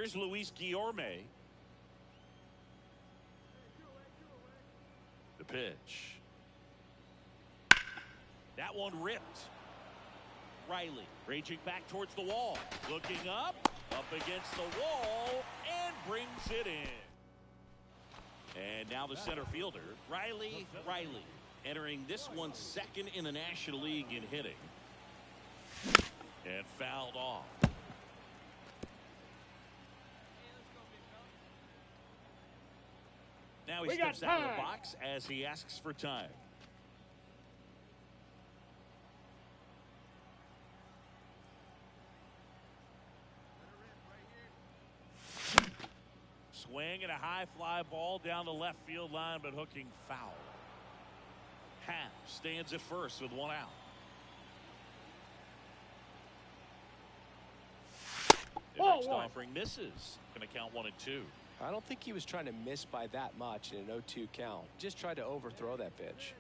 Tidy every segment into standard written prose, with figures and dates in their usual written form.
Here's Luis Guillorme. The pitch. That one ripped. Riley raging back towards the wall. Looking up against the wall, and brings it in. And now the center fielder, Riley, entering this one second in the National League in hitting. And fouled off. Now he steps out of the box as he asks for time. Swing and a high fly ball down the left field line, but hooking foul. Happ stands at first with one out. The next offering misses. Going to count 1-2. I don't think he was trying to miss by that much in an 0-2 count. Just tried to overthrow that pitch.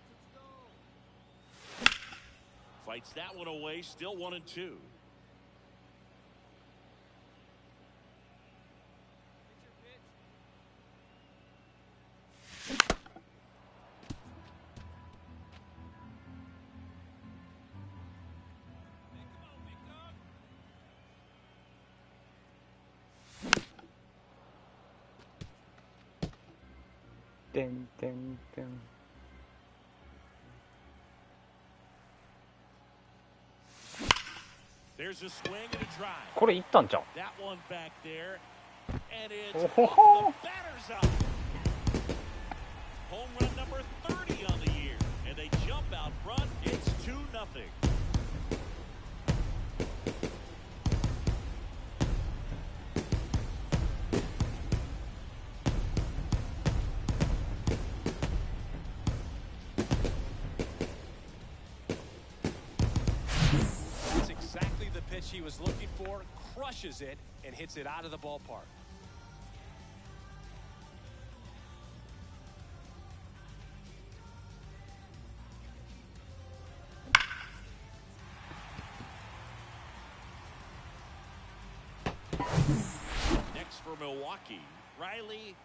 Fights that one away. Still 1-2. There's a swing and a drive. これいったんじゃん。 That one back there, and it's off the batter's eye. Home run number 30 on the year, and they jump out front. It's 2-0. He was looking for, crushes it, and hits it out of the ballpark. Next for Milwaukee, Riley.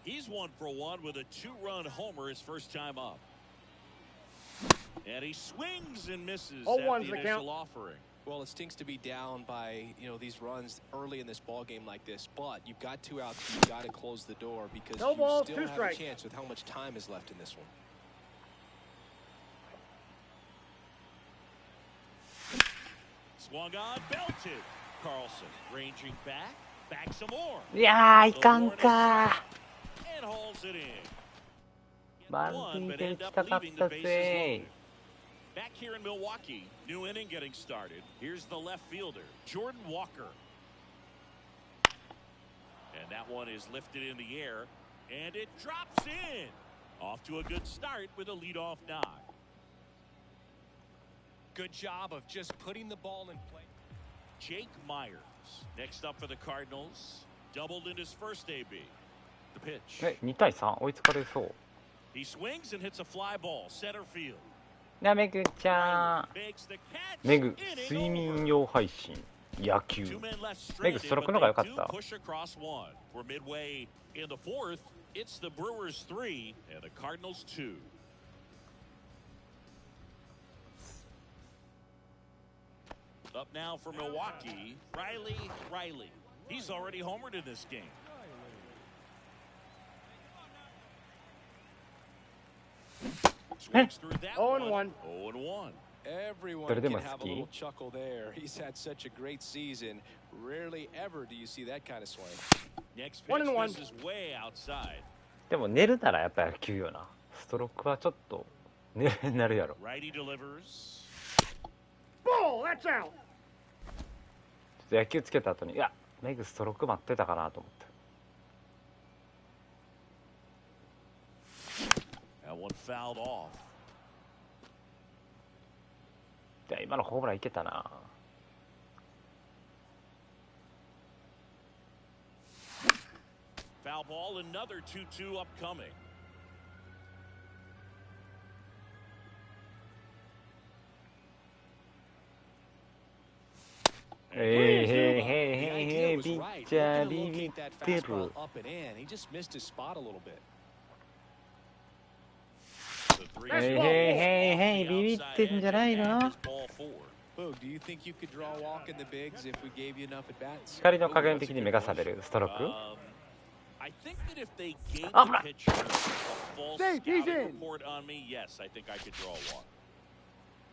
He's 1-for-1 with a 2-run homer his first time up. And he swings and misses at the initial offering. Well, it stinks to be down by, these runs early in this ball game like this, but you've got 2 outs. You've got to close the door because you still have a chance with how much time is left in this one. Swung on, belted. Carlson ranging back some more. いやー、いかんかー。 And hauls it in. バンティーで行きたかったぜ。 Back here in Milwaukee, new inning getting started. Here's the left fielder, Jordan Walker. And that one is lifted in the air, and it drops in. Off to a good start with a leadoff knock. Good job of just putting the ball in play. Jake Myers, next up for the Cardinals, doubled in his first AB. The pitch. 2対3追いつかれそう。 He swings and hits a fly ball, center field. なめぐちゃん。めぐ睡眠用配信野球。めぐストロークの方が良かった。 We're midway in the fourth. It's the Brewers 3 and the Cardinals 2. Up now for Milwaukee, Riley. He's already homered in this game. Swings through that 0-1. 0-1. Everyone can have a little chuckle there. He's had such a great season. Rarely ever do you see that kind of swing. Next pitch is way outside. でも寝るならやっぱり野球よな。ストロークはちょっと寝れになるやろ。 Righty delivers. Ball, that's out. ちょっと野球つけた後にいやメグストローク待ってたかなと思って。 That one fouled off. いや今のホームランいけたな。 Foul ball, another 2-2 upcoming. The へいピッチャービビってる。へいへいへいへいビビってんじゃないの。光の加減的に目が覚めるストローク。あ、ほら。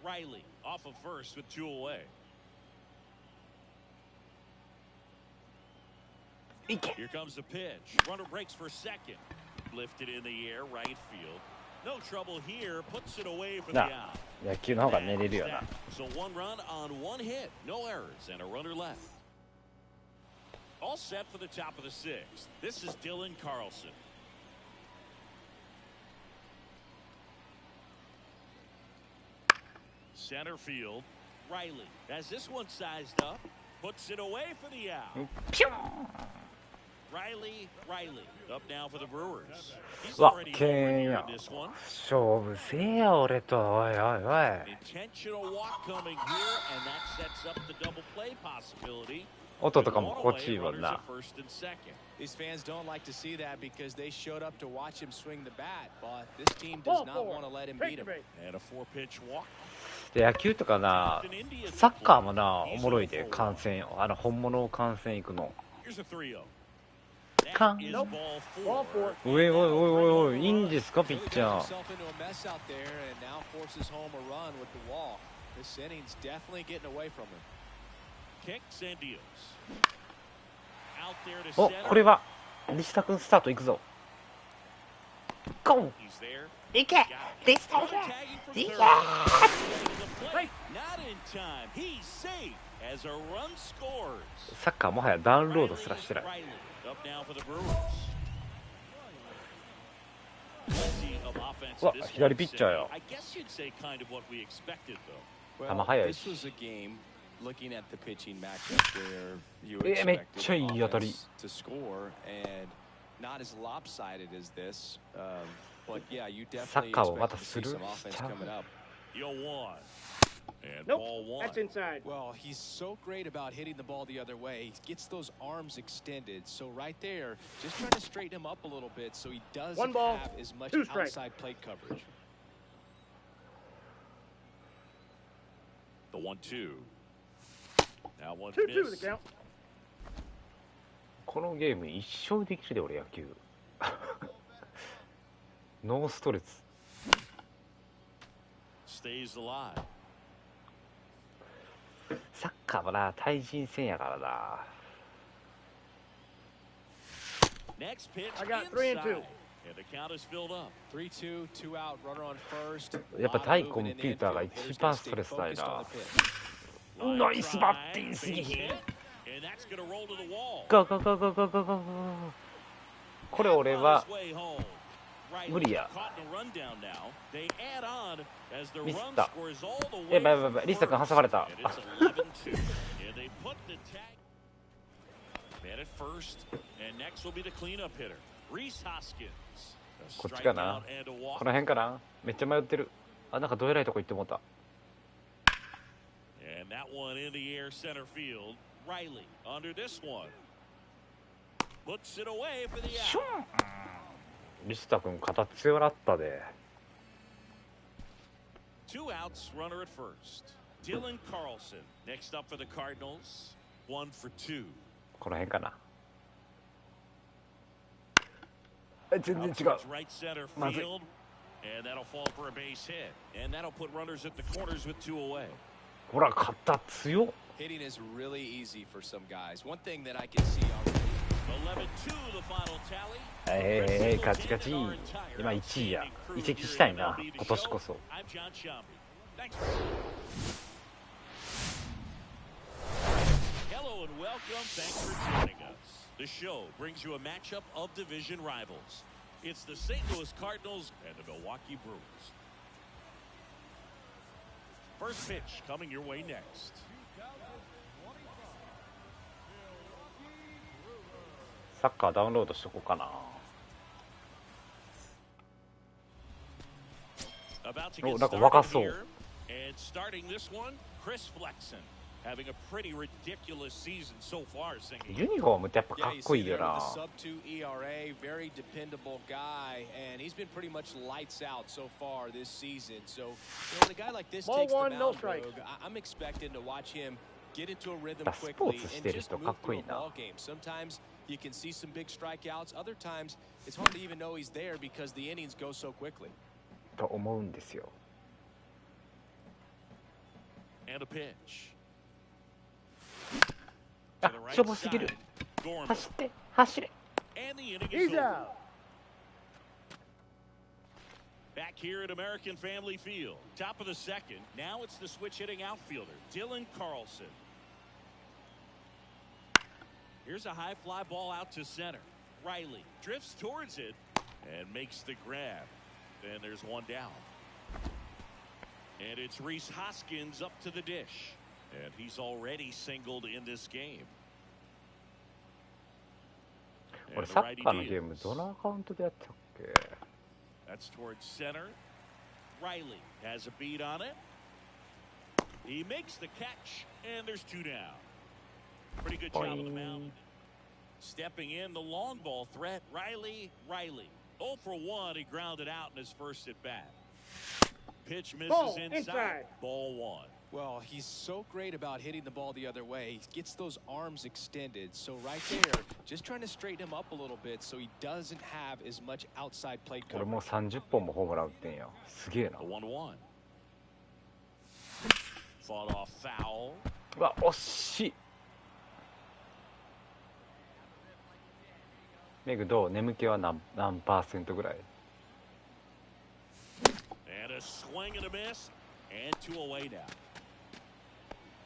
Riley off of first with 2 away. Here comes the pitch. Runner breaks for second. Lifted in the air, right field. No trouble here. Puts it away for the out. 野球の方が寝れるよな。So 1 run on 1 hit. No errors and a runner left. All set for the top of the 6th. This is Dylan Carlson. Center field. Riley has this one sized up. Puts it away for the out. Riley up now for the Brewers. He's already here in this one. 勝負せえや俺と。おいおいおい。Intentional walk coming here and that sets up the double play possibility. 音とかも心地いいもんな。These fans don't like to see that because they showed up to watch him swing the bat, but this team does not want to let him beat him. And a 4-pitch walk. で野球とかな、サッカーもなおもろいで観戦、本物を観戦行くの。かん。おいおいおいおい、いいんですかピッチャー。お、これは西田君スタートいくぞ。ゴー。いけ。西田君。いけ。サッカーもはやダウンロードすらしてない。うわ、左ピッチャーよ。球速いし。めっちゃいい当たり。サッカーをまたする。Nope, that's inside. Well, he's so great about hitting the ball the other way. He gets those arms extended. So right there, just trying to straighten him up a little bit so he doesn't have as much outside plate coverage. The 1-2. Now 2-2 the count. このゲーム一生できるで俺野球。ノーストレス。Stays alive. サッカーもな対人戦やからな。Next pitch I got 3-2. And the count is filled up. 3-2, 2 out, runner on first. やっぱ対コンピューターが一番ストレスないな。ナイスバッティングすぎひん。ゴーゴーゴーゴーゴーゴーゴー。これ俺は無理や。ミスった。やばいやばいやばい、リスタ君挟まれた。こっちかな、この辺かな。めっちゃ迷ってる。あ、なんかどえらいとこ行ってもうた。リスタ君肩強なったで。Two outs, runner at first. Dylan Carlson next up for the Cardinals. 1 for 2. この辺かな。全然違う。Right center field, and that'll fall for a base hit, and that'll put runners at the corners with 2 away. ほら肩強っ。Hitting is really easy for some guys. One thing that I can see already. 11-2 the final tally. カチカチ。今1位や。移籍したいな今年こそ。Hello and welcome. Thanks for joining us. The show brings you a matchup of division rivals. It's the St. Louis Cardinals and the Milwaukee Brewers. First pitch coming your way next. サッカーダウンロードしとこうかな。お、なんか若そう。Having a pretty ridiculous season so far, singing. ユニフォームってやっぱかっこいいよな。 Sub-2 ERA, very dependable guy, and he's been pretty much lights out so far this season. So, when a guy like this takes the mound, I'm expecting to watch him get into a rhythm quickly and just move through a ball game. Sometimes you can see some big strikeouts. Other times, it's hard to even know he's there because the innings go so quickly. と思うんですよ。 And a pitch. あ、しょぼすぎる。走って、走れ。 And the inning is over. Back here at American Family Field, top of the second. Now it's the switch hitting outfielder, Dylan Carlson. Here's a high fly ball out to center. Riley drifts towards it and makes the grab. And there's one down. And it's Rhys Hoskins up to the dish. And he's already singled in this game. これサッカーのゲームどのアカウントでやったっけ? That's towards center. Riley has a beat on it. He makes the catch, and there's two down. Pretty good job on the mound. Stepping in the long ball threat, Riley. 0 for 1. He grounded out in his first at bat. Pitch misses inside. Ball 1. Well, he's so great about hitting the ball the other way. He gets those arms extended. So right there, just trying to straighten him up a little bit so he doesn't have as much outside plate coverage. 俺もう30本もホームラン打ってんや。すげえな。 1-1. Fought off foul. うわ、惜しい。メグどう？眠気は何%ぐらい？ And a swing and a miss, and 2 away now.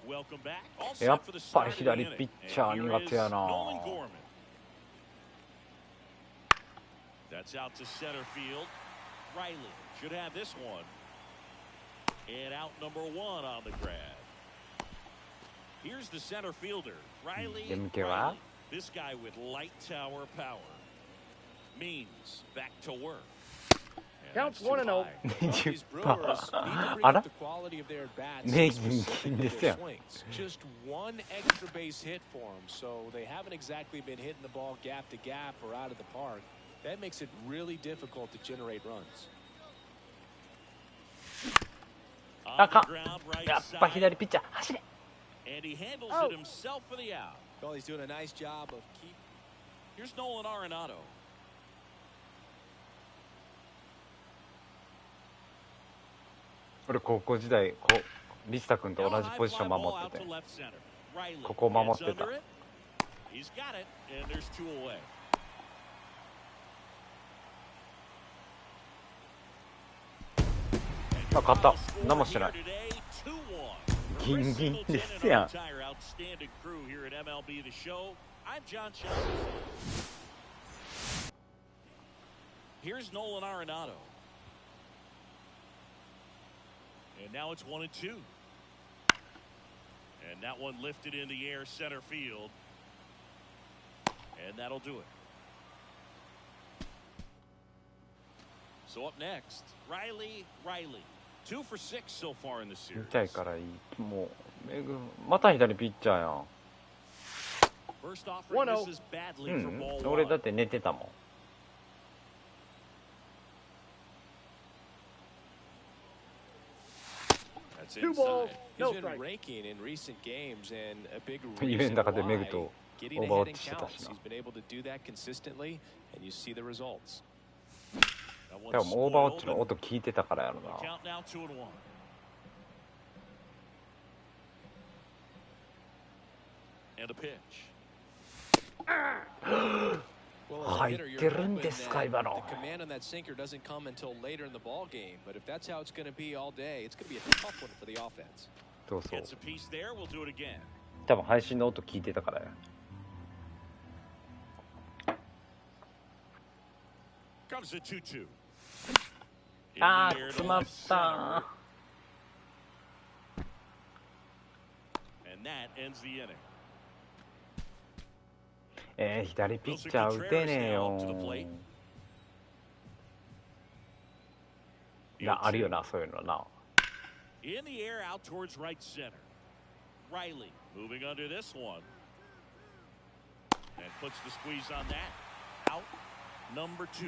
Welcome back. やっぱり左ピッチャー苦手やな。 That's out to center field. Riley should have this one. And out number 1 on the grab. Here's the center fielder, Riley. This guy with light tower power. Means back to work. Counts 1-0. あら？メギンですよ。 Just one extra base hit for him, so they haven't exactly been hitting the ball gap to gap or out of the park. That makes it really difficult to generate runs. あかん。やっぱ左ピッチャー走れ。 And he handles it himself for the out. Well, he's doing a nice job of keeping. Here's Nolan Arenado. 俺高校時代リスタ君と同じポジション守ってて、ここ守ってた。 He's got it, and there's 2 away. あ、勝った。何もしてない。ギンギンですやん。 Here's Nolan Arenado. And now it's 1-2. And that one lifted in the air center field. And that'll do it. So up next, Riley. 2 for 6 so far in the series. 見たいからいい。もうメグまた左ピッチャーやん。俺だって寝てたもん。 2 balls, no He's been strike. raking in recent games, and a big イベン reason トの中で why メグと getting オーバーウォ ahead ッ in チしてた counts. しな。 He's been able to do that consistently, and you see the results. 多分オーバーウォッチの音聞いてたからやろな。 And a pitch. 入ってるんですか今の。 The command on that sinker doesn't come until later in the ball game, but if that's how it's going to be all day, it's going to be a tough one for the offense. そうそう。 Gets a piece there. We'll do it again. 多分配信の音聞いてたからや。 Comes the 2-2. あー、詰まった。 And that ends the inning. 左ピッチャー打てねえよ。あるよな、そういうのな。 In the air out towards right center. Riley moving under this one. And puts the squeeze on that. Out number 2.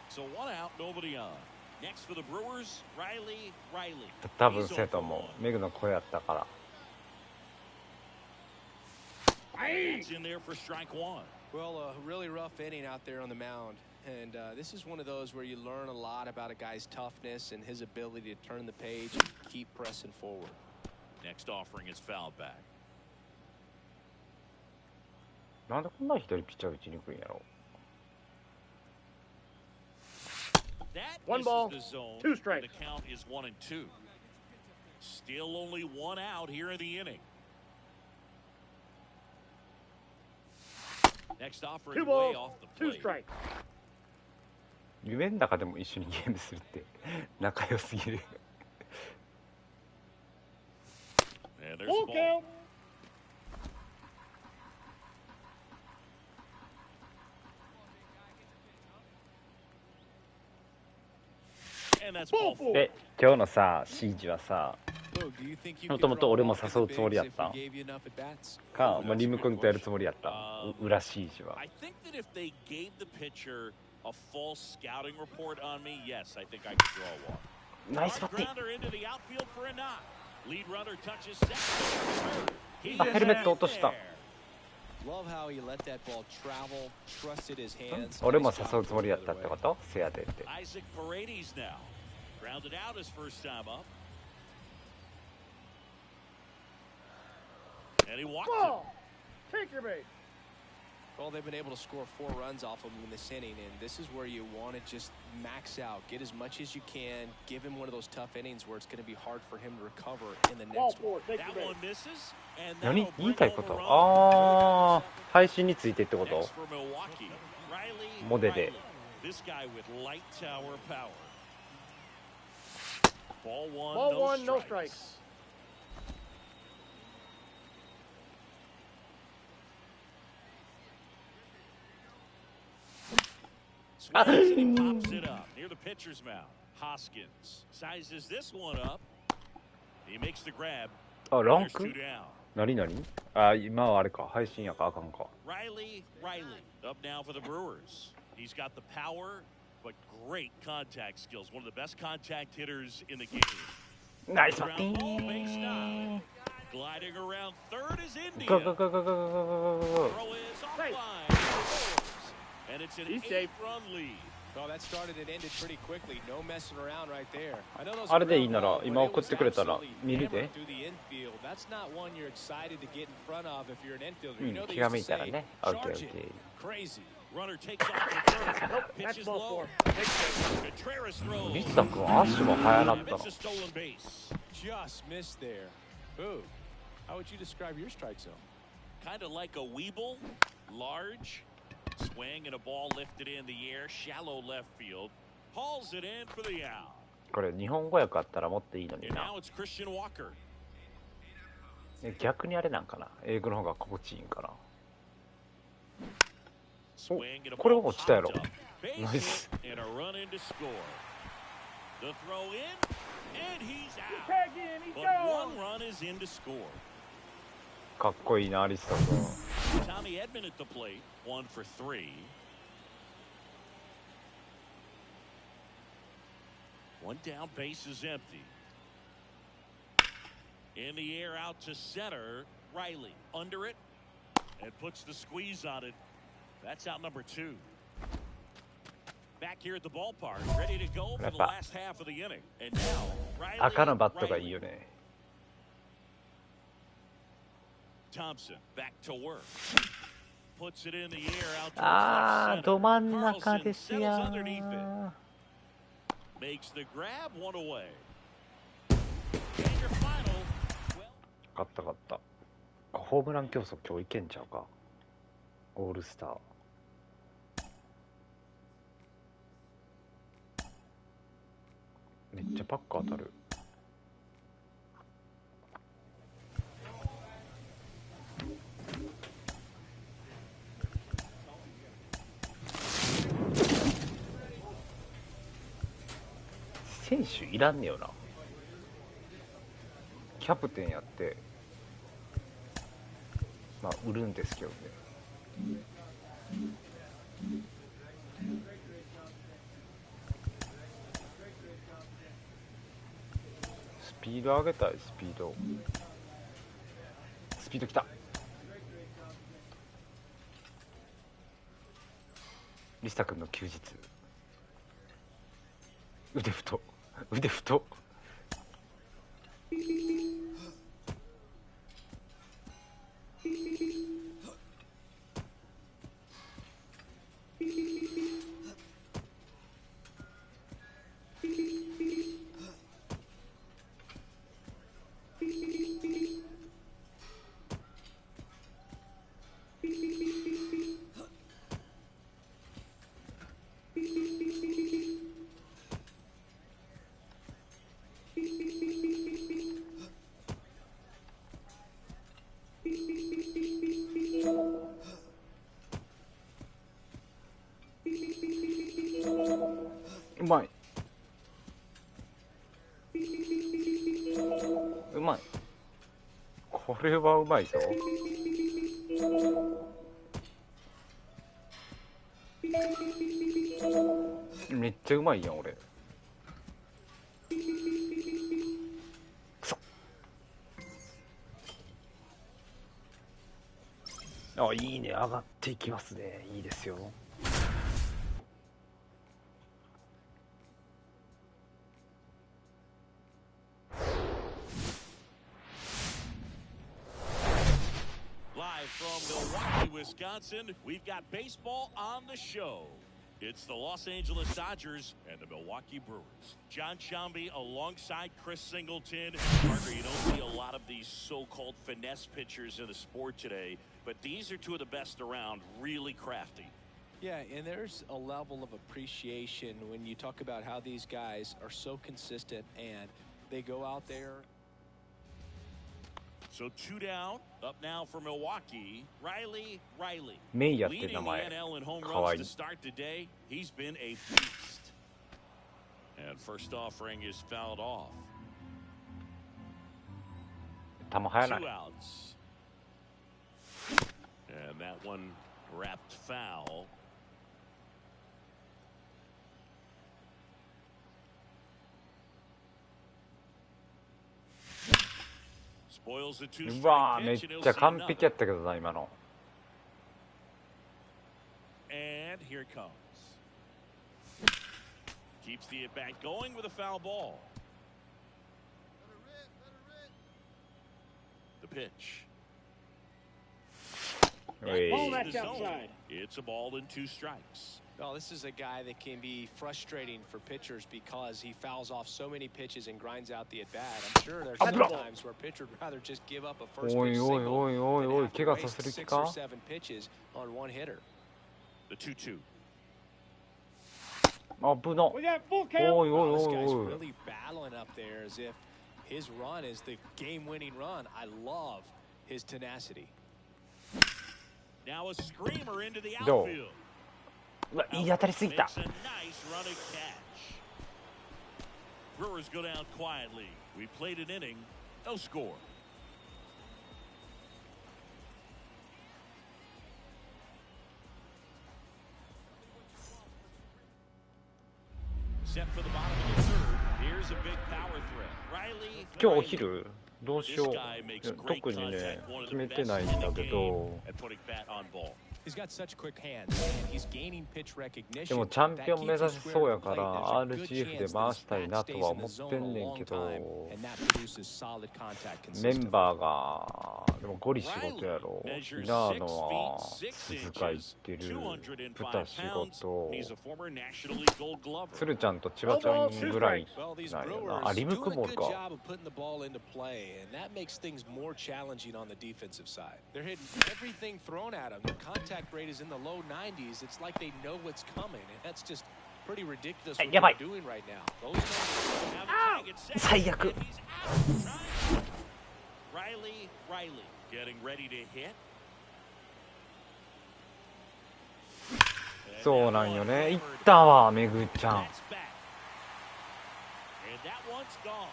So 1 out, nobody on. Next for the Brewers, Riley. 多分せともメグの声やったから。It's in there for strike 1. Well, a really rough inning out there on the mound. And this is one of those where you learn a lot about a guy's toughness and his ability to turn the page and keep pressing forward. Next offering is foul back. なんでこんな左ピッチャー打ちにくいんやろ。One ball, 2 strikes. The count is 1 and 2. Still only 1 out here in the inning. Next offering 2 way balls, off the 2 plate. strikes. 夢の中でも一緒にゲームするって仲良すぎる。And there's Full the ball. count. And that's ball 4. で、今日のさ、指示はさ、もともと俺も誘うつもりやったんか、まあ、リム君とやるつもりやったん裏指示は。I think that if they gave the pitcher a false scouting report on me, yes, I think I could draw a walk. ナイスバッティング。 Grounder into the outfield for a knock. Lead runner touches second. He あ、ヘルメット落とした。 Love how he let that ball travel, trusted his hands. 俺も誘うつもりやったってことせやでって。 Isaac Paredes now. Grounded out his first time up. And he walked him. Ball. Take your base. Well, they've been able to score 4 runs off of him in this inning, and this is where you want to just max out, get as much as you can, give him one of those tough innings where it's going to be hard for him to recover in the Ball next one. 4. Take That your one base. misses. And 何 that'll 言い bring たい home こ a と run. ああ、配信についてってこと Next for Milwaukee. Riley. モデで。 This guy with light tower power. Ball 1, Ball 1, no no strikes. strikes. Swings and he pops it up near the pitcher's mound. Hoskins sizes this one up. He makes the grab. あ、ラン There's ク 2 down. 何何あ、今はあれか、配信やかあかんか。 Riley up now for the Brewers. He's got the power, but great contact skills. One of the best contact hitters in the game. ナイスバッティ Ground ball, ン base グ knock. Gliding around third is India. ゴーゴーゴーゴーゴーゴーゴーゴー Throw is Safe. offline. And it's an He's safe. 8-run lead. Well, that started and ended pretty quickly. No messing around right there. I know those あれでいいなら ground ball, 今 but it 送ってくれたら was 見るで absolutely hammered through the infield. That's not one you're excited to get in front of if you're an infielder. う You ん know they 気が used 向 to いたら say, ね。オッケーオ charge ッ it. ケー。 Crazy. Runner takes off the third. Nope, that's Pitches ball low. 4. Take your base. Contreras throws. リッタ君足も速なったの It's a stolen base. Just missed there. Ooh. How would you describe your strike zone? Kind of like a Weeble, large, swing and a ball lifted in the air, shallow left field, hauls it in for the out. これ日本語訳あったらもっといいのに And な now it's Christian Walker. 逆にあれなんかな英語の方が心地いいんかな Swing and a これは ball 落ちたやろ popped up. Base ナイス hit and a run in to score. The throw in, and he's out. Tag in. He's But gone. one run is in to score. かっこいいなアリスタ君 Tommy Edman at the plate, 1 for 3. One down, base is empty. In the air out to center, Riley under it and puts the squeeze on it. That's out number 2. Back here at the ballpark, ready to go for the last half of the inning. And now, Riley. 赤のバットがいいよね Thompson back to work. Puts it in the air out towards あ left ーど center. 真ん中 Carlson ですや settles underneath it. ー Makes the grab, one away. And your final. Well, 勝った勝ったホームラン競争今日いけんちゃうかオールスターめっちゃパック当たる選手いらんねよなキャプテンやって、まあ売るんですけどね。スピード上げたい。スピードきた。リスタ君の休日。腕太うまい。うまい。これはうまいぞ。めっちゃうまいやん俺。くそ。あ、いいね。上がっていきますね。いいですよ。From Milwaukee, Wisconsin, we've got baseball on the show. It's the Los Angeles Dodgers and the Milwaukee Brewers. John Sciambi alongside Chris Singleton. Parker, you don't see a lot of these so-called finesse pitchers in the sport today, but these are two of the best around, really crafty. Yeah, and there's a level of appreciation when you talk about how these guys are so consistent and they go out there. So 2 down, up now for Milwaukee. Riley. Leading the NL in home runs to start today. He's been a beast. And first offering is fouled off. 球速ない。 2 outs. And that one wrapped foul. Spoils the 2 うわー、めっ strike pitch, and ちゃ he'll see 完璧や another. ったけどな今の。 And here it comes. Keeps the at bat going with a foul ball. The pitch. Ball That that's is the zone. outside. It's a ball and 2 strikes. Well, this is a guy that can be frustrating for pitchers because he fouls off so many pitches and grinds out the at bat. I'm sure there's some times where a pitcher would rather just give up a first pitch single than have to waste 6 or 7 pitches on one hitter. The 2-2. 危な。 We got full おい count. おい Wow, this おい guy's おい。 really battling up there as if his run is the game-winning run. I love his tenacity. Now a screamer into the どう？ outfield. うわ、いい当たりすぎた。 Makes a nice running catch. Brewers go down quietly. We played an inning, no score. Set for the bottom of the third. Here's a big power threat. Riley. 今日お昼どうし This よ guy う。 makes great 特にね contact. One of 決 the めて best ないん in だ the け game ど。 at putting bat on ball. He's got such quick hands and he's gaining pitch recognition. でもチャンピオン目指せそうやから RGF で回したいなとは思ってんねんけど、メンバーがでもゴリ仕事やろ。イナーノは鈴鹿行ってる。豚仕事。鶴ちゃんと千葉ちゃんぐらいなんよな。あ、リムクボールか。Contact rate is in the low 90s. It's like they know what's coming, and that's just pretty ridiculous what やばい。 they're doing right now. 最悪。 Riley getting ready to hit. そうなんよね。いったわ、めぐちゃん。 And that one's gone.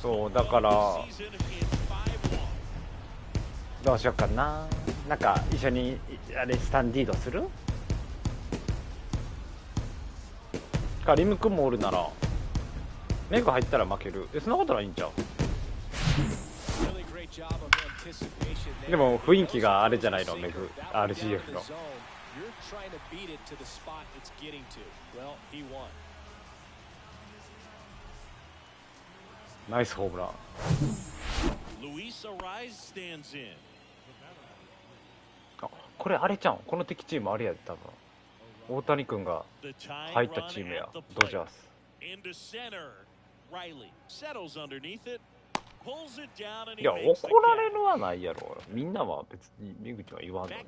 そうだからどうしようかな。なんか一緒にあれスタンディードするか。リム君もおるならメグ入ったら負ける。そんなことないんちゃう。でも雰囲気があれじゃないの、メグ RGF の。ナイスホームラン。あ、これあれちゃん、この敵チームあれやで多分。大谷君が入ったチームや、ドジャース。いや、怒られるはないやろ。みんなは別に見口は言わんのに。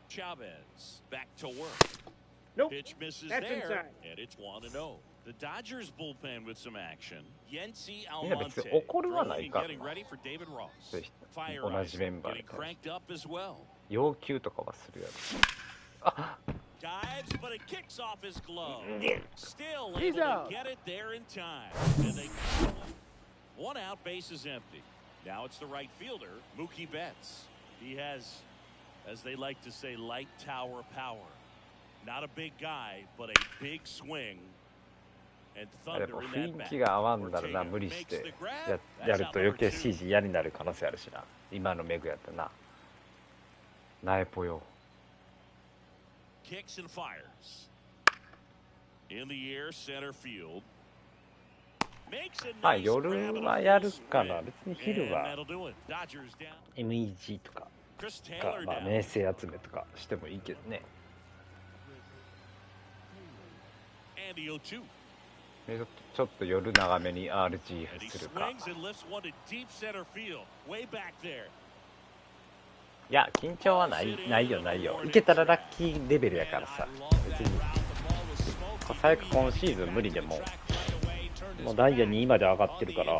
Chavez back to work. Nope. Pitch misses That's there, inside. and it's 1-0. The Dodgers bullpen with some action. Yency みんな別 Almonte に怒るはない drilling か and ら getting な。 ready for David Ross. 同 Fire じメンバー getting に対して cranked up as well. 要求とかはするやろ。あ、 Dives, but it kicks off his glove. Still He's able to out. get it there in time. And they one out, base is empty. Now it's the right fielder, Mookie Betts. He has, as they like to say, light tower power. Not a big guy, but a big swing. And でも thunder in 雰 that 囲 bat. 気が合わんだらな、無理してやると余計 CG 嫌になる可能性あるしな。今のメグやったな。ナエポよ。Kicks and fires. In the air, center field. まあ夜はやるから、別に昼は MEG とかまあ名声集めとかしてもいいけどね。ちょっと夜長めに RGF するか。いや緊張はないよ。いけたらラッキーレベルやからさ。別に最悪今シーズン無理でももうダイヤ2位まで上がってるから、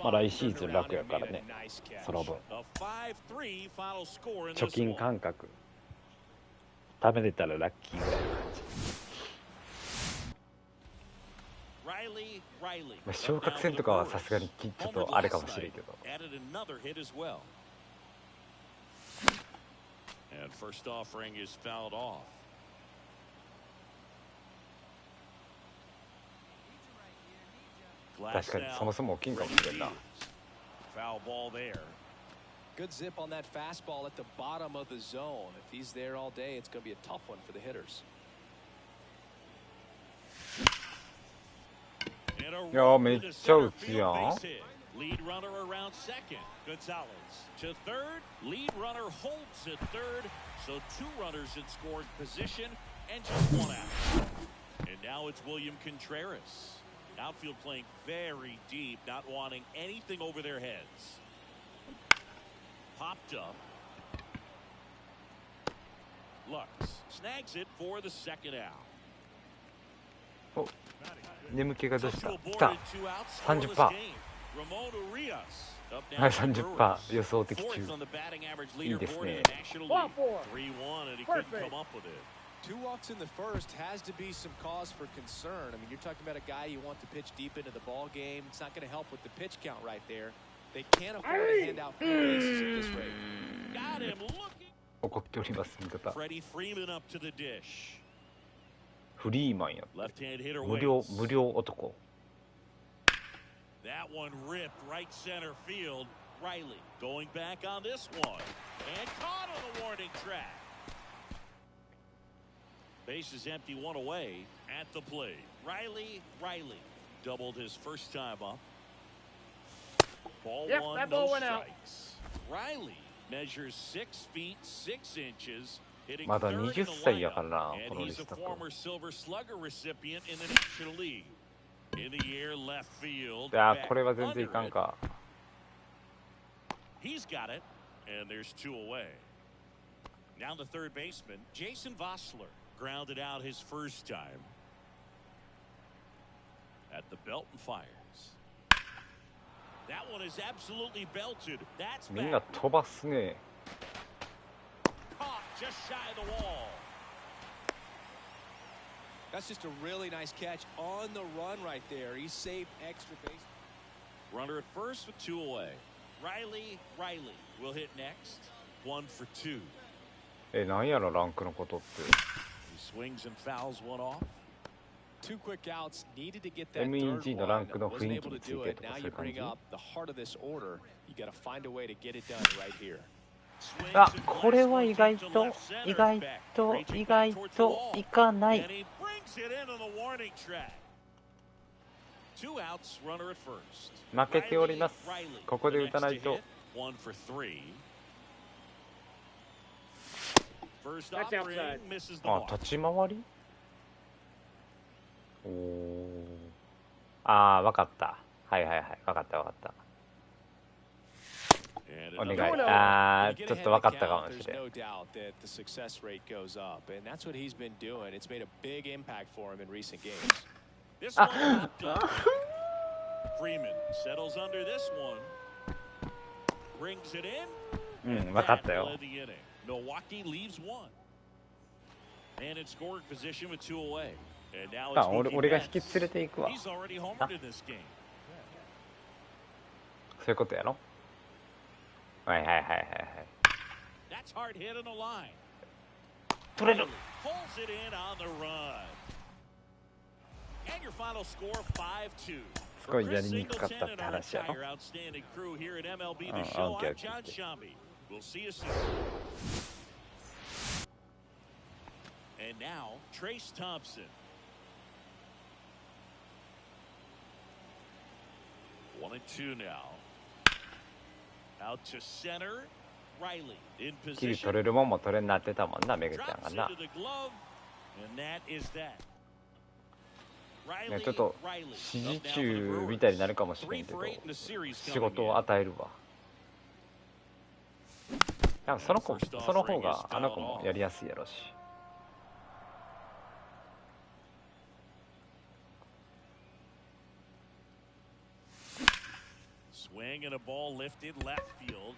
まあ、来シーズン楽やからね。その分貯金感覚貯めれたらラッキーぐらいの感じ。まあ、昇格戦とかはさすがにちょっとあれかもしれんけど。確かにそもそも大きいんかもしれんな。Good zip on that fastball at the bottom of the zone. If he's there all day, it's going to be a tough one for the hitters. いやめっちゃ打つやん。 Lead runner around second. Gonzalez to third. Lead runner holds at third. So two runners in scoring position and just one out. And now it's William Contreras. Outfield playing very deep, not wanting anything over their heads. Popped up. Lux snags it for the second out. お、眠気がどうした？来た。30%。はい、30%予想的中。いいですね。Two walks in the first has to be some cause for concern. I mean, you're talking about a guy you want to pitch deep into the ball game. It's not going to help with the pitch count right there. They can't afford to hand out bases at this rate. Got him looking. 怒っております、味方。 Freddie Freeman up to the dish. フリーマンや。 Left-hand hitter 無料男。 That one ripped right center field. Riley going back on this one and caught on the warning track. Base is empty, one away at the plate. Riley doubled his first time up. Ball Yep, one, that no ball went out. strikes. Riley measures 6 feet 6 inches. まだ20歳やからな、このリスト。 Former Silver Slugger recipient in the National League. In the air, left field. いやこれは全然いかんか。 He's got it, and there's 2 away. Now the third baseman, Jason Vossler, grounded out his first time. At the belt and fires. That one is absolutely belted. That's みんな飛ばすね。just shy of the wall. That's just a really nice catch on the run right there. He saved extra base. Runner at first with 2 away. Riley will hit next. 1 for 2. なんやろランクのことって。He swings and fouls one off. 2 quick outs needed to get that MEG のランクの雰囲 wasn't 気 able に to つい do て it. とか Now そうい you う感 bring じ。 up the heart of this order. You got to find a way to get it done right here. あ、これは意外といかない。And he brings it into the warning track. 2 outs, runner at first. 負けております。ここで打たないと。 1 for 3. First That's offering outside. misses the あ、 mark. 立ち回り？おお。ああ、わかった。はいはいはい、わかった。お願い。ああ、ちょっとわかったかもしれん。No doubt that the success rate goes up, and that's what he's been doing. It's made a big impact for him in recent games. This one popped up. Freeman settles under this one. Brings it in. わかったよ。 Milwaukee leaves 1. And in scoring position with 2 away. And now あ、 it's 俺が引き連れていくわ。 He's already homered in this game. そういうことやろ。はいはいはいはいはい。 That's hard hit on the line. 取れる。 Pulls it in on the run. And your final score 5-2. すごいやりにくかったって話やろ。Outstanding crew here at MLB The Show. I'm John Shambi. We'll see you soon. And now Trace Thompson. 1 and 2 now. Out to center. Riley in キリ position. 取れるもんも取れになってたもんな、めぐちゃんが Drops な。 into the glove. And that is that. ね、ちょっと指示中みたいになるかもしれんけど、仕事を与えるわ。なんかその方があの子もやりやすいやろし。Swing and a ball lifted left field.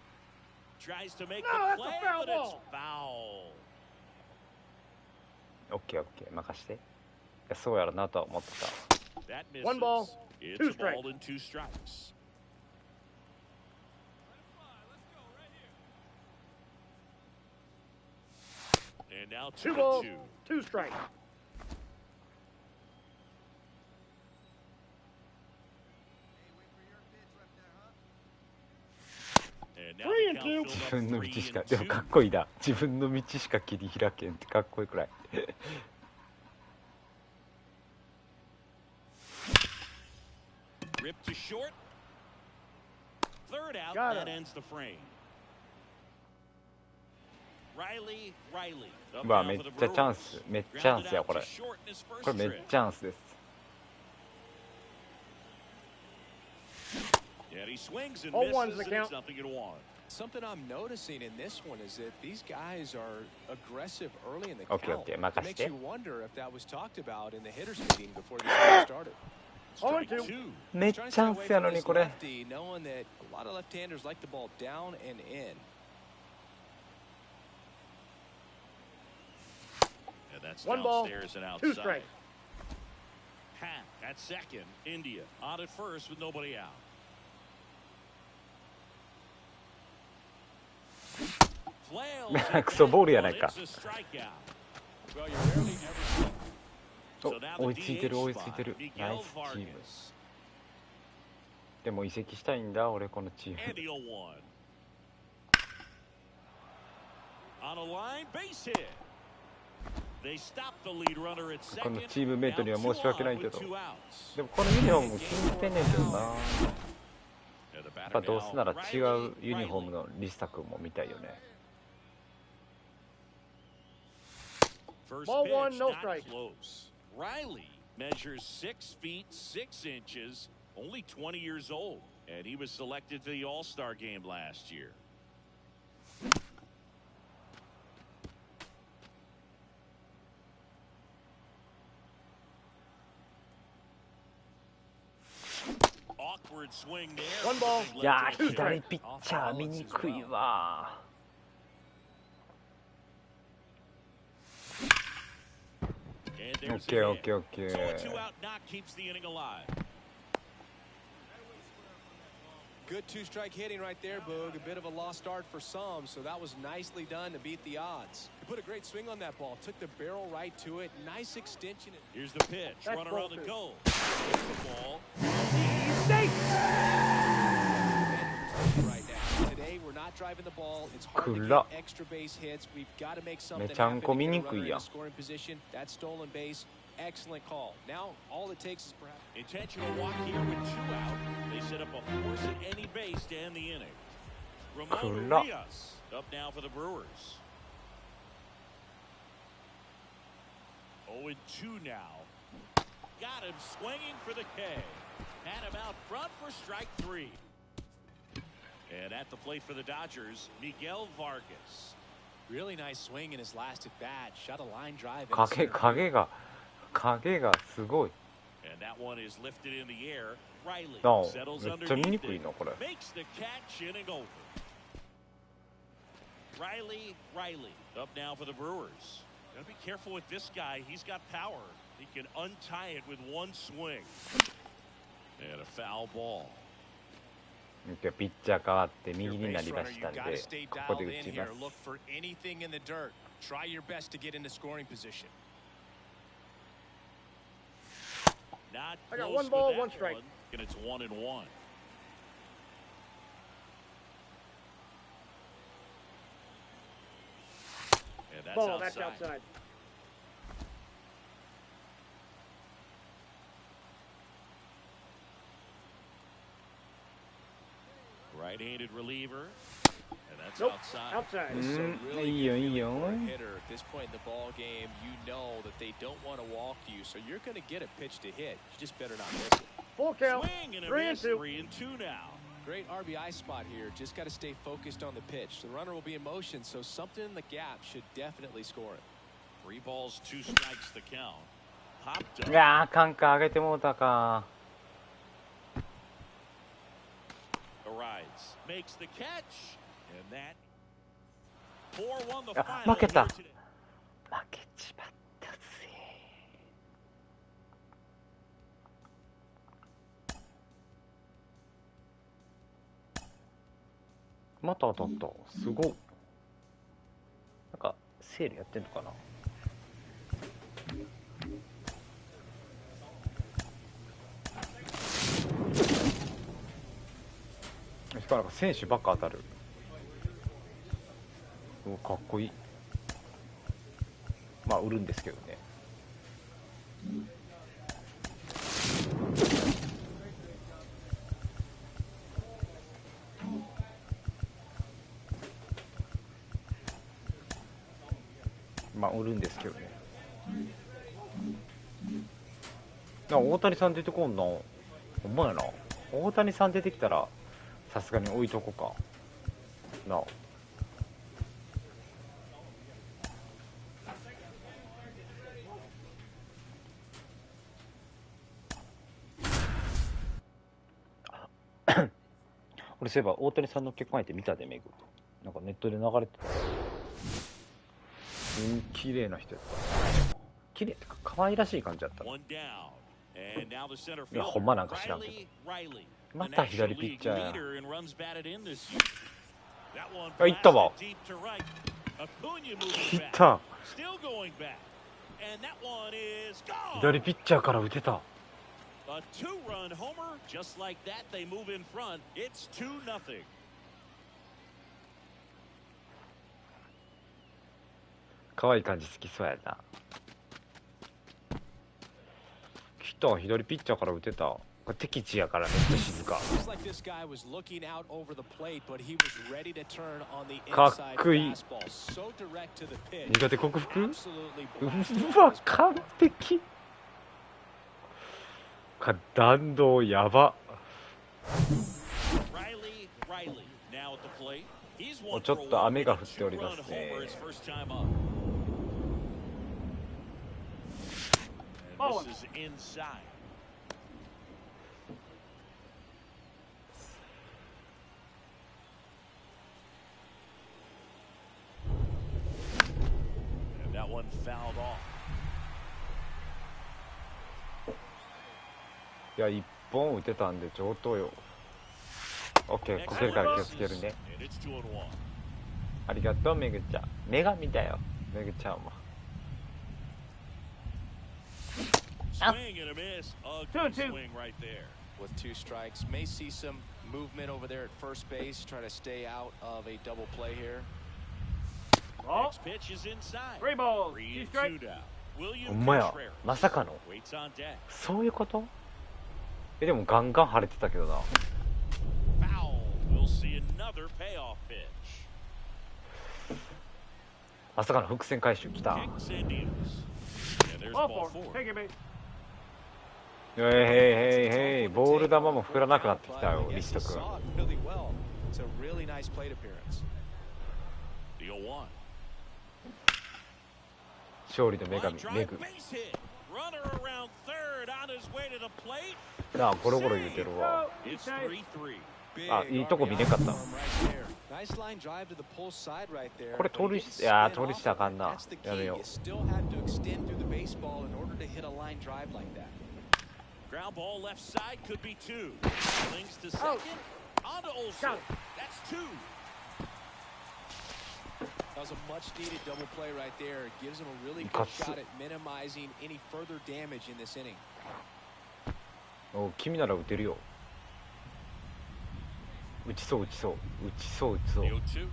Tries to make the play, but it's foul. オッケーオッケー、任して。いや、そうやろなとは思ってた。 That misses. One ball, It's two a strikes. ball and 2 strikes. And now 2 2 balls, 2. 2 strikes. And now 3 the and count 2. 自 filled 分 up の道 3しか、 and でも 2. かっこいいな。自分の道しか切り開けんってかっこいいくらい。Ripped to short. Third out. Got That it. ends the frame. Riley. うわ、めっちゃチャンス。めっちゃチャンスや、これ。これめっちゃチャンスです。And he swings and 0-1's misses, the and it's count. 0-1. Something I'm noticing in this one is that these guys are aggressive early in the Okay, count. okay, It任せ makes て。 you wonder if that was talked about in the hitters meeting before this game started. Strike 0-2. 2. めっちゃチャンスやのにこれ。 Lefty, knowing that a lot of left-handers like the ball down and in. And that's 1 ball, downstairs and 2 outside. strikes. Pat at second. India on at first with nobody out. Flails クソボールやないか。 It's a strikeout. Well, you rarely ever see お、追いついてる追いついてる。ナイスチーム。でも移籍したいんだ、俺このチーム。 And he'll one. On a line, base hit. They stop the lead runner at この second. チームメイトには申し訳ないけ Now ど。 2 outs. でもこのユニフォーム気に入ってんねんけどな。 And the や batter っぱどうせなら now, 違うユニフォームのリスタ君も見たいよね。 First Ball pitch, one, no not strike. close. Riley measures 6 feet 6 inches, only 20 years old, and he was selected to the All-Star game last year. Awkward swing there. 1 ball. いやー、左ピッチャー見にくいわ。There's Okay, okay, okay. So a 2-out knock keeps the inning alive. Good two-strike hitting right there, Boog. A bit of a lost start for some, so that was nicely done to beat the odds. He put a great swing on that ball. Took the barrel right to it. Nice extension. Here's the pitch. Runner on the goal. Here's the ball. Right now. Today, we're not driving the ball. It's hard to get extra base hits. We've got to make something happen to get a runner in a scoring position. That stolen base. Excellent call. Now, all it takes is perhaps intentional walk here with 2 out. They set up a force at any base to end the inning. Ramon Urias up now for the Brewers. 0-2 now. Got him swinging for the K. Had him out front for strike 3. And at the plate for the Dodgers, Miguel Vargas. Really nice swing in his last at bat. Shot a line drive. 影がすごい。 And that one is lifted in the air. Riley なお、 settles めっちゃ見に underneath くい it. なこれ。 Makes the catch, inning over. Riley up now for the Brewers. Gotta be careful with this guy. He's got power. He can untie it with one swing. And a foul ball. ピッチャー変わって右になりましたんで、ここで打ちます。 Look for anything in the dirt. Try your best to get into scoring position. Not I got close 1 ball, with that 1 strike. one, and it's 1-1. And that's Ball, outside. that's outside. Right-handed reliever, and that's Nope, outside. outside. This is a really いいよいいよ。 good hitter. At this point in the ball game, you know that they don't want to walk you, so you're going to get a pitch to hit. You just better not miss it. Full count. Swing and a 3 and miss, 2. 3-2 now. Great RBI spot here. Just got to stay focused on the pitch. The runner will be in motion, so something in the gap should definitely score it. 3 balls, 2 strikes the count. Popped い up. やー、カンカー上げてもうたか。 Arrives, makes the catch, and that 4-1 the あ、 final 負けた。 here 負 today. けちまったぜ。また当たった。すごい。なんかセールやってんのかな。しかもなんか選手ばっか当たる。お、かっこいい。まあ売るんですけどね。まあ売るんですけどね。大谷さん出てこんな。ほんまやな。大谷さん出てきたらさすがに置いとこかなあ。俺そういえば大谷さんの結婚相手見たで、メグ。なんかネットで流れてた。綺麗な人やった。綺麗ってか可愛らしい感じだった。いやほんまなんか知らんけど。また左ピッチャーや。あ、行ったわ。来た。左ピッチャーから打てた。A 2-run homer, just like that, they move in front. It's 2-0. 可愛い感じ好きそうやな。来た、左ピッチャーから打てた。これ敵地やからめっちゃ静か。かっこいい。苦手克服？うわ、完璧。弾道やば。ちょっと雨が降っておりますね。いや1本打てたんで上等よ。オッケー、こけるから気をつけるね。ありがとうめぐちゃん。女神だよめぐちゃんは。Swing and a miss. A good swing right there. With 2 strikes, may see some movement over there at first base. Try to stay out of a double play here. Next pitch is inside. 3 balls. 3 2 and 2 strikes. now. ほ William んまや Contreras まさかの waits on deck. そういうこと。でもガンガン晴れてたけどな。 Foul. We'll see another payoff pitch. まさかの伏線回収きた。 Kicks Indians. And there's Ball ball 4. 4. Take it, mate. へいへいへい、ボール球も振らなくなってきたよリスト君。 Really well. It's a really nice plate appearance. The 0-1. 勝利の女 Line 神メ drive グ base hit. Runner around third on his way to the plate. なあ、ゴロゴロ言うてるわ。 It's 3-3. あ、いいとこ見れんかった。 Nice line drive to the pull side right there. これ盗塁し、いやー盗塁したらあかんな。 That's the や key. め You よう。 still have to extend through the baseball in order to hit a line drive like that. Ground ball left side could be 2. Slings to second. On to Olsen. Got it. That's 2. That was a much-needed double play right there. It gives him a really good Katsu. shot at minimizing any further damage in this inning. おう君なら打てるよ。打ちそう打ちそう打ちそう打ちそう。 The 0-2.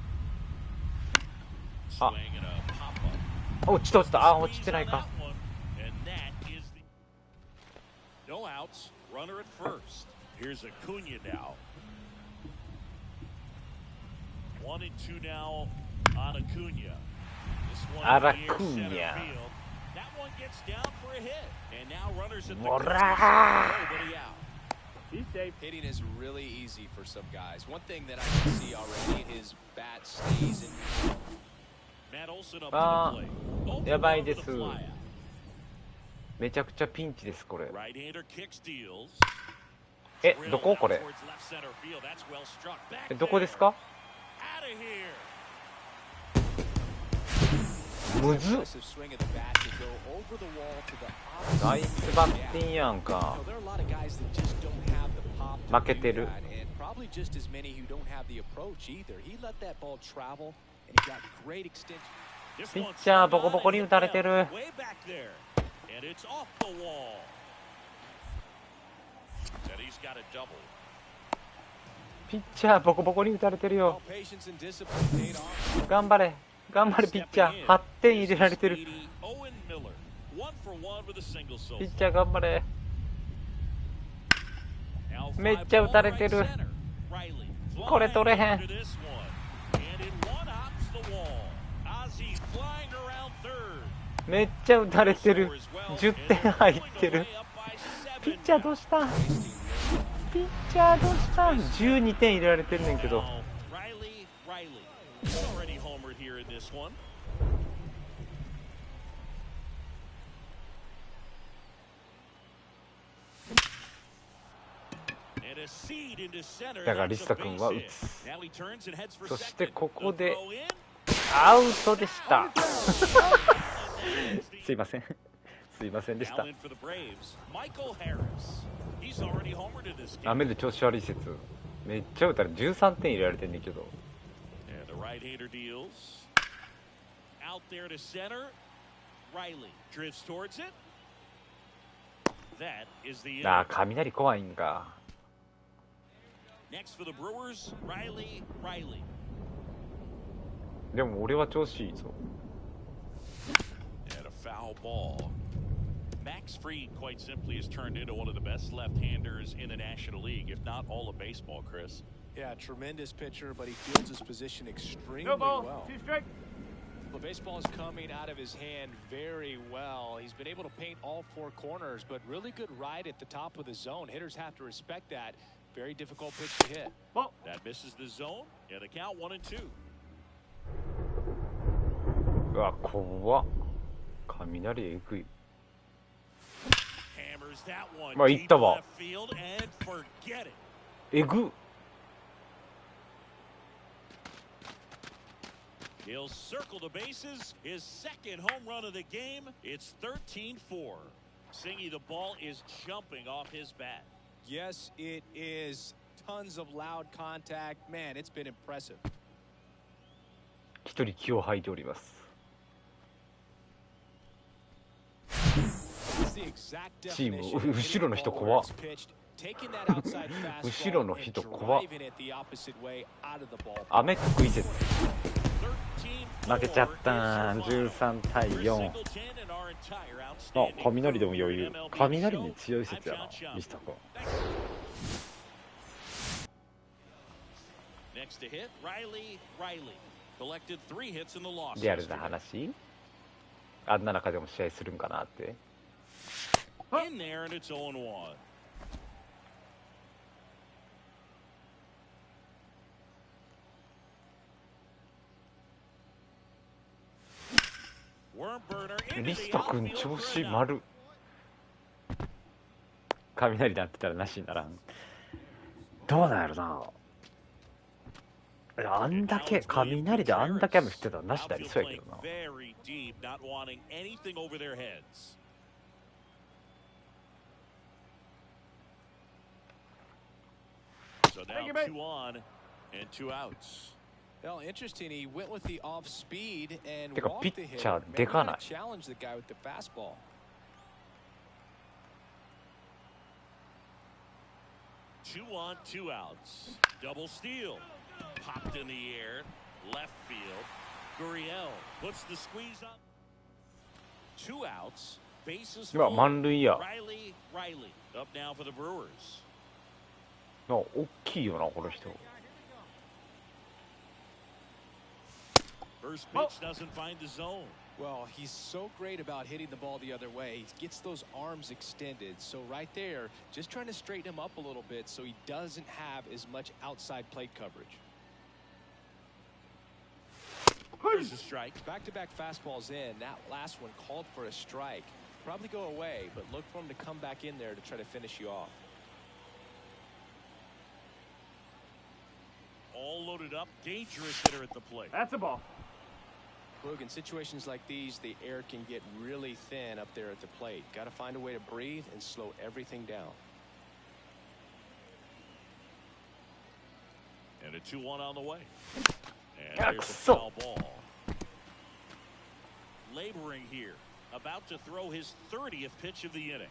Ah. Swing and a pop-up. あ、落ちた落ちた。あ、落ちてないか。 And that is the... No outs. Runner at first. Here's Acuna now. 1 and 2 now on Acuna. This one in the air center Acuna. field. That one gets down for a hit. And now runners at the Morra. nobody out. He's safe. Hitting is really easy for some guys. One thing that I can see already, his bat stays in. Matt Olsen up Ah. to the plate. やばいです。 Over the flyout. めちゃくちゃピンチですこれ。 Right-hander kick steals. え、どここれ。 Towards left center field. That's well struck. Back え、どこですか。 Out of here. むずっ。 Aggressive swing of the bat to go over the wall to the opposite. ナイスバッティンやんか。 There are a lot of guys that just don't have the pop to 負けてる。 do that, and probably just as many who don't have the approach either. He let that ball travel, and he got great extension. ピッチャーボコボコに打たれてる。 Way back there. And it's off the wall. And he's got a double. ピッチャーボコボコに打たれてるよ。 Well, patience and discipline paid off. 頑張れ頑張れピッチャー。8点入れられてる。 Owen Miller. 1 for 1 with a single so ピッ far. チャー頑張れ。 Now めっちゃ打たれてる。 right center. Riley これ取れへん。 flying after this one. And it one-hops the wall. Ozzy flying around third. めっちゃ打たれてる。10点入ってる。ピッチャーどうしたん。ピッチャーどうしたん。12点入れられてるねんけど。 Riley already homered here in this one. And a seed into center. だからリ That's ス a タ君は base 打 hit. つ。 Now he turns and heads for そして second. ここで The throw in. アウトでした。すいません。すいませんでした Now。in for the Braves, Michael Harris. He's already homered in this game. 雨で調子悪い説。めっちゃ打たれ13点入れられてんねんけど。 And the right-hander deals. Out there to center. Riley drifts towards it. That is the ああ、 inning. 雷怖いんか。 Next for the Brewers, Riley. でも俺は調子いいぞ。 And a foul ball. Max Fried, quite simply, has turned into one of the best left-handers in the National League, if not all of baseball, Chris. Yeah, tremendous pitcher, but he fields his position extremely No ball. well. 2 strikes. The baseball is coming out of his hand very well. He's been able to paint all 4 corners, but really good ride at the top of the zone. Hitters have to respect that. Very difficult pitch to hit. Ball. That misses the zone, and a count 1 and 2. うわ、怖っ。雷えぐい。 Hammers that one まあ、い deep ったわ。 left field, and forget it. えぐ。 He'll circle the bases. His second home run of the game. It's 13-4. Singy, the ball is jumping off his bat. Yes, it is. Tons of loud contact. Man, it's been impressive. 一人気を吐いております。チーム後ろの人怖っ。後ろの人怖っ。雨食いぜ。負けちゃったー。13対4。あ、雷でも余裕。雷に強い説やな、ミスター君。リアルな話？あんな中でも試合するんかなって。ミスタ君調子丸。雷なってたらなしにならん。どうなんやろな。あんだけ雷であんだけ雨降ってたらなしでありそうやけどな。てかピッチャーでかない。Popped in the air, left field. Gurriel puts the squeeze up. 2 outs, bases full. 満塁や。Riley up now for the Brewers. 大きいよなこの人。First pitch doesn't find the zone. Well, he's so great about hitting the ball the other way. He gets those arms extended. So right there, just trying to straighten him up a little bit so he doesn't have as much outside plate coverage. There's a strike. Back-to-back fastballs in. That last one called for a strike. Probably go away, but look for him to come back in there to try to finish you off. All loaded up. Dangerous hitter at the plate. That's a ball. Look, in situations like these, the air can get really thin up there at the plate. Got to find a way to breathe and slow everything down. And a 2-1 on the way. And there's a foul ball. Laboring here. About to throw his 30th pitch of the inning.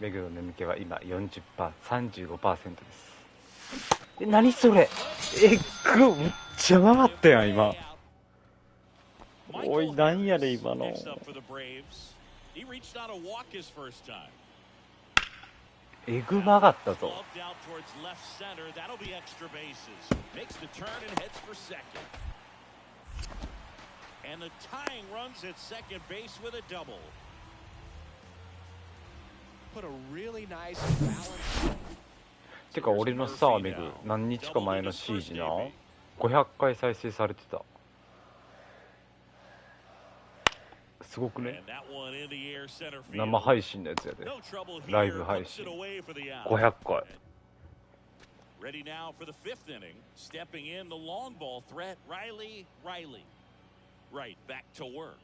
目黒の眠気は今 40%、35% です。何それ。むっちゃ回ったやん今。おいなんやね今の。えぐ曲がったぞ。てか俺のさメグ何日か前の CG な500回再生されてた。すごくね。生配信のやつやで。ライブ配信500回。Ready now for the 5th inning. Stepping in the long ball threat. Riley. Right back to work.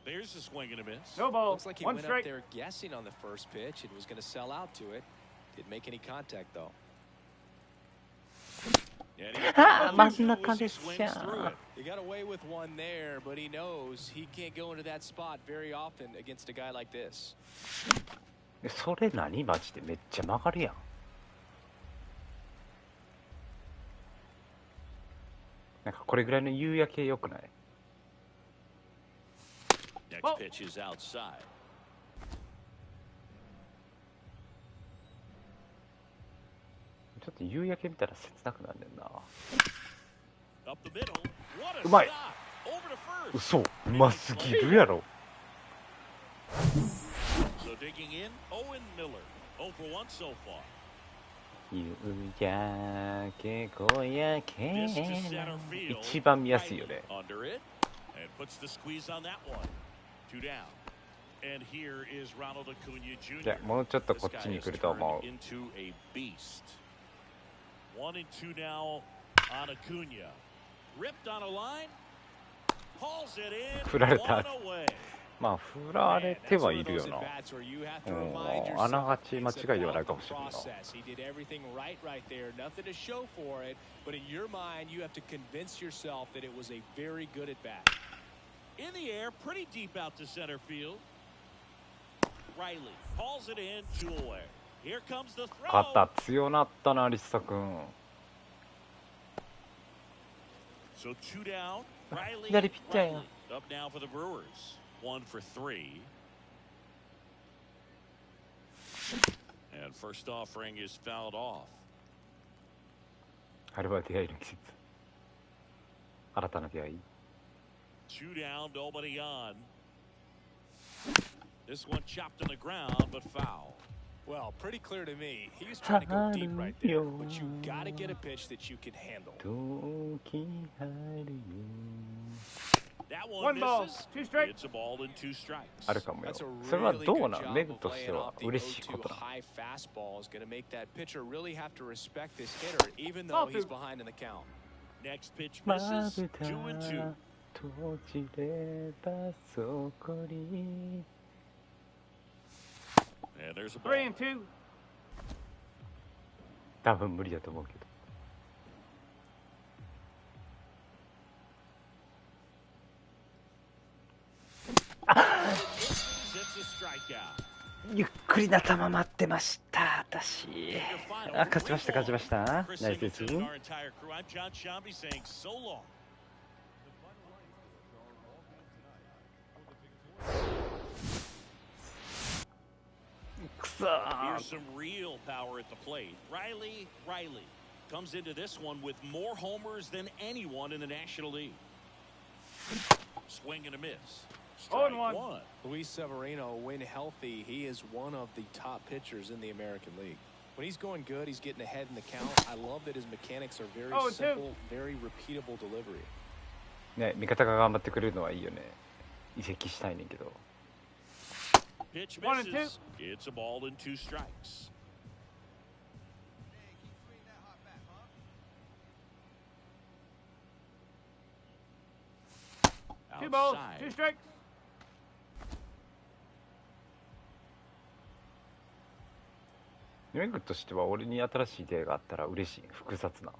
There's a swing and a miss. No ball. Looks like he went up there guessing on the first pitch and was going to sell out to it. Didn't make any contact though. 真ん中でした。 He got away with one there, but he knows he can't go into that spot very often against a guy like this. それ何マジでめっちゃ曲がるやん。なんかこれぐらいの夕焼け良くない？ Next pitch is outside. ちょっと夕焼け見たら切なくなんねんな。Up the middle. What a うまい。 stop. Over to first. 嘘、うますぎるやろ。 So digging in, Owen Miller. 0 for 1 so far. 夕焼け小焼け一番見やすいよね。 Under it and puts the squeeze on that one. 2 down. And here is Ronald Acuna Jr. じゃあもうちょっとこっちに来ると思う。 Into a beast. 1 and 2 now on Acuna. Ripped on a line. 振られた。まあ振られてはいるよな。あながち間違いではないかもしれないな。In the air, pretty deep out to center field. Riley calls it in, 2 away. Here comes the throw. 肩強なったな、リッサ君。So 2 down. Riley. 左ピッチャーや。Up now for the Brewers. 1 for 3. And first offering is fouled off. あれは出会いの季節。新たな出会い。2 down, nobody on. This one chopped on the ground, but foul. Well, pretty clear to me. He was trying to go deep right there, but you got to get a pitch that you can handle. That one ball, misses. 2 strikes. It's a ball and 2 strikes. あるかもよ。 That's a それは really どう good な job メグ of として laying は off the 嬉しいこと 0-2 な。 high fastball is going to make that pitcher really have to respect this hitter, even though he's behind in the count. Next pitch misses. 2 and 2. 閉じればそこに。 And there's a ball. 3 and 2. 多分無理だと思うけど。ゆっくりな球待ってました、私。あ、勝ちました、勝ちました。ナイスです。くそー。 Here's some real power at the plate. Riley comes into this one with more homers than anyone in the National League. Swing and a miss. Strike 1. Luis Severino, when healthy, he is one of the top pitchers in the American League. When he's going good, he's getting ahead in the count. I love that his mechanics are very simple, very repeatable delivery. ね、味方が頑張ってくれるのはいいよね。移籍したいねんけど。 Pitch misses. It's a ball and 2 strikes. Two balls, 2 strikes. メグとしては俺に新しい出会いがあったら嬉しい。複雑な。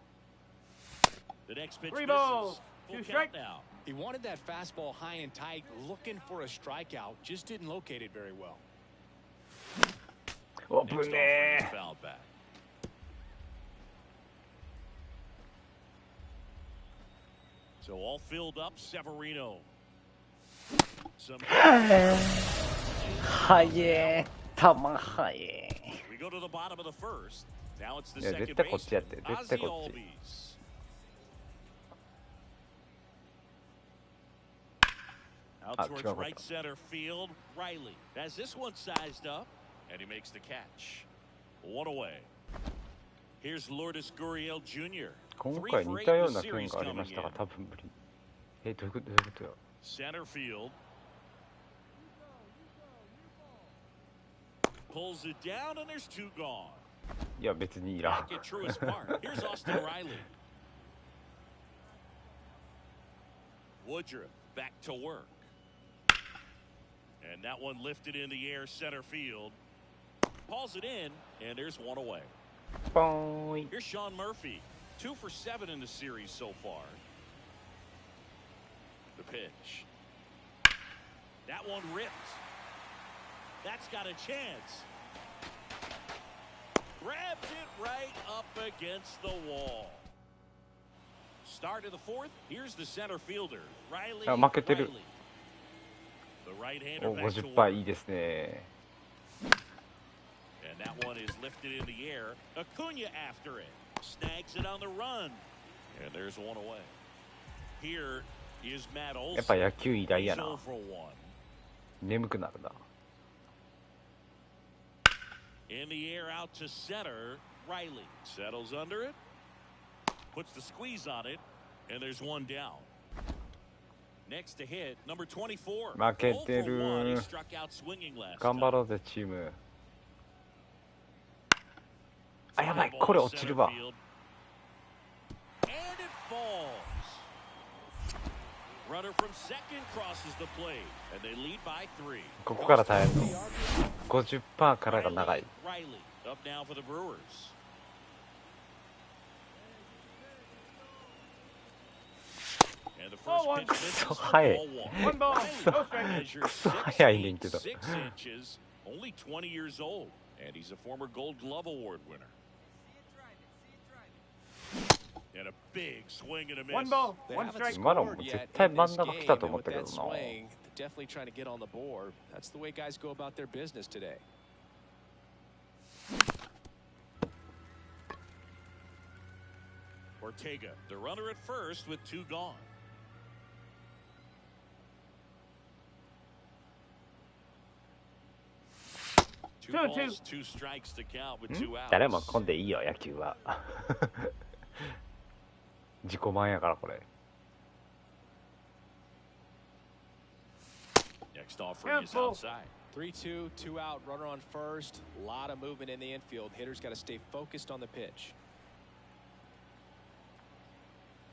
The next pitch Three misses. balls, Full two count strikes. now. He wanted that fastball high and tight, looking for a strikeout, just didn't locate it very well. お Next ぶ offering ね is fouled back. So all filled up, Severino. Some ー。はえー、球はえ We go to the bottom of the first. Now it's the いや second 絶対こっちやっ baseman, て。絶対 Ozzie こっち。 Albies. Out towards right center field, Riley has this one sized up, and he makes the catch. 1 away. Here's Lourdes Gurriel Jr. 今回似たような件がありましたが多分無理。どういうことよ。 Center field. Pulls it down, and there's 2 gone. いや別にいらん。 Back at Truist Park. Here's Austin Riley. Woodruff back to work. And that one lifted in the air, center field. Pulls it in, and there's 1 away. ポーイ。 Here's Sean Murphy. 2 for 7 in the series so far. The pitch. That one ripped. That's got a chance. Grabs it right up against the wall. Start of the 4th. Here's the center fielder, Riley. あ、負けてる。 The right-hander お、 back to 50% work. いいですね。 And that one is lifted in the air. Acuna after it. Snags it on the run. And there's 1 away. Here is Matt Olson. やっぱ野球偉大や He's な。 0 for 1. 眠くなるな。 In the air out to center. Riley settles under it. Puts the squeeze on it. And there's 1 down. Next to hit, number 24. 負けて 0 for 1. He る。 struck out swinging last 頑張 time. ろうぜチーム。あ、やばい、これ落ちるわ。 And it falls. ここから耐えるの 50% からが長い。くそ早い。くそ早いねんけど。Only 20 years old, and he's a former Gold Glove Award winner. And a big swing and a miss. One ball, one strike. 今のも絶対真ん中来たと思ったけどな。 Definitely trying to get on the board. That's the way guys go about their business today. Ortega, the runner at first with 2 gone. 誰も混んでいいよ野球は。自己満やからこれ。Next offering is outside. 3-2, 2 out, runner on first. A lot of movement in the infield. Hitters got to stay focused on the pitch.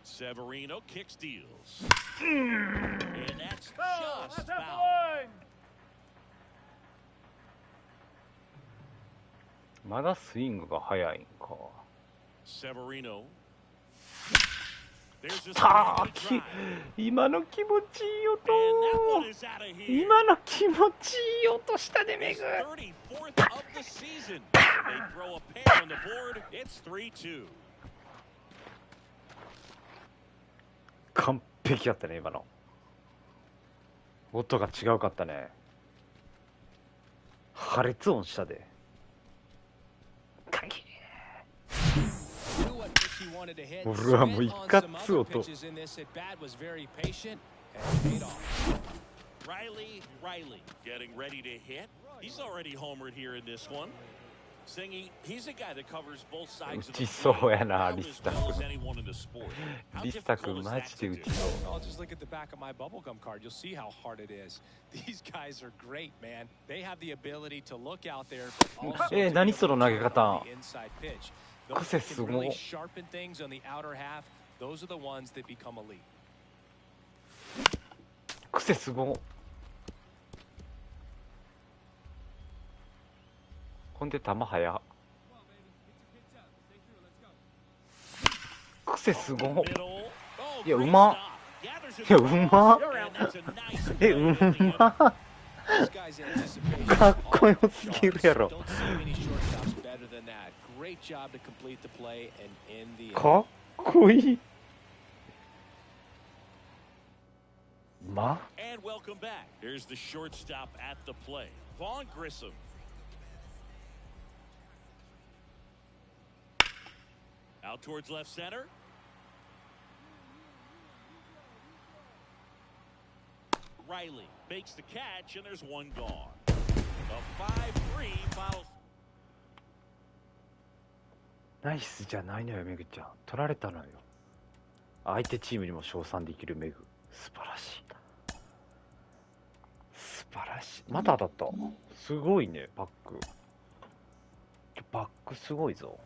Severino kicks deals. And that's just foul. まだスイングが速いんか。Severino. 今の気持ちいい音。今の気持ちいい音したでめぐ。完璧やったね今の。音が違うかったね。破裂音したで。俺はもう一括音。Riley getting ready to hit. He's already homered here in this one. Singy, he's a guy that covers both sides of the field. As anyone in the sport. How difficult is that to do? I'll just look at the back of my bubblegum card. You'll see how hard it is. These guys are great, man. They have the ability to look out there. 何その投げ方。 Those that can really sharpen things on the outer half, those are the ones that become elite. 癖すご。ほんで球速。癖すご。いやうま。いやうま。えうま。かっこよすぎるやろ。かっこいい。ま。And welcome back. Here's the shortstop at the play. Vaughn Grissom. Out towards left center. Riley makes the catch, and there's one gone. A 5-3 final. ナイスじゃないのよ、メグちゃん。取られたのよ。相手チームにも称賛できるメグ。素晴らしい。素晴らしい。また当たった。すごいね、バック。バックすごいぞ。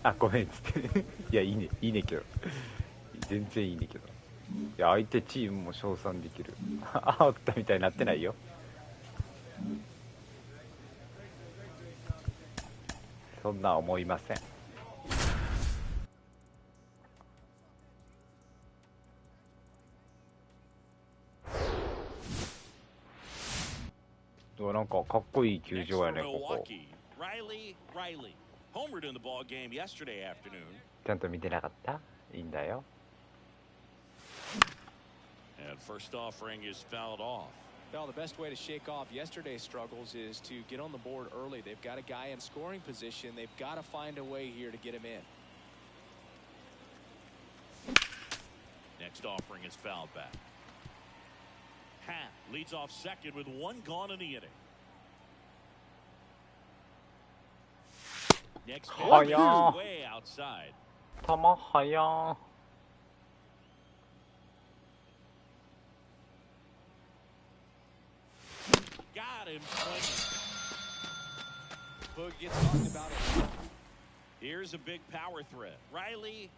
あ、ごめんっつって。いや、いいね、いいねけど。全然いいねけど。いや、相手チームも称賛できる。あったみたいになってないよ。そんな思いません。なんかかっこいい球場やね、ここ。ちゃんと見てなかった？いいんだよ。And first offering is fouled off. Well, the best way to shake off yesterday's struggles is to get on the board early. They've got a guy in scoring position. They've got to find a way here to get him in. Next offering is fouled back. Hat leads off second with one gone in the inning. Next pitch is way outside. 球速。Got him swinging. Boog gets talked about a lot. Here's a big power threat. Riley.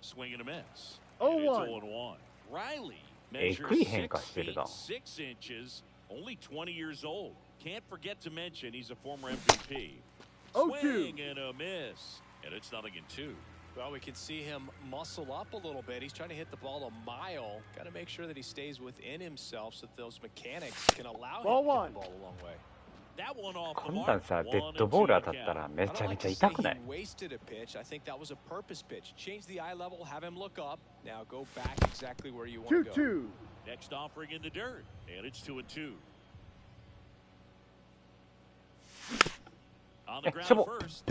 Swing and a miss. And it's 0-1. Riley measures 6 feet 6 inches, only 20 years old. Can't forget to mention he's a former MVP. Swing and a miss. And it's 0-2. Well, we can see him muscle up a little bit. He's trying to hit the ball a mile. Got to make sure that he stays within himself so that those mechanics can allow him to hit the ball a long way. こんなんさ、デッドボール当たったらめちゃめちゃ痛くない？ wasted a pitch. I think that was a purpose pitch. Change the eye level, have him look up. Now go back exactly where you want to go. Next offering in the dirt, and it's 2-2. On the ground first.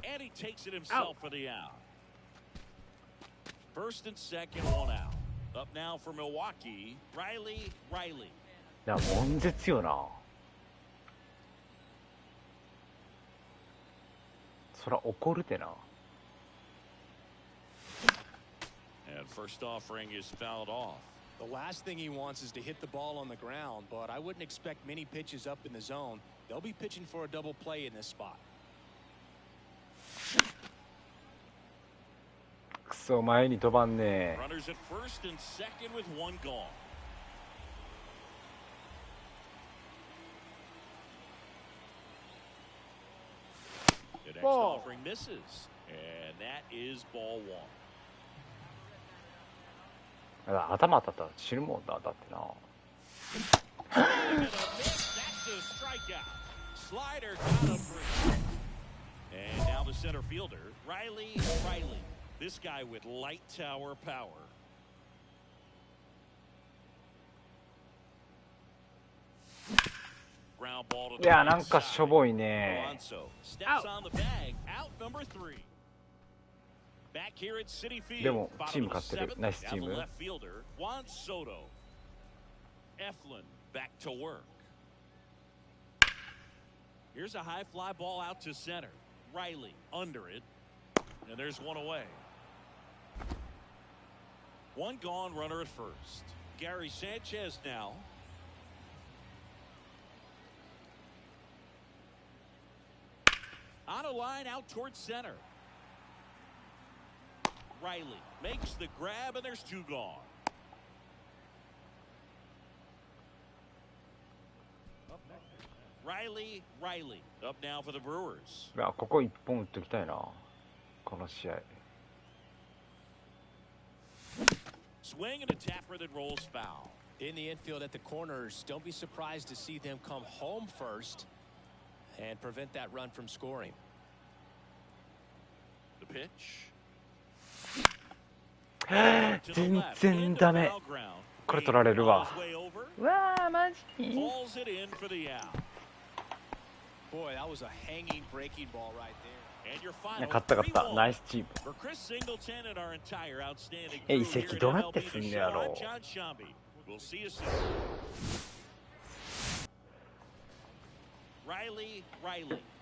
And he takes it himself for the out. First and second, 1 out. Up now for Milwaukee, Riley. いや、悶絶よな。そら怒るてな。And first offering is fouled off. The last thing he wants is to hit the ball on the ground, but I wouldn't expect many pitches up in the zone. They'll be pitching for a double play in this spot. くそ、前に飛ばんね。 Runners at first and second with 1 gone. The next offering misses, and that is ball 1. 頭当たったら死ぬもんな、だってな。Slider got him free. And now the center fielder, Riley. This guy with light tower power. Ground ball to the いや、なんかしょぼいね。 Steps on the bag, out number 3. Back here at Citi Field. でもチーム勝ってる。ナイスチーム。 Left fielder, Juan Soto. Eflin back to work. Here's a high fly ball out to center. Riley under it. And there's 1 away. 1 gone, runner at first. Gary Sanchez now. On a line out towards center. Riley makes the grab, and there's 2 gone. Riley up now for the Brewers. いや、ここ1本打っておきたいな、この試合。 Swing and a tapper that rolls foul. In the infield at the corners, don't be surprised to see them come home first and prevent that run from scoring. The pitch. 全然ダメ。これ取られるわ。うわー、マジ。 Pulls it in for the out. Boy, that was a hanging breaking ball right there. And your final 勝った勝った。ナイスチーム。 For Chris Singleton and our entire outstanding 移 crew 籍 here どう at やって MLB すん The ねや Show, ろ I'm John Shambi. We'll see you soon. Riley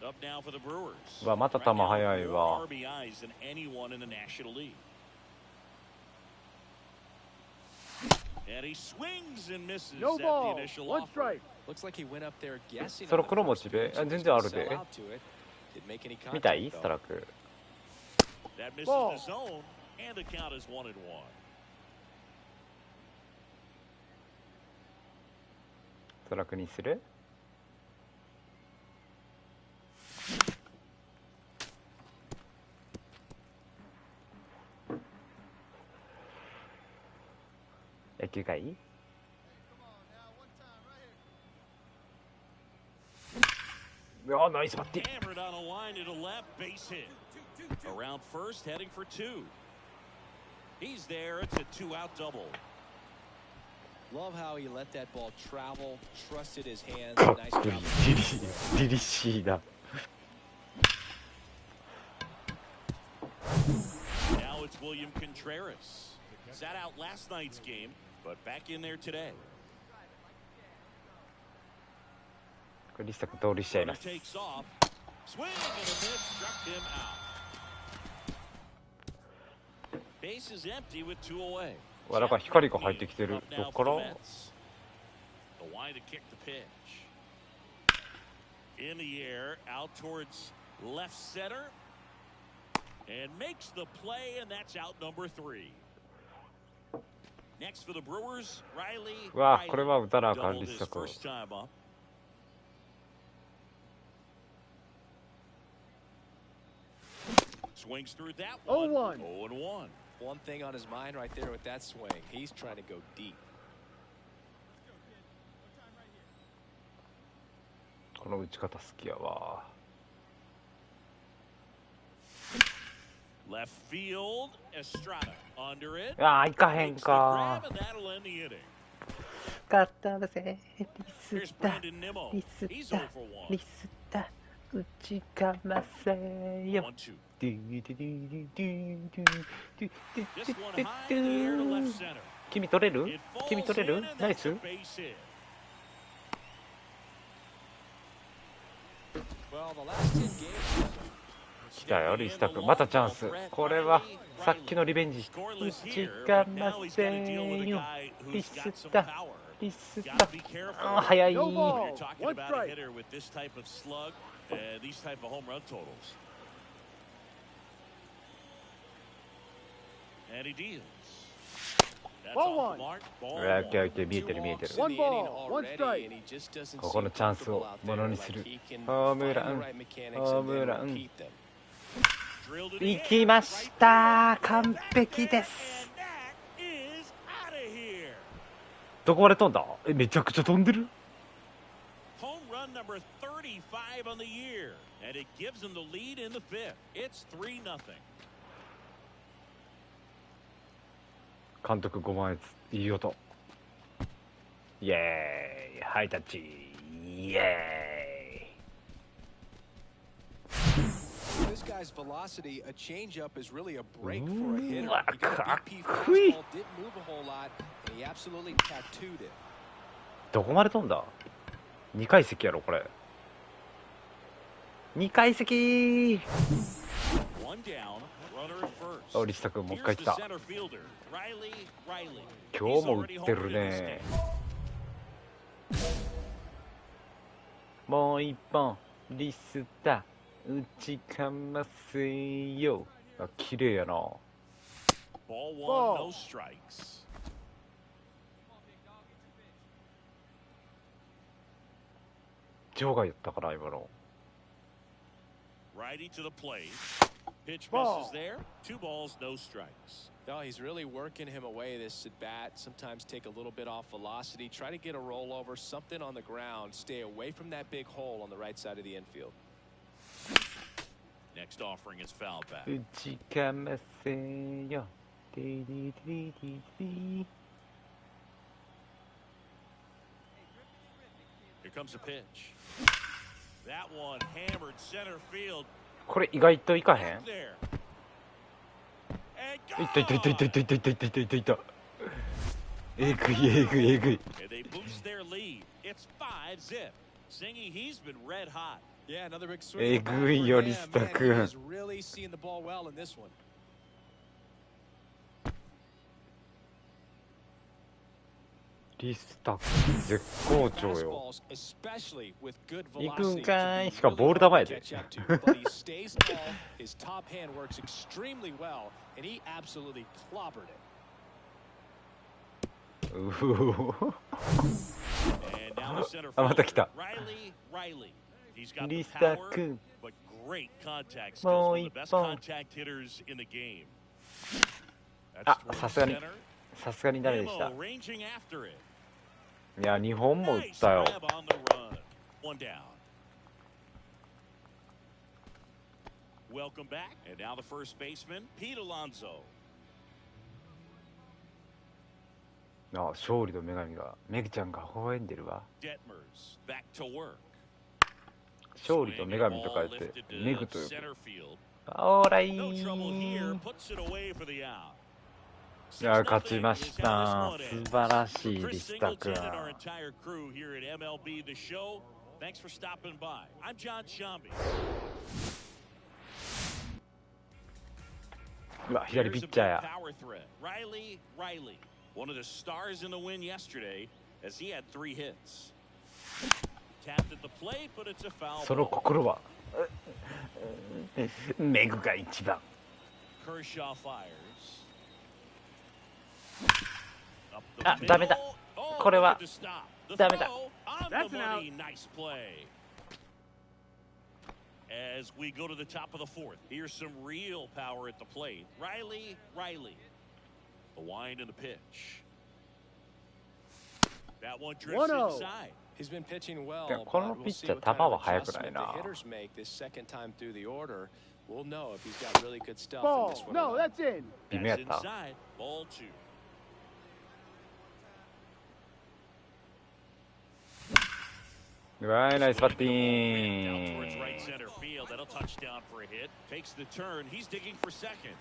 up now for the Brewers. うわ、また球速いわ。 More RBIs than anyone in the National League. And he swings and misses No at the ball. initial 1 offer. strike. Looks like he went up there guessing. そろ黒モチベ、全然あるで。 Didn't make any 見た contact いス though. トラック。 That misses Ball. the zone, and the count is 1-1. ストラックにする？野球がいい？ いや、ナイスバッティング。 Hammered on a line to the left, base hit. Around first, heading for 2. He's there. It's a 2-out double. Love how he let that ball travel, trusted his hands. かっ Nice こいい。 job. リリシーだ。 Now it's William Contreras. Sat out last night's game, but back in there today. これリスタ君通りしちゃいま Runner す。 takes off. Swing and a miss, struck him out. Base is empty with 2 away. わ、なんか光が入ってきてる。どっから？ The The line to kick the pitch. In the air, out towards left center. And makes the play, and that's out number 3. Next for the Brewers, Riley. うわ、これは打たなあかん、立作。Swings through that one. 0-1. One thing on his mind right there with that swing. He's trying to go deep. この打ち方好きやわ。Left field, Estrada under it. ああ、いかへんか。勝ったぜ、リスタ、リスタ、リスタ、打ちかませよ。君取れる？君取れる？ナイス？来たよ、リスタ君。またチャンス。これはさっきのリベンジ。打ちかませよ。リスタ、リスタ。あ、早い。見えてる見えてる。ここのチャンスをものにする。ホームラン、ホームラン。行きました。完璧です。どこまで飛んだ？めちゃくちゃ飛んでる。監督5万円、いい音。イエーイ、ハイタッチ、イエーイ。This guy's velocity, a changeup is really a break for a hitter. うわ、かっこいい。Didn't move a whole lot, and he absolutely tattooed it. どこまで飛んだ？2階席やろこれ。2階席。お、リスタ君もう一回来た。今日も打ってるね。もう一本リスタ打ちかませよ。あ、綺麗やな。場外やったかな今の。Righty to the plate. Pitch misses there. 2 balls, no strikes. No, he's really working him away this at bat. Sometimes take a little bit off velocity. Try to get a rollover, something on the ground. Stay away from that big hole on the right side of the infield. Next offering is foul back. 打ちかませよ。ディディディディディ。Here comes a pitch. That one hammered center field. これ意外といかへん？いったいったいったいったいったいったいったいったいったいった。えぐいえぐいえぐい。えぐいよリスタ君。リスタ君絶好調よ。行くんかい。しかもボール球やで。うお。あ、また来た。リスタ君。もう一本。あ、さすがに。さすがに誰でした？いや、2本も打ったよ。あ、勝利の女神が、メグちゃんが微笑んでるわ。勝利と女神と書いて、メグと呼ぶ。オーライー。いや、勝ちました。素晴らしいリスタ君。うわ、左ピッチャーや。One of the stars in the win yesterday, as he had 3 hits. Tapped at the plate, but it's a foul. その心はメグが一番。 Kershaw fires. あ、ダメだ。これはダメだ。 That's an out. Nice play. As we go to the top of the 4th, here's some real power at the plate. Riley. The wind and the pitch. That one drifts inside. He's been pitching well. このピッチャー球は速くないな。 Hitters make this second time through the order. We'll know if he's got really good stuff in this one. No, that's in. 微妙やった。 Ball 2. うわい、ナイスバッティ Down ン towards グ。 right center field. That'll touch down for a hit. Takes the turn. He's digging for second.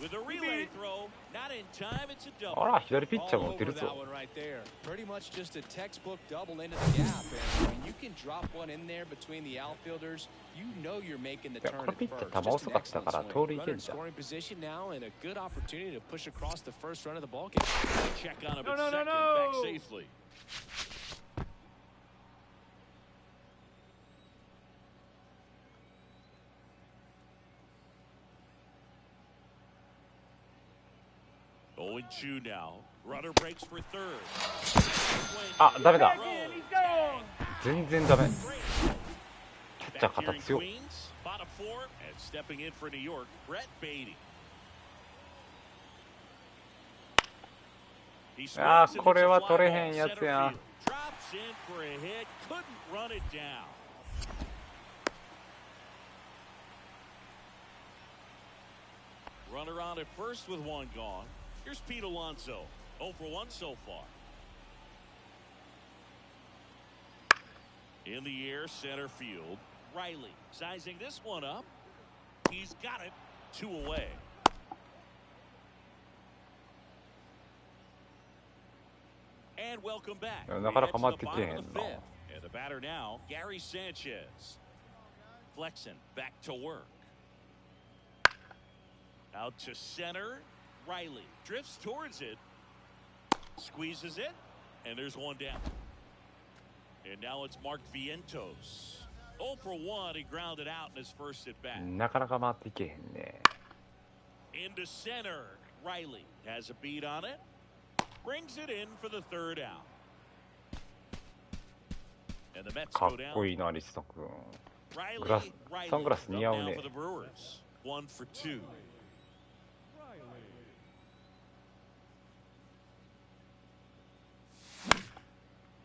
With a relay throw, not in time. It's a double. あら、左ピッチャー All も打て over る that ぞ。 one right there. Pretty much just a textbook double into the gap. And when you can drop one in there between the outfielders, you know you're making the いや turn この at ピッチャ first. ー球 Just 遅 an かった excellent から swing. 盗塁いけ Runner ん in じゃん。 scoring position now and a good opportunity to push across the first run of the ball game. Check on him at No. second. Back safely. Oh, and 2 now. Runner breaks for third. あ、ダメだ。 He's gone. 全然ダメ。キャッチャー Back here 肩 in 強。 Queens, bottom 4, and stepping in for New York, Brett Beatty. He あ swings ー、これ and は hits a 取れ fly へん ball や center つや。 field. Drops in for a hit, couldn't run it down. Runner on at first with 1 gone. Here's Pete Alonso. 0 for 1 so far. In the air, center field. Riley sizing this one up. He's got it. 2 away. And welcome back. なかなか回ってけへんな。 And the batter now, Gary Sanchez. Flexing back to work. Out to center. Riley drifts towards it. Squeezes it. And there's 1 down. And now it's Mark Vientos. 0 for 1. He grounded out in his first at bat. なかなか回っていけへんね。 Into center. Riley has a beat on it. Brings it in for the 3rd out. And the Mets か go っ down. こいいな、リスト君。 Riley, サングラス up 似合う now ね for。the Brewers. 1 for 2.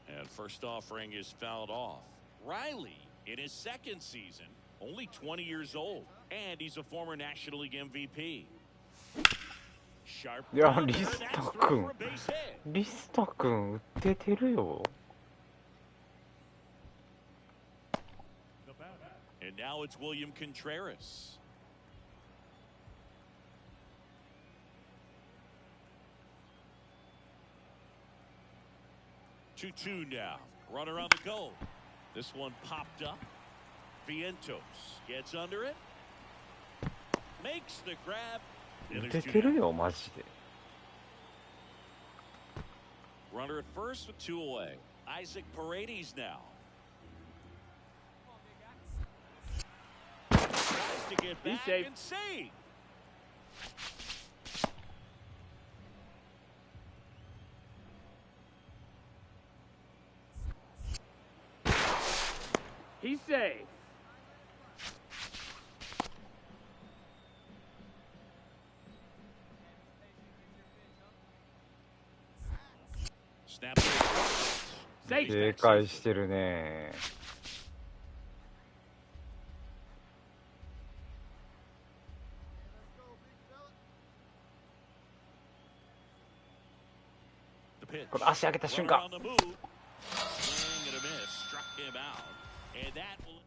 And first offering is fouled off. Riley, in his 2nd season, only 20 years old, and he's a former National League MVP. Sharp いや、 grounder, リス that's ト throw 君 for a base hit. リスト君打っててるよ。 And now it's William Contreras. Two now. Runner on the go. This one popped up. Vientos gets under it. Makes the grab. 打 And て there's 2てる down. よ、マジで。 Runner at first with 2 away. Isaac Paredes now. Tries to get He's back safe. and save. He's safe. Snap it. Safe. 警戒してるね。 The pitch. これ足上げた瞬 Runner 間 on the move. Swing and a miss. Struck him out. And that will...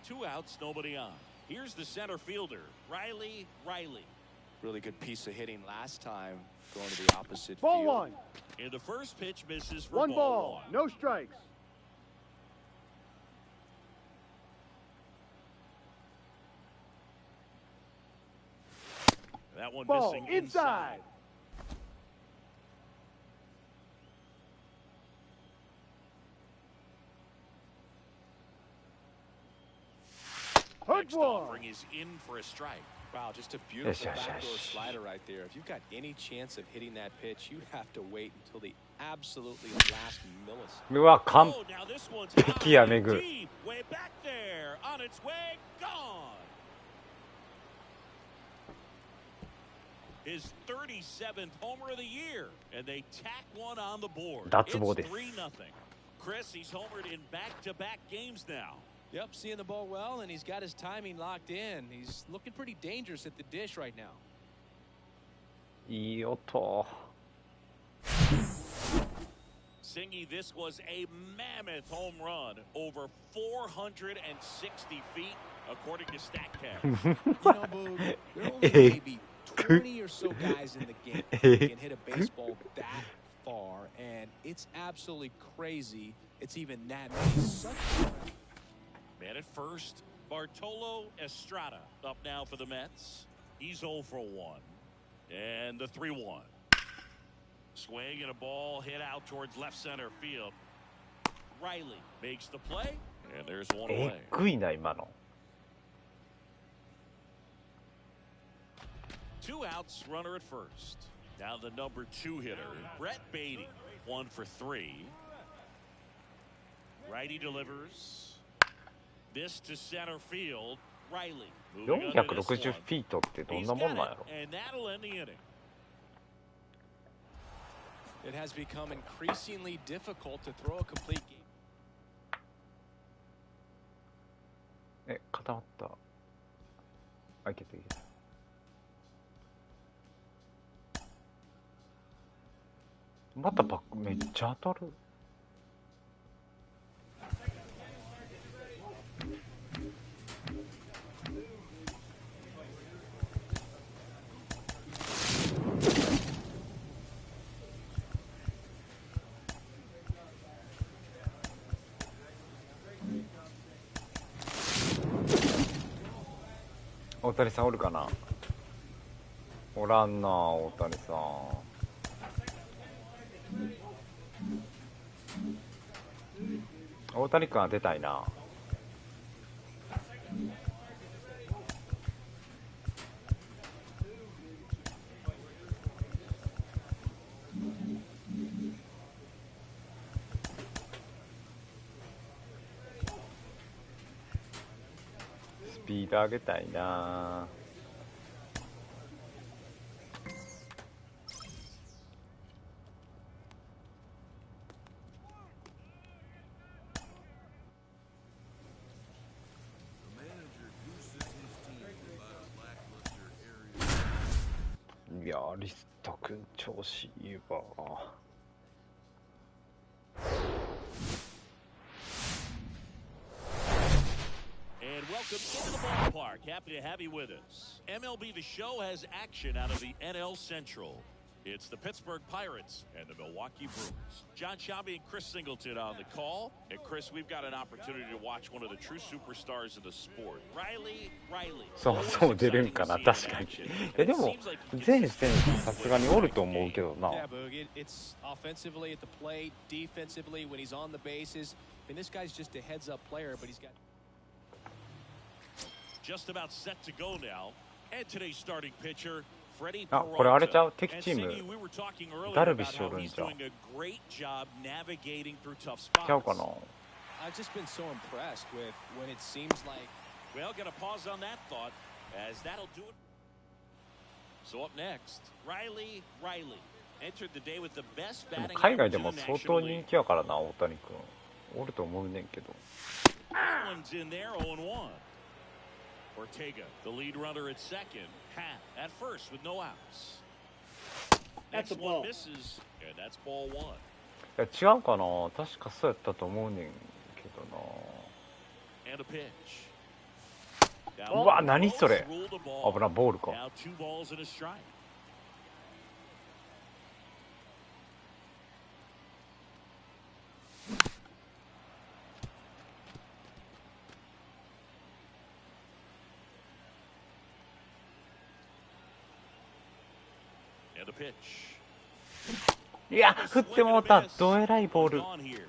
2 outs, nobody on. Here's the center fielder, Riley. Really good piece of hitting last time, going to the opposite Ball field. 1. And the first pitch misses for 1 ball ball. 1. No strikes. That one Ball missing inside. next offering is in for a strike. Wow, just a beautiful backdoor slider right there. If you've got any chance of hitting that pitch, you have to wait until the absolutely last millisecond. うわ、完 Oh, now this one's 璧やめぐ。 deep, way back there, on its way, gone. His 37th homer of the year, and they tack one on the board. 脱帽で It's す。 3-0. Chris, he's homered in back-to-back games now. Yep, seeing the ball well, and he's got his timing locked in. He's looking pretty dangerous at the dish right now. いい音。 Singy, this was a mammoth home run, over 460 feet, according to StatCast. You know, Boog, there are only maybe 20 or so guys in the game who can hit a baseball that far, and it's absolutely crazy. It's even that many. Man at first, Bartolo Estrada up now for the Mets. He's 0 for 1. And the 3-1. Swing and a ball hit out towards left center field. Riley makes the play, and there's one え away. ぐいな、今の。 2 outs, runner at first. Now the number 2 hitter, Brett Beatty, 1 for 3. Righty delivers. This to center field. Riley. 460フィートってどんなもんなんやろ。 And that'll end the inning. It has become increasingly difficult to throw a complete game. え、固まった。あ、いけたいけた。またバックめっちゃ当たる。大谷さんおるかな。おらんな、大谷さん。大谷君は出たいな。スピード上げたいな。いやー、リスト君調子いいわ。And welcome into the ballpark. Happy to have you with us. MLB The Show has action out of the NL Central. It's the Pittsburgh Pirates and the Milwaukee Brewers. John Sciambi and Chris Singleton on the call. And Chris, we've got an opportunity to watch one of the true superstars of the sport. Riley. そうそう出るんかな、確かに。でも全選手さすがにおると思うけどな。 Yeah, Boog, it's offensively at the plate, defensively when he's on the bases. I mean, this guy's just a heads-up player, but he's got just about set to go now. And today's starting pitcher. あ、これあれちゃう、敵チームダルビッシュおるんじゃん。ちゃうかな。 I've just been so impressed with when it seems like. Well, gonna pause on that thought, as that'll do it. So up next, Riley entered the day with the best batting. 海外でも相当人気やからな、大谷君。おると思うねんけど。One's in there, 0-1. Ortega, the lead runner at second. Hat at first with no outs. That's a Next one ball. misses, and that's ball 1. いや違うかな、確かそうやったと思うねんけどな。 And a pitch. うわ、何それ。危な、ボールか。 Now 2 balls and a strike. And a pitch. いや、振ってもうた。どえらいボール。 On here.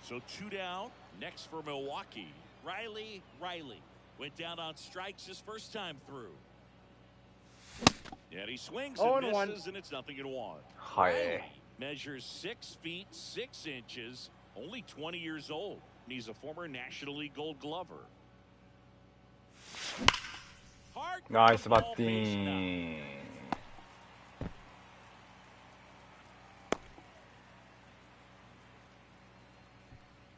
So 2 down. Next for Milwaukee. Riley went down on strikes his first time through. And he swings and misses, and it's 0-1. Riley measures 6 feet 6 inches, only 20 years old. And he's a former National League Gold Glover. Nice batting.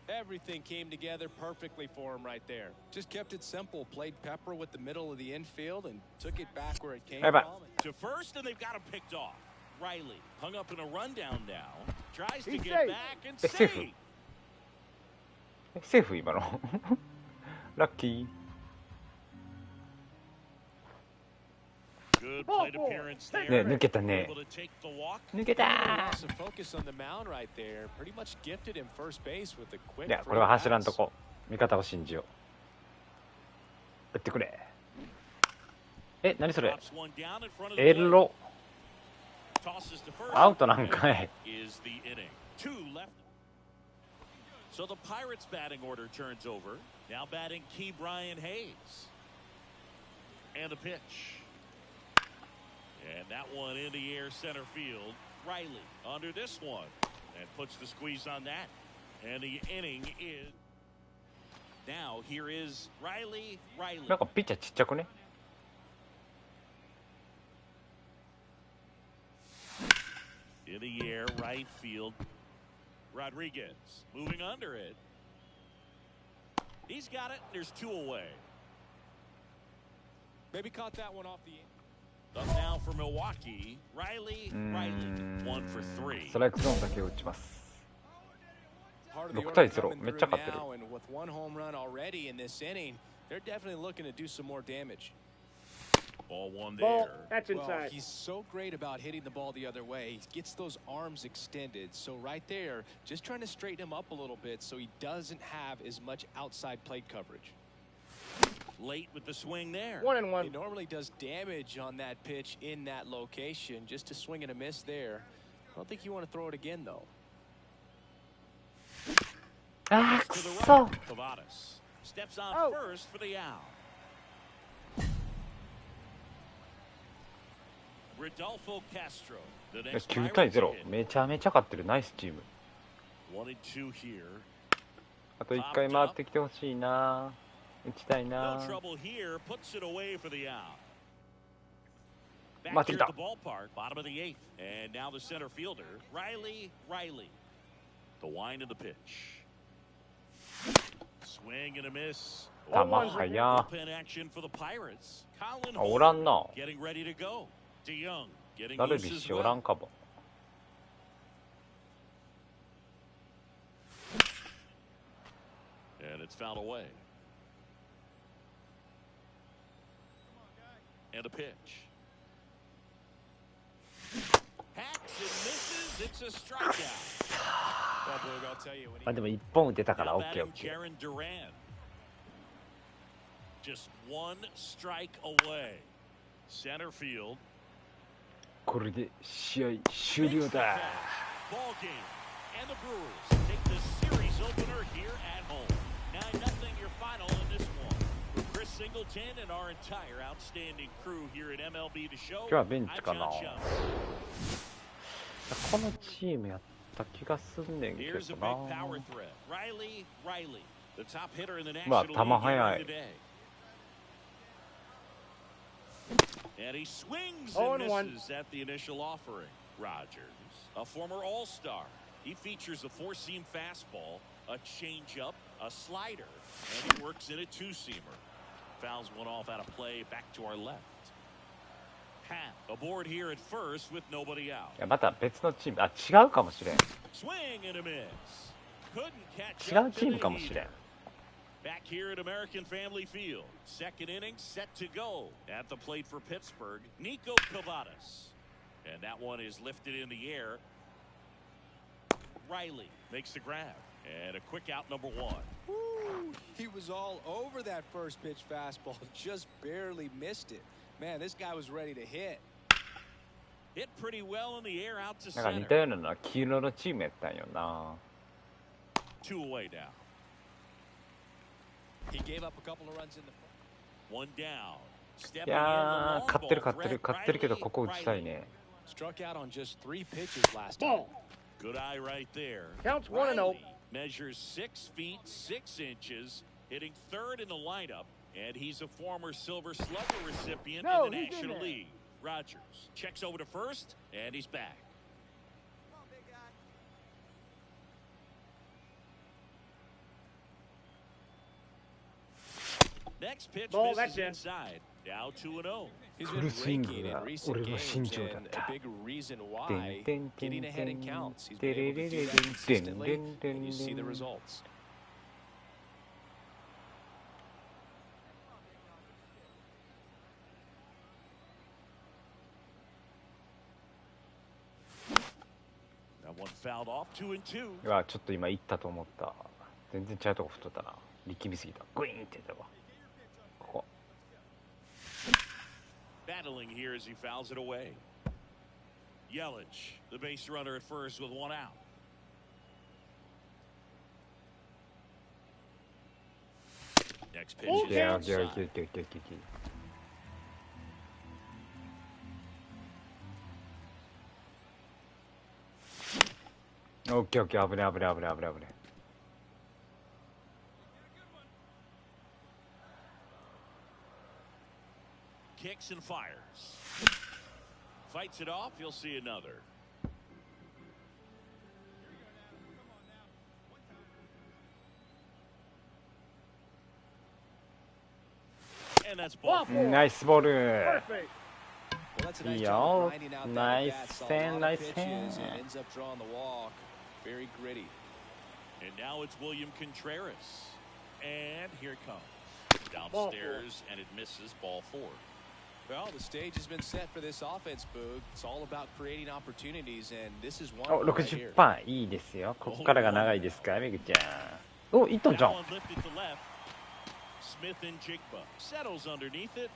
Everything came together perfectly for him right there. Just kept it simple. Played pepper with the middle of the infield and took it back where it came from. To first, and they've got him picked off. Riley hung up in a rundown now. Tries to get back and save. セーフ今のラッキー。ね、抜けたね。抜けたー。いや、これは走らんとこ。味方を信じよう。打ってくれ。え、何それ。エロ。アウトなんかい。So the Pirates batting order turns over. Now batting Key Brian Hayes. And the pitch. And that one in the air center field. Riley under this one. And puts the squeeze on that. And the inning is. Now here is Riley. なんかピッチャーちっちゃくね。In the air, right field. Rodriguez moving under it. He's got it. There's 2 away. Maybe caught that one off the. Up now for Milwaukee. Riley 1 for 3. ストライクゾーンだけ打ちます。6対0。めっちゃ勝ってる。With 1 home run already in this inning, they're definitely looking to do some more damage. Ball 1 there. That's inside. Well, he's so great about hitting the ball the other way. He gets those arms extended. So right there, just trying to straighten him up a little bit so he doesn't have as much outside plate coverage. Late with the swing there. 1-1. He normally does damage on that pitch in that location. Just a swing and a miss there. I don't think you want to throw it again, though. あー、くそ。Cavadas steps on first for the out. Rodolfo Castro, the next 9対0。めちゃめちゃ勝ってる。ナイスチーム。 1-2 here. あと1回回ってきてほしいな。打ちたいな。 No trouble here. Puts it away for the out. 回 Back ってき here た at the ballpark, bottom of the 8th. And now the center fielder, Riley. The wind of the pitch. Swing and a miss. 球速や。 Bullpen action for the Pirates. Colin あ、おらんな。 getting ready to go. DeYoung getting ダル loose ビッ as シュおら well. んかも。And it's fouled away. And a pitch. Hacks and misses. It's a strikeout. Well, Boog, I'll tell you when he あ、でも1本打てたから Now batting OKOK。 Jarren Duran. Just 1 strike away. Center field. これで試合終了だ。 Ball game. And the Brewers take the series opener here at home. 9-0 your final in this one. For Chris Singleton and our entire outstanding crew here at MLB The Show, 今日はベンチ I'm かな。 John Shum. このチームやった気がすんねんけ Here's a ど big な。 power threat. Riley, the top hitter in the まあ National 球 League 速 here い。 today. And he swings 0-1. and misses at the initial offering. Rogers, a former All-Star. He features a 4-seam fastball, a changeup, a slider, and he works in a 2-seamer. Fouls one off out of play back to our left. Hat aboard here at first with nobody out. いやまた別のチーム、あ、違うかもしれん。 Swing and a miss. Couldn't catch 違う up チー to ム the かもしれん。 heater. Back here at American Family Field. Second inning set to go. At the plate for Pittsburgh, Nico Cavadas. And that one is lifted in the air. Riley makes the grab. And a quick out, number 1. Woo, he was all over that first pitch fastball. Just barely missed it. Man, this guy was ready to hit. Hit pretty well in the air out to なんか似 center. たようなのは黄色のチームやったんよな。 2 away now. He gave up a couple of runs in the one down. いやー、勝ってるけどここ打ちたいね。Struck out on just 3 pitches last Ball. time. Good eye right there. Counts 1-0. Measures 6 feet 6 inches, hitting third in the lineup, and he's a former Silver Slugger recipient in the National League. Rogers checks over to first, and he's back. Next pitch misses inside. Now 2-0. He's been raking in recent games, and a big reason why getting ahead in counts. He's been able to do that consistently, and you see the results. That one fouled off 2-2. うわ、ちょっと今いったと思った。全然違うとこ振っとったな。力みすぎた。グイーンってやったわ。ここ。Battling here as he fouls it away. Yelich, the base runner at first with one out. Next pitch is outside. OK、OK、危ね。Kicks and fires. Fights it off. You'll see another. And that's ball. Nice ボール。 Well, that's a nice job grinding out that Nice at-bat. Saw a lot of nice pitches hand. and ends up drawing the walk. Very gritty. And now it's William Contreras. And here it comes. Downstairs, and it misses ball 4. Well, the stage has been set for this offense, Boog. It's all about creating opportunities, and this is one お、right here. 60%いいですよ。ここからが長いですか、めぐちゃん。お、いったんじゃん。 That one lifted to left. Smith and Jigba settles underneath it.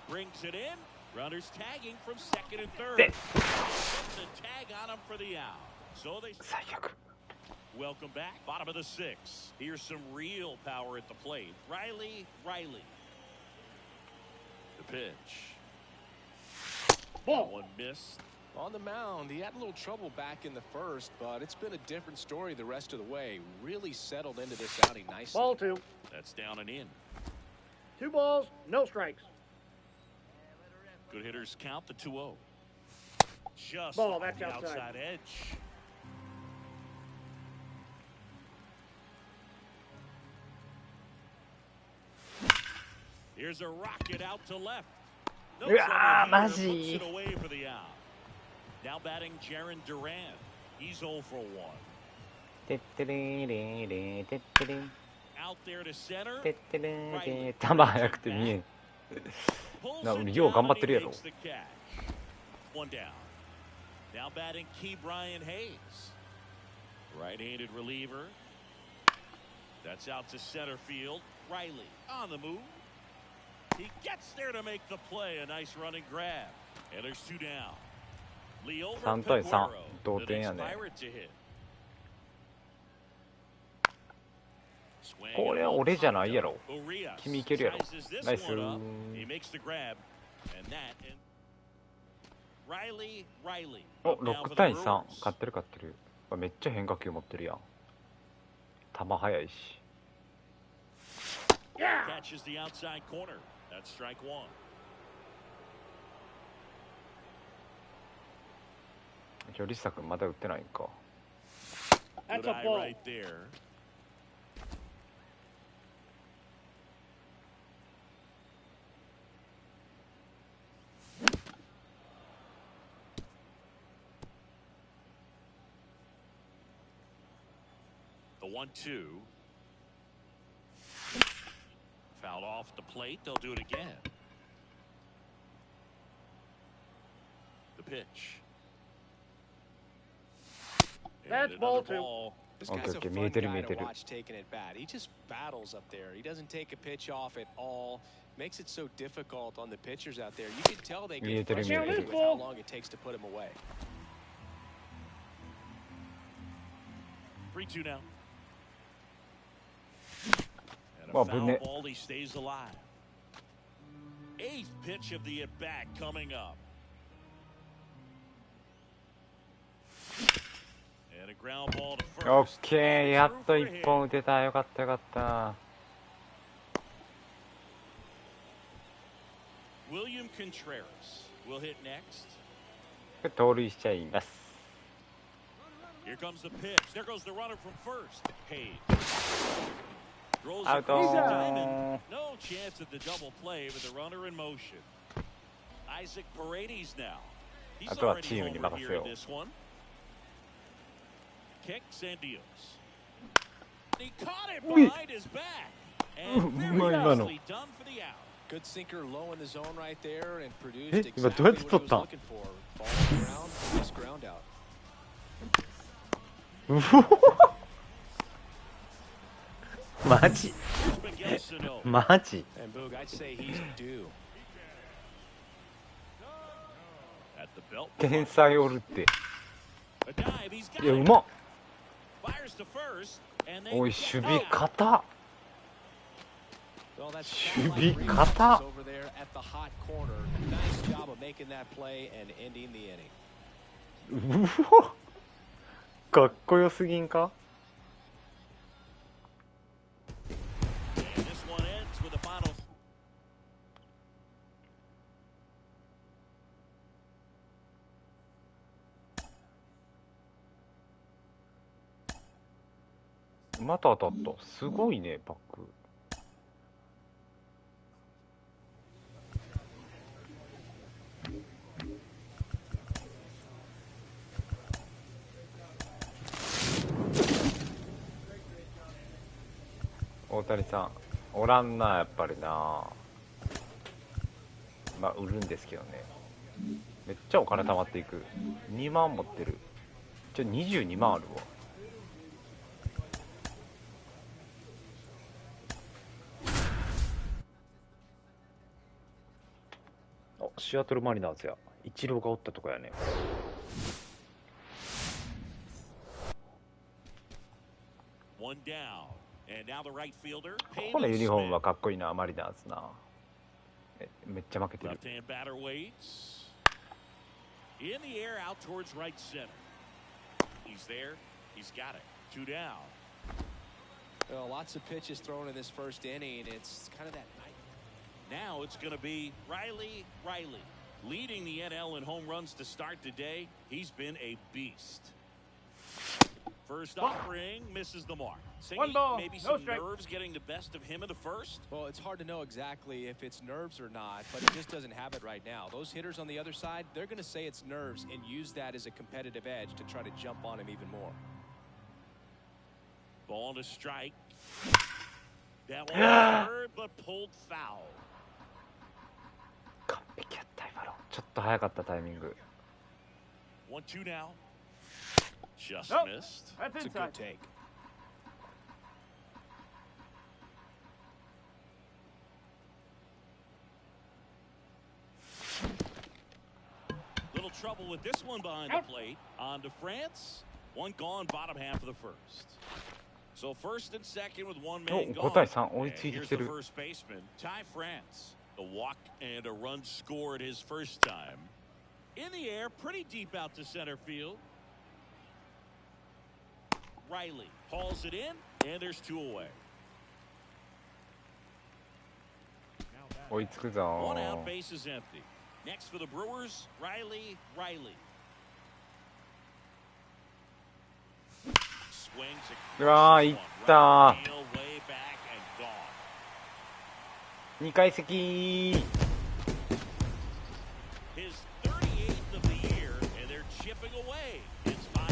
Brings it in. Runners tagging from second and third. This. The tag on him for the out. So they 最悪。 welcome back. Bottom of the 6th. Here's some real power at the plate. Riley. The pitch. Ball. One missed. On the mound, he had a little trouble back in the first, but it's been a different story the rest of the way. Really settled into this outing nicely. Ball 2. That's down and in. 2 balls, no strikes. Good hitters count the 2-0. Just Ball, on that's the outside. outside edge. Here's a rocket out to left. No trouble here, puts it away for the out. Now batting Jaron Duran. He's 0 for 1. てってれれれてってれ Out there to center. てってれれ球速くて見えん。 Pulls it よう頑張 down ってるや and ろ。 he makes the catch. One down. Now batting Key Brian Hayes. Right-handed reliever. That's out to center field. Riley on the move. He gets there to make the play. A nice running grab. And there's 2 down. Leo 3対3同点やね。これは俺じゃないやろ。君いけるやろ。ナイス。お、6対3。勝ってる。めっちゃ変化球持ってるやん。球速いし。Catches the outside corner. That's strike 1. じゃあリサ君まだ打ってないんか。 That's Good a eye ball. right there. The 1-2. Fouled off the plate. They'll do it again. The pitch. That's ball 2. This guy's a Okay, fun見えてるguy 見えて to る。 watch taking it bat. He just battles up there. He doesn't take a pitch off at all. Makes it so difficult on the pitchers out there. You can tell they 見え get てる見えて frustrated る。 with how long it takes to put him away. 3-2 now. foul ball, he stays alive. Eighth pitch of the at-bat coming up. And a ground ball to first. オッケー、やっと1本打てた。よかったよかった。William Contreras will hit next. 盗塁しちゃいます。 Here comes the pitch. There goes the runner from first. Hayes. Rolls Out. across the diamond. No chance at the double play with the runner in motion. Isaac Paredes now. He's already over here in this one. Kicks and deals. He caught it behind his back. And very nicely done for the out. Good sinker low in the zone right there and produced exactly 今どうやって what 取 he った was looking for. Ball on the ground, nice ground out. うおマジマジ And Boog, I'd say he's due. 天才おるって。いや、うまっ。おい、守備硬。守備硬。うわ、かっこよすぎんか。また当たった。すごいね、パック。大谷さん、おらんな、やっぱりな。まあ、売るんですけどね。めっちゃお金貯まっていく。2万持ってる。22万あるわ。シアトルマリナーズや。イチローがおったとこやね。このユニフォームはかっこいいな、マリナーズな。めっちゃ負けてる。Well, lots of pitches thrown in this first inning. It's kind of that night. Now it's going to be Riley. Leading the NL in home runs to start today. He's been a beast. First offering misses the mark. One ball, maybe no some strike. nerves getting the best of him in the first. Well, it's hard to know exactly if it's nerves or not, but he just doesn't have it right now. Those hitters on the other side, they're going to say it's nerves and use that as a competitive edge to try to jump on him even more. Ball to strike. That one hurt, but pulled foul. 完璧やった今の。ちょっと早かったタイミング。1-2 now. Just missed. That's a good take. Little trouble with this one behind the plate. On to France. One gone, bottom half of the first. So first and second with one man gone. 5対3追いついてきて Here's the る。 first baseman, Ty France. A walk and a run scored his first time. In the air, pretty deep out to center field. Riley hauls it in, and there's two away. 追いつくぞ。 One out, base is empty. Next for the Brewers, Riley. Swings うわー、いったー。2階席。 His 38th of the year, and they're chipping away. It's 5-4.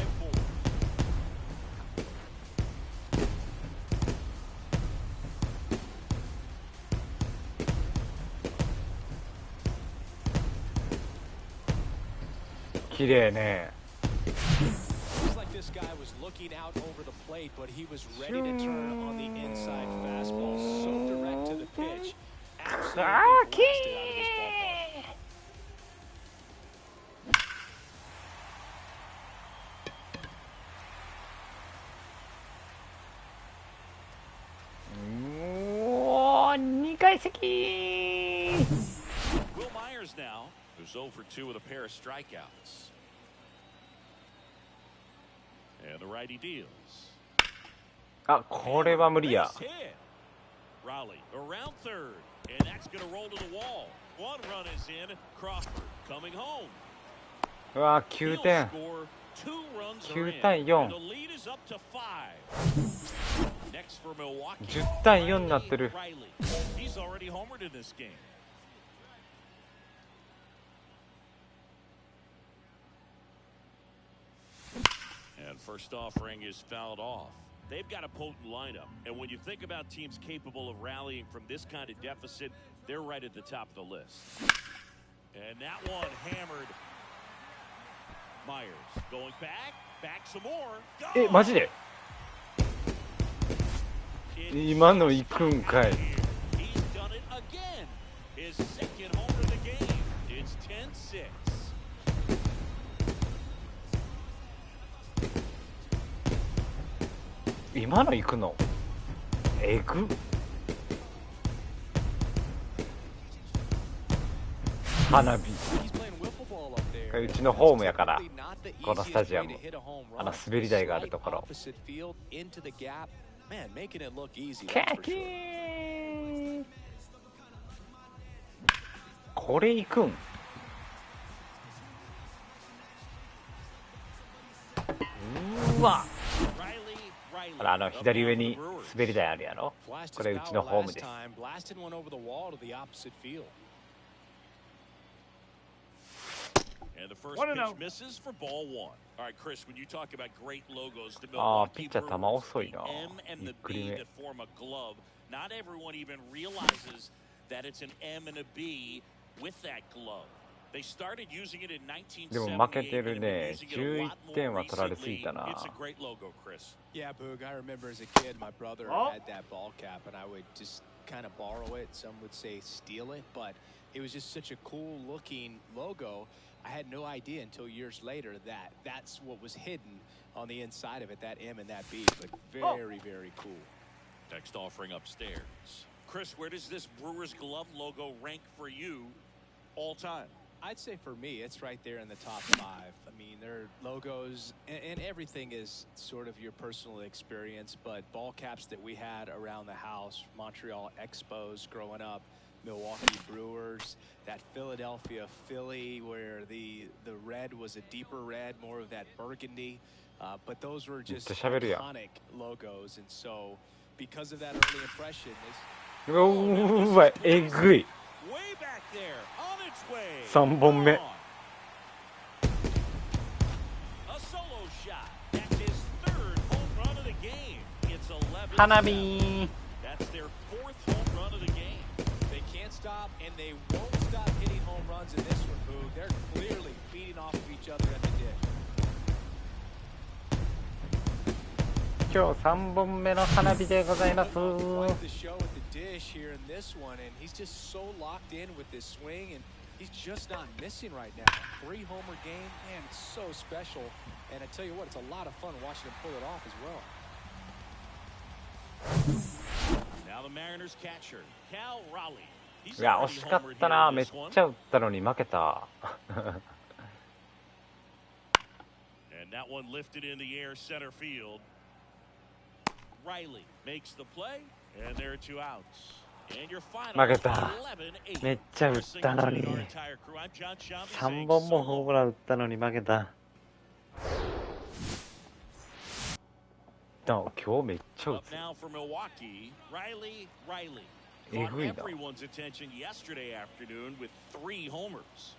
Looks like this guy was looking out over the plate, but he was ready to turn on the inside fastball. So direct to the pitch. Absolutely blasted out of this ballpark. 階席 Will Myers now, who's 0 for 2 with a pair of strikeouts. And the righty deals. あ、これは無理や。 Raleigh around third, and that's going to roll to the wall. One run is in. Crawford coming home. うわ、9点。9対4。10対4になってる。He's already homered in this game. And first offering is fouled off. They've got a potent lineup, and when you think about teams capable of rallying from this kind of deficit, they're right at the top of the list. And that one hammered. Myers going back some more. え、マジで今の行くんかい。 He's done it again. His second home of the game. It's 10-6. 今の行くのえぐ。花火。うちのホームやから、このスタジアム、滑り台があるところ。キャキー。これ行くん。うわ。左上に滑り台あるやろ。これうちのホームです。And the first pitch misses for ball one. All right, Chris, when you talk about great logos, the Milwaukee Brewers, the M and the B that form a glove. Not everyone even realizes that it's an M and a B with that glove. They started using it in 1978. でも負けてるね。11点は取られすぎたな。 It's a great logo, Chris. Yeah, Boog, I remember as a kid, my brother had that ball cap, and I would just kind of borrow it. Some would say steal it, but it was just such a cool-looking logo. I had no idea until years later that that's what was hidden on the inside of it, that M and that B. But very, very cool. Next offering upstairs. Chris, where does this Brewers glove logo rank for you all time? I'd say for me, it's right there in the top 5. I mean, their logos and everything is sort of your personal experience, but ball caps that we had around the house, Montreal Expos growing up, Milwaukee Brewers, that Philadelphia Philly where the red was a deeper red, more of that burgundy, but those were just iconic logos, and so because of that early impression,えぐい。3本目。花火。Stop, and they won't stop hitting home runs in this one, Boo. They're clearly feeding off of each other at the dish. 今日3本目の花火でございます。 The show at the dish here in this one, and he's just so locked in with this swing, and he's just not missing right now. 3-homer game, man, it's so special. And I tell you what, it's a lot of fun watching him pull it off as well. Now the Mariners catcher, Cal Raleigh. いや、惜しかったな。めっちゃ打ったのに負けた。And that one lifted in the air center field. Riley makes the play, and there are 2 outs. And your final 負けた。めっちゃ打ったのに。3本もホームラン打ったのに負けた。今日めっちゃ打つ。えぐいな。Everyone's attention yesterday afternoon with 3 homers.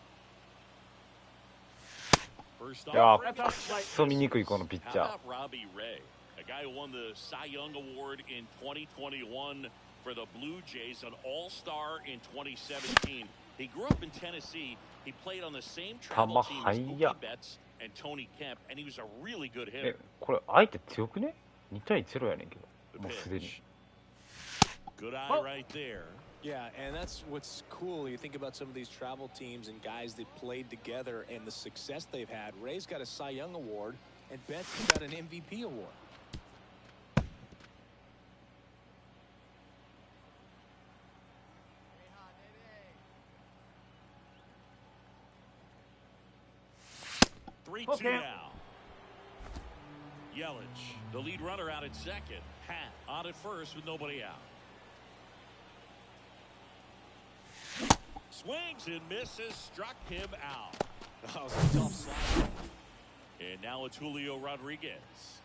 いや、くっそ見にくいこのピッチャー。Robbie Ray, a guy who won the Cy Young Award in 2021 for the Blue Jays, an All-Star in 2017. He grew up in Tennessee. He played on the same travel team as Mookie Betts and Tony Kemp, and he was a really good hitter. これ相手強くね？2対0やねんけど。もうすでに。Good eye right there. Yeah, and that's what's cool. You think about some of these travel teams and guys that played together and the success they've had. Ray's got a Cy Young Award, and Betts got an MVP award. 3-2 Okay. now. Yelich, the lead runner out at second. Hat on at first with nobody out. Swings and misses, struck him out. That was a tough slide. And now it's Julio Rodriguez.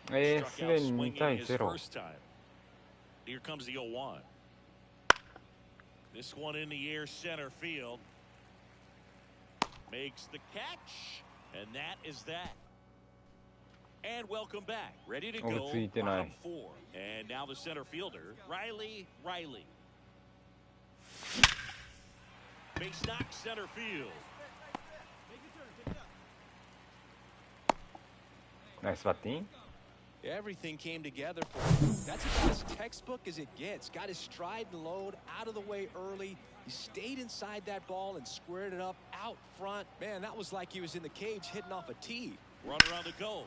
す Struck で out に2 swinging 対 his 0 first time. Here comes the 0-1. This one in the air center field. Makes the catch. And that is that. And welcome back. Ready to go. 追いついてない Bottom 4. And now the center fielder, Riley. Base knock center field. ナイスバッティング Everything came together for him. That's about as textbook as it gets. Got his stride and load out of the way early. He stayed inside that ball and squared it up out front. Man, that was like he was in the cage hitting off a tee. Runner on the go.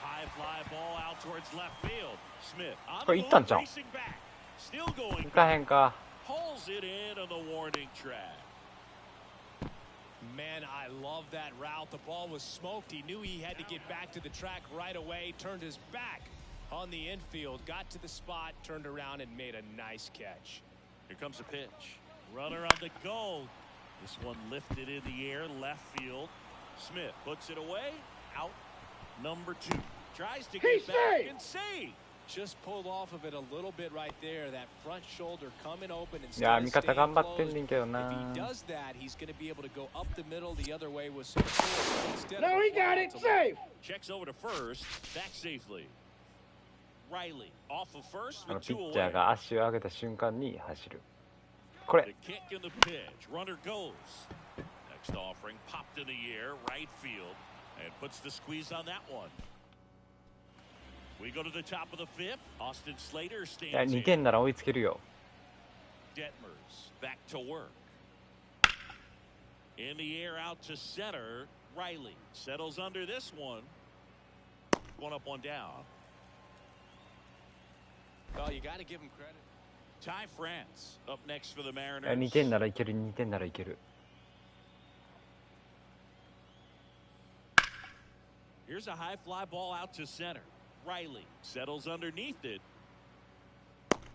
High fly ball out towards left field. Smith on こ the れ行ったん move, ちゃう racing back. Still going 行かへんか pulls it in on the warning track. Man, I love that route. The ball was smoked. He knew he had to get back to the track right away. Turned his back on the infield. Got to the spot. Turned around and made a nice catch. Here comes a pitch. Runner on the go. This one lifted in the air, left field. Smith puts it away. Out. Number 2. Tries to get He's back safe. and save. Just pulled off of it a little bit right there. That front shoulder coming open and いや still 味方 staying 頑張ってん closed. ねんけど If な he does that, he's going to be able to go up the middle the other way with some force instead No, of he a fly got out it. to left. Safe. Checks over to first. Back safely. Riley off of first あの with ピ 2 ッチャー away. が足を上げた瞬間に走るこれ The kick and the pitch. Runner goes. Next offering popped in the air, right field, and puts the squeeze on that one. We go to the top of the 5th. Austin Slater いや stands 2 in. 点なら追いつけるよ Detmers back to work. In the air out to center. Riley settles under this one. One up, one down. Well, you got to give him credit. Ty France up next for the いや Mariners. 2点ならいける2点ならいける Here's a high fly ball out to center. Riley settles underneath it.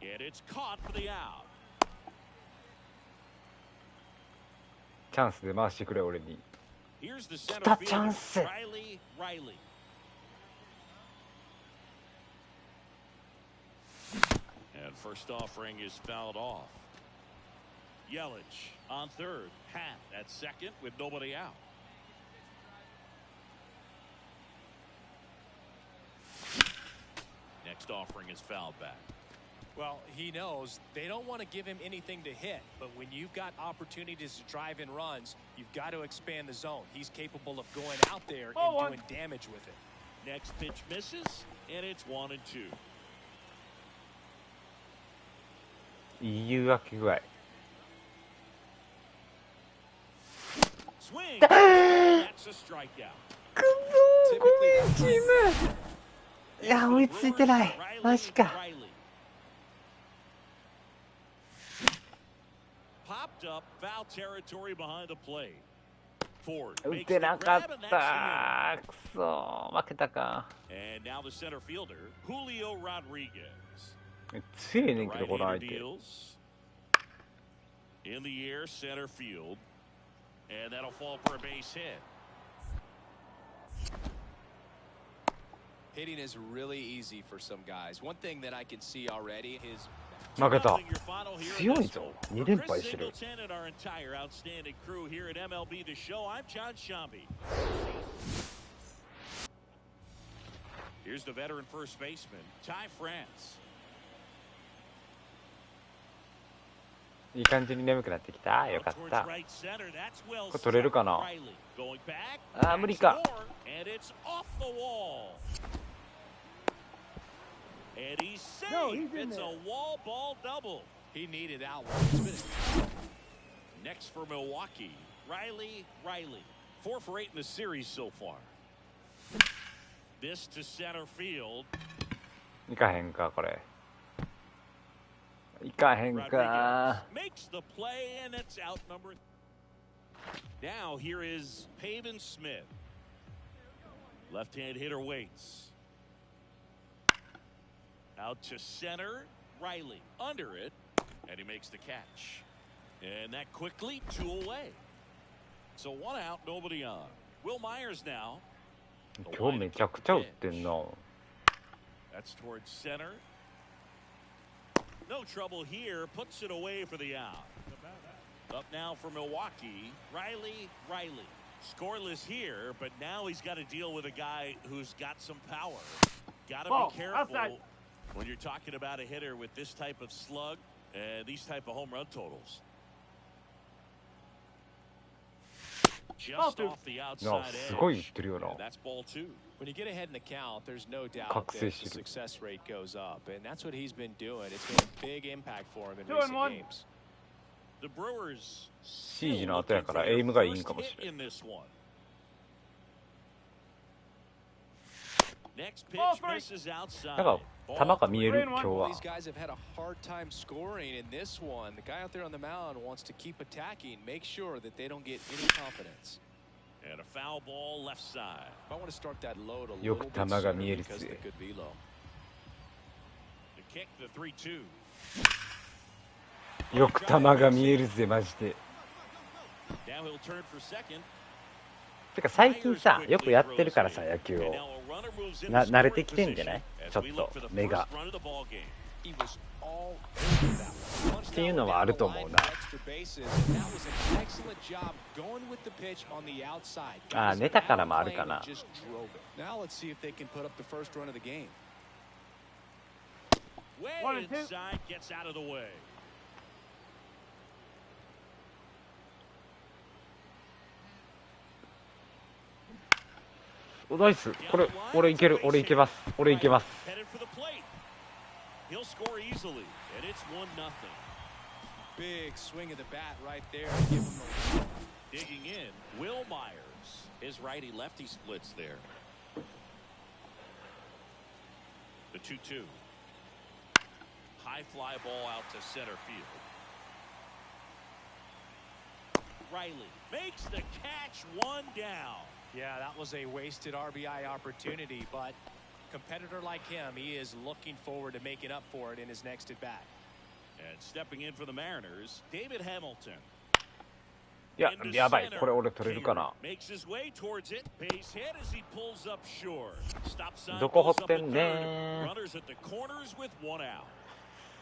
And it's caught for the out. チャンスで回してくれ俺に Here's the center 来た fielder, チャンス Riley. And first offering is fouled off. Yelich on third. Hat at second with nobody out. Next offering is fouled back. Well, he knows they don't want to give him anything to hit, but when you've got opportunities to drive in runs, you've got to expand the zone. He's capable of going out there and doing damage with it. Next pitch misses, and it's 1-2. いい誘惑具合 Swing. That's a strikeout. くそーごめんチームいや追いついてないマジか Popped up foul territory behind the plate. Ford 打 makes て the なか grab っ and that's たくそー負けたか in. And now the center fielder, Julio Rodriguez. 強いねんけど Right この hander 相手 deals. In the air, center field. And that'll fall for a base hit. Hitting is really easy for some guys. One thing that I can see already is 負けた Your final here 強 in い this ぞ one. 2連敗してる Chris Singleton and our entire outstanding crew here at MLB The Show. I'm John Shambi. Here's the veteran first baseman, Ty France. いい感じに眠くなってきたよかっ Towards た right center. That's well これ取れるかな Riley going back. あー無理か And it's off the wall. And he's safe. No, he's in It's there. a wall ball double. he needed that one. Next for Milwaukee, Riley. 4 for 8 in the series so far. This to center field. いかへんかこれいかへん Rodriguez か makes the play, and it's out number. Now here is Pavin Smith. Left-hand hitter waits. Out to center. Riley under it. And he makes the catch. And that quickly 2 away. So 1 out, nobody on. Will Myers now. 今日めちゃくちゃ打ってんな。 That's towards center. No trouble here. Puts it away for the out. Up now for Milwaukee. Riley. Scoreless here, but now he's got to deal with a guy who's got some power. Got to be careful outside. When you're talking about a hitter with this type of slug and these type of home run totals. Just off the outside edge. すごい打ってるよな。 That's ball 2. When you get ahead in the count, there's no doubt that the success rate goes up, and that's what he's been doing. It's been a big impact for him in recent games. The Brewers シージの後やからエイムがいいんかもしれない。 Next pitch misses outside. なんか球が見える今日は。 These guys have had a hard time scoring in this one. The guy out there on the mound wants to keep attacking, make sure that they don't get any confidence. And a foul ball left side. I want to start that load a よ little く bit 球が sooner 見える because ぜ。 of the good velo. The kick, the 3-2. よく球が見えるぜマジで。 Now he'll turn for second. てか最近さよくやってるからさ野球を慣れてきてんじゃない？ちょっと目が。っていうのはあると思うな。ああ寝たからもあるかな。 Way inside, gets out of the way. ナイス。これ俺いける。俺いけます。俺いけます。 Headed for the plate. He'll score easily, and it's 1-0. Big swing of the bat right there. Give him the Digging in, Will Myers. His righty-lefty splits there. The 2-2. High fly ball out to center field. Riley makes the catch, 1 down. Yeah, that was a wasted RBI opportunity, but a competitor like him, he is looking forward to making up for it in his next at-bat. And stepping in for the Mariners, David Hamilton. いややばい。これ俺取れるかな。 Makes his way towards it. Base hit as he pulls up short. Stop sign どこ掘 goes っ up て at ん third. ね。 Runners at the corners with 1 out.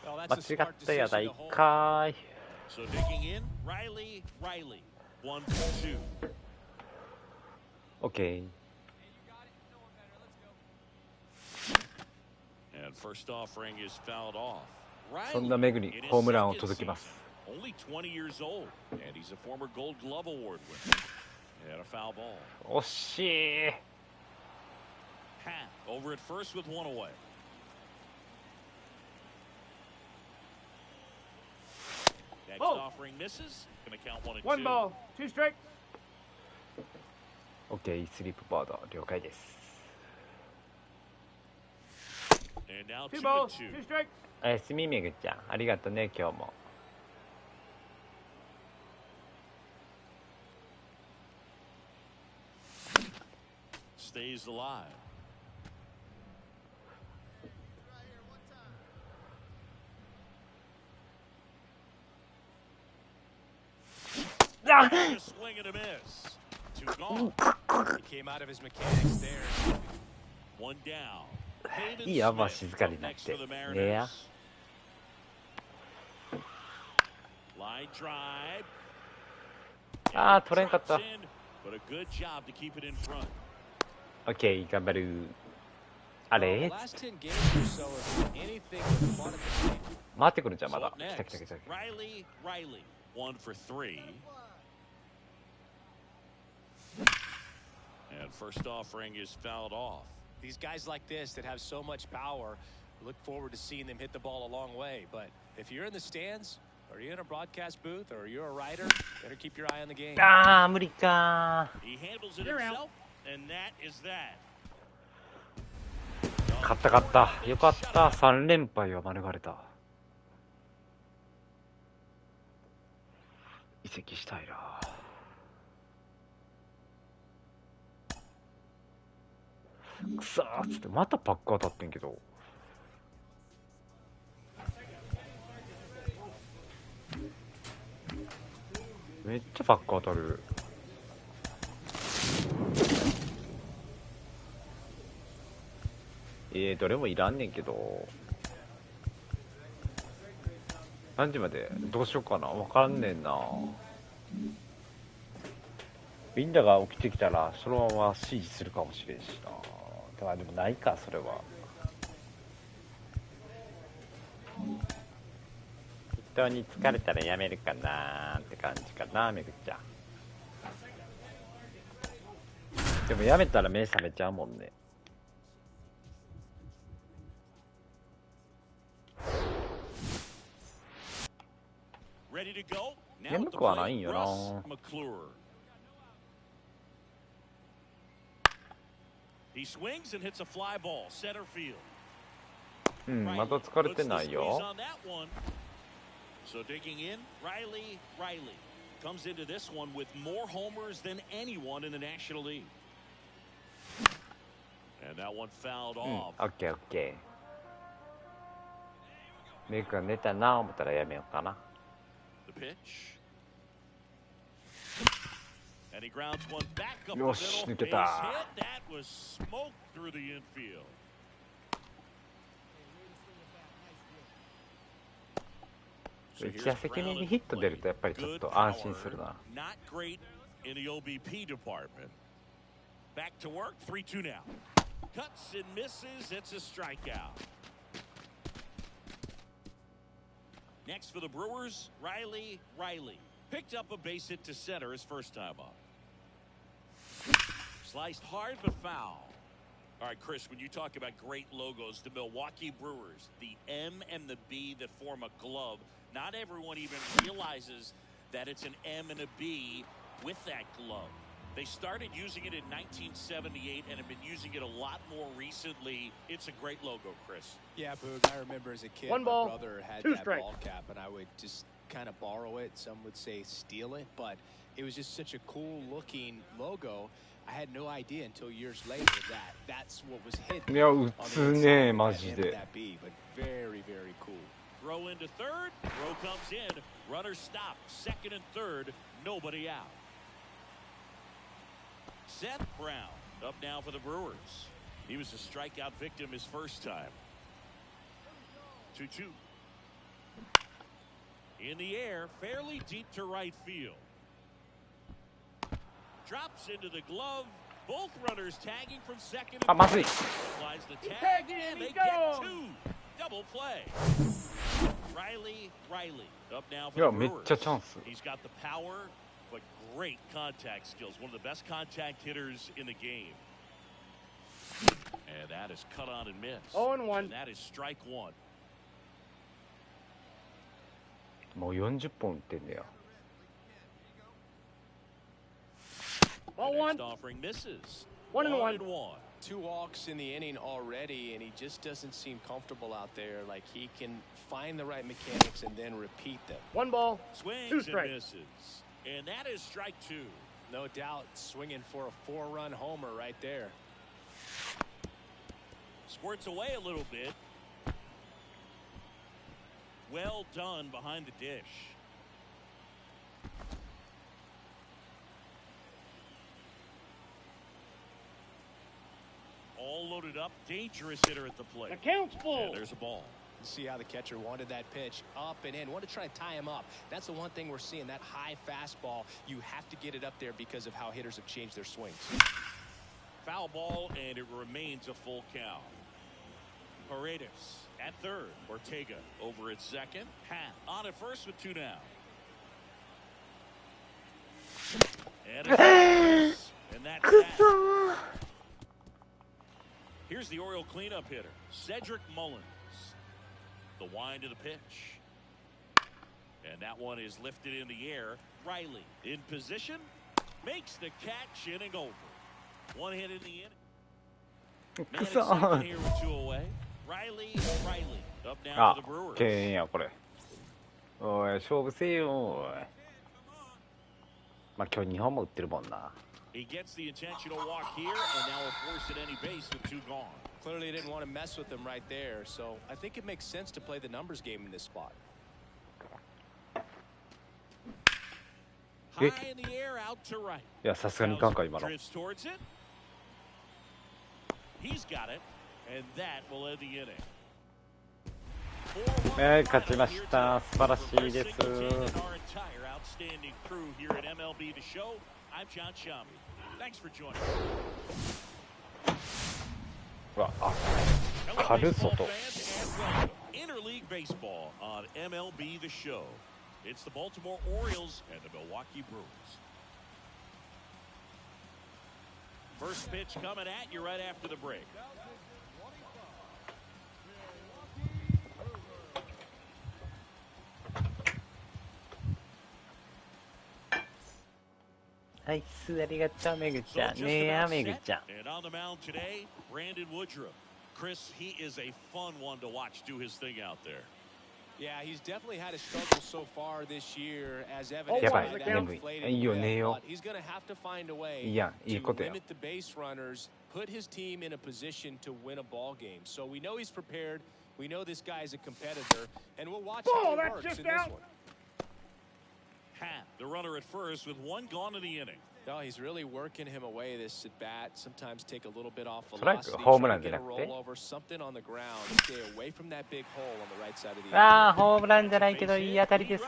Well, 間 that's a 違 smart ったや decision ない to hold. かーい。 So digging in, Riley. 1-2. OK。 And first offering is fouled off. そんなめぐにホームランを届けます。 Only 20 years old, and he's a former Gold Glove Award winner. And a foul ball. 惜しい。 Hat over at first with 1 away. Next offering misses. Going to count 1-2. 1 ball, 2 strikes. OK スリープバード了解です。 And now 2 balls, 2-2. 2 strikes. おやすみめぐちゃんありがとね今日も。 Stays alive. A swing and a miss. 2 gone. He came out of his mechanics there. 1 down. いいやまあ静かになってねや。 Line drive. ああ取れんかった。 But a good job to keep it in front. OK 頑張る。あれ Last 10 games or so, if anything was fun at the game. 回ってくるじゃんま So だ。 up 来た来 next, た来た。 Riley. 1 for 3. And first offering is fouled off. These guys like this that have so much power, look forward to seeing them hit the ball a long way. But if you're in the stands, or you're in a broadcast booth, or you're a writer, better keep your eye on the game. ああ無理か。 He handles it You're out. himself, and that is that. 勝った勝った。よかった。3連敗は免れた。移籍したいな。くそーっつってまたパック当たってんけど。めっちゃパック当たる。どれもいらんねんけど。何時までどうしようかな、分からんねんな。みんなが起きてきたらそのまま指示するかもしれんしな。だからでもないか、それは。適当に疲れたらやめるかなーって感じかな、めぐちゃん。でもやめたら目覚めちゃうもんね。眠くはないんよな。うん、まだ疲れてないよ。So digging in, Riley comes into this one with more homers than anyone in the National League. And that one fouled off. オッケーオッケー。メイクが寝たな思ったらやめようかな。The pitch. And he grounds one back up the middle. よし、抜けた。That was smoked through the infield. 1打席目にヒット出るとやっぱりちょっと安心するな。Not great in the OBP department. Back to work, 3-2 now. Cuts and misses, it's a strikeout. Next for the Brewers, Riley. Picked up a base hit to center his first time up. Sliced hard but foul. All right, Chris, when you talk about great logos, the Milwaukee Brewers, the M and the B that form a glove, not everyone even realizes that it's an M and a B with that glove. They started using it in 1978 and have been using it a lot more recently. It's a great logo, Chris. Yeah, Boog, I remember as a kid, my brother had that ball cap, and I would just kind of borrow it. Some would say steal it, but it was just such a cool-looking logo. I had no idea until years later that that's what was hidden. いや、打つね、マジで。 But very, very cool. Throw into third. Throw comes in. Runner stop. Second and third. Nobody out. Seth Brown up now for the Brewers. He was a strikeout victim his first time. 2-2. In the air, fairly deep to right field. Drops into the glove. Both runners tagging from second. And third. Applies the tag, and they get two. Double play. Riley up now for the Brewers. He's got the power, but great contact skills. One of the best contact hitters in the game. And that is cut on and missed. 0-1. And that is strike one. もう40本打ってんだよ。Ball one. Next offering misses. 1-1. 2 walks in the inning already, and he just doesn't seem comfortable out there. Like he can find the right mechanics and then repeat them. 1 ball, swings 2 strikes. And misses. And that is strike 2. No doubt, swinging for a 4-run homer right there. Squirts away a little bit. Well done behind the dish. All loaded up, dangerous hitter at the plate. Account's full. And there's a ball. You see how the catcher wanted that pitch up and in. Want to try to tie him up. That's the one thing we're seeing, that high fastball. You have to get it up there because of how hitters have changed their swings. Foul ball, and it remains a full count. Paredes at third. Ortega over at second. Hat on at first with 2 down. And that's that. Here's the Oriole cleanup hitter, Cedric Mullins. The wind of the pitch. And that one is lifted in the air. Riley in position. Makes the catch, inning over. 1 hit in the inning. Man at second here with 2 away. Riley up now to the Brewers. 敬遠やこれ。おい、勝負せよおい。まあ今日2本も打ってるもんな。He gets the intentional walk here, and now a force at any base with 2 gone. Clearly didn't want to mess with him right there, so I think it makes sense to play the numbers game in this spot. High in the air out to right. いや、さすがにいかんか今の。 Drifts towards it. He's got it, and that will end the inning. 勝ちました。素晴らしいです。うわ、あ、軽外。Interleague baseball on MLB The Show. It's the Baltimore Orioles and the Milwaukee Brewers. First pitch coming at you right after the break. Nice, ありがとう、めぐちゃん。ねえ、めぐちゃん。And on the mound today, Brandon Woodruff. Chris, he is a fun one to watch do his thing out there. Yeah, he's definitely had a struggle so far this year, as evident Yeah, by but that眠い。inflated いいよ、寝 rim, よ but he's going to have to find a way いいやん、いい to ことや。 limit the base runners, put his team in a position to win a ball game. So we know he's prepared. We know this guy is a competitor, and we'll watch how he works in this one. Hat, the runner at first with 1 gone in the inning. No, he's really working him away this at bat. Sometimes take a little bit off ストライク、 velocity, ホーム try ラ to ンじゃ get な a くて。 rollover, something on the ground. Stay away from that big hole on the right side of the ああ、ホームランじゃないけど、いい当たりです。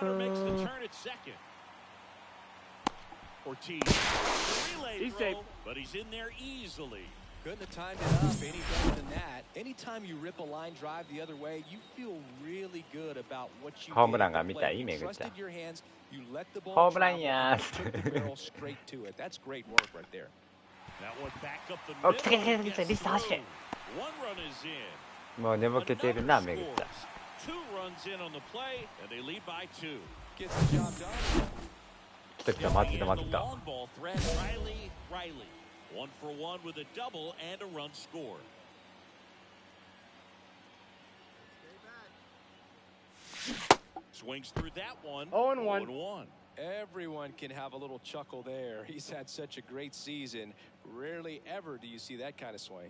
Ortiz, relay throw, but he's in there easily. Couldn't have timed it up any better than that. Anytime you rip a line drive the other way, you feel really good about what you ホームラン did. が見たい、 You めぐちゃん。 trusted your hands, you let the ball ホームラン travel, や and you took the barrel straight to it. That's great work right there. That one back up the お、 middle. 来た来た来た来た、リスト走れ。 One run is in. もう寝ぼけてるな、めぐ Another ちゃん。 scores. 2 runs in on the play, and they lead by 2. Gets the job done. 来た来た、待ってた待ってた。 Long ball threat, Riley. 1 for 1 with a double and a run scored. Swings through that one. 0-1. 0-1. Everyone can have a little chuckle there. He's had such a great season. Rarely ever do you see that kind of swing.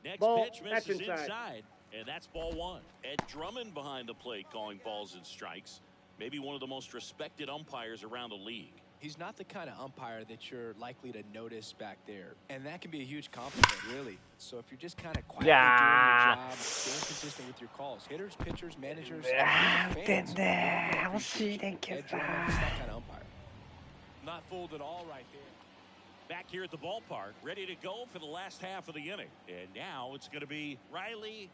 Next Ball, pitch that's misses inside. inside, and that's ball 1. Ed Drummond behind the plate calling balls and strikes. Maybe one of the most respected umpires around the league. He's not the kind of umpire that you're likely to notice back there. And that can be a huge compliment, really. So if you're just kind of quietly doing your job, staying consistent with your calls, hitters, pitchers, managers, fans, Ed Drummond is that kind of umpire. Not fooled at all right there. Back here at the ballpark, ready to go for the last half of the inning. And now it's going to be Riley.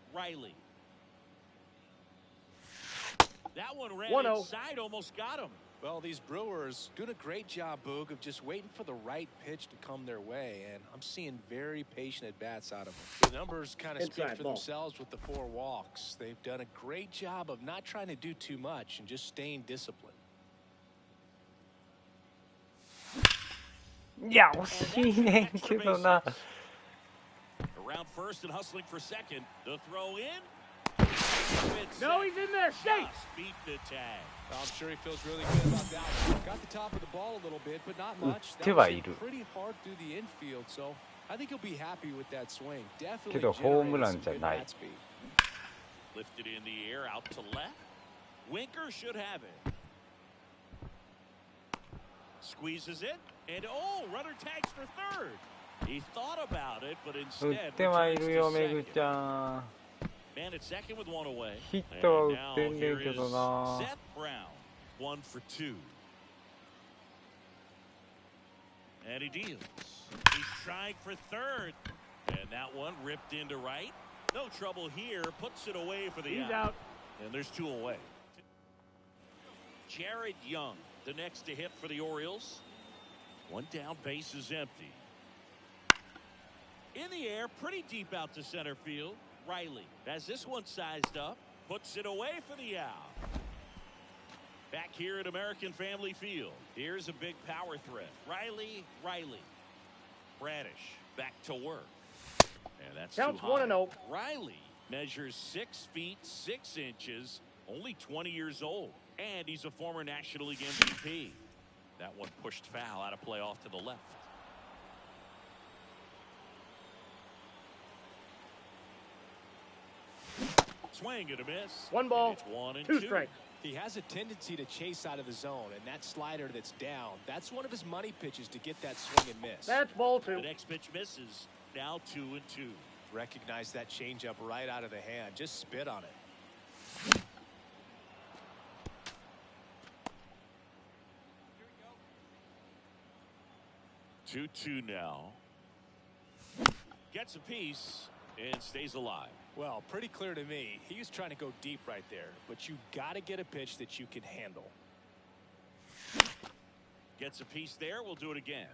That one ran 1-0. inside, almost got him. Well, these Brewers doing a great job, Boog, of just waiting for the right pitch to come their way, and I'm seeing very patient at-bats out of them. The numbers kind of speak for themselves with the 4 walks. They've done a great job of not trying to do too much and just staying disciplined. いや、惜しいねんけどな。 Around first and hustling for second. The throw in. No, he's in there. Safe. Beat the tag. I'm sure he feels really good about that one. Got the top of the ball a little bit, but not much. That 手はいる。 was pretty hard through the infield, so I think he'll be happy with that swing. け Definitely どホームラン generated じゃ some good ない。 bat speed. Lifted in the air out to left. Winker should have it. Squeezes it, and runner tags for third. He thought about it, but 打 instead ってはいるよ、 returns め to ぐ second. ちゃん。 Man at second with 1 away. ヒットは And 打ってんね now んけ here ど is な。 Seth Brown, 1 for 2. And he deals. He's trying for third, and that one ripped into right. No trouble here. Puts it away for the He's out. And there's 2 away. Jared Young, the next to hit for the Orioles. 1 down, base is empty. In the air, pretty deep out to center field. Riley has this one sized up, puts it away for the out. Back here at American Family Field, here's a big power threat. Riley. Bradish back to work. And that's Counts too high. 1-0. Riley measures 6 feet 6 inches, only 20 years old, and he's a former National League MVP. That one pushed foul out of play off to the left. Swing and a miss. 1 ball, 2 strikes. He has a tendency to chase out of the zone, and that slider that's down, that's one of his money pitches to get that swing and miss. That's ball 2. The next pitch misses. Now 2-2. Recognize that changeup right out of the hand. Just spit on it. 2-2 now. Gets a piece and stays alive. Well, pretty clear to me. He was trying to go deep right there, but you got to get a pitch that you can handle. Gets a piece there. We'll do it again.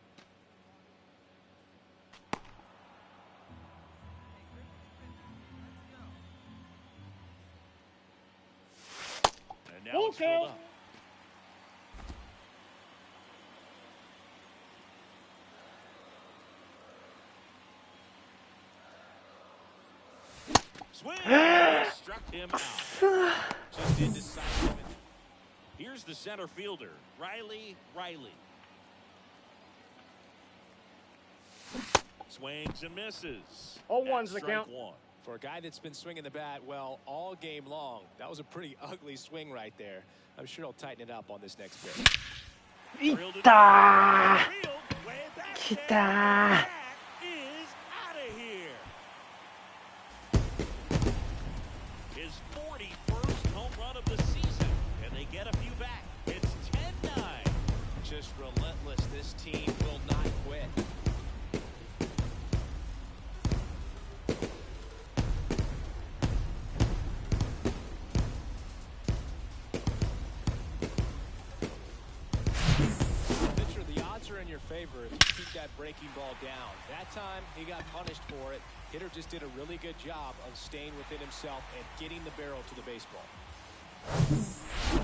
And now it's filled up. Swing! Struck him out. Just indecisive. Here's the center fielder, Riley. Swings and misses. 0-1's the count. One. For a guy that's been swinging the bat, well, all game long, that was a pretty ugly swing right there. I'm sure he'll tighten it up on this next pitch. いったー来たー His 41st home run of the season, and they get a few back. It's 10-9. Just relentless. This team will not quit. Pitcher, the odds are in your favor if you keep that breaking ball down. That time, he got punished for it. Hitter just did a really good job of staying within himself and getting the barrel to the baseball.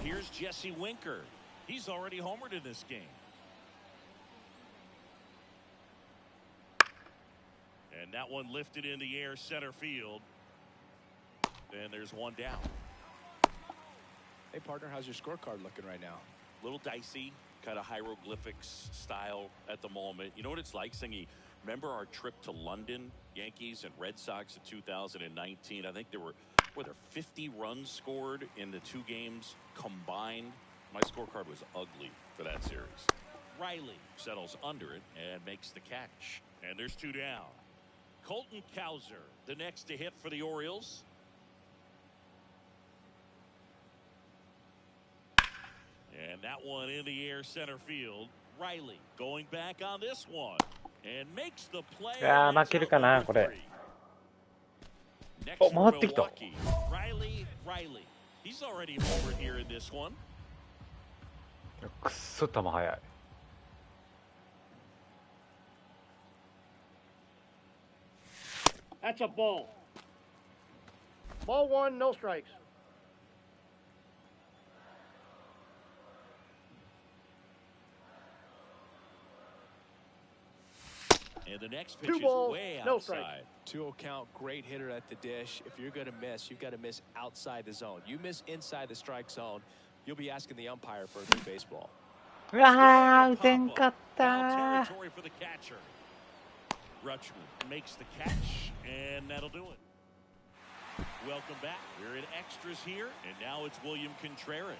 Here's Jesse Winker. He's already homered in this game. And that one lifted in the air center field. And there's one down. Hey, partner, how's your scorecard looking right now? A little dicey, kind of hieroglyphics style at the moment. You know what it's like, Singy? Remember our trip to London, Yankees and Red Sox in 2019? I think there were 50 runs scored in the 2 games combined. My scorecard was ugly for that series. Riley settles under it and makes the catch. And there's 2 down. Colton Cowser, the next to hit for the Orioles. And that one in the air center field. Riley going back on this one. And makes the play. いやー負けるかなこれ。お、回ってきた。Riley. He's already homered here in this one. くっそ球速い。That's a ball. Ball 1, no strikes. And the next pitch 2 is balls, way no outside. 2-0 count, great hitter at the dish. If you're going to miss, you've got to miss outside the zone. You miss inside the strike zone, you'll be asking the umpire for a new baseball. うわー打てんかったー。 Territory for the catcher. Rutschman makes the catch, and that'll do it. Welcome back. We're in extras here, and now it's William Contreras.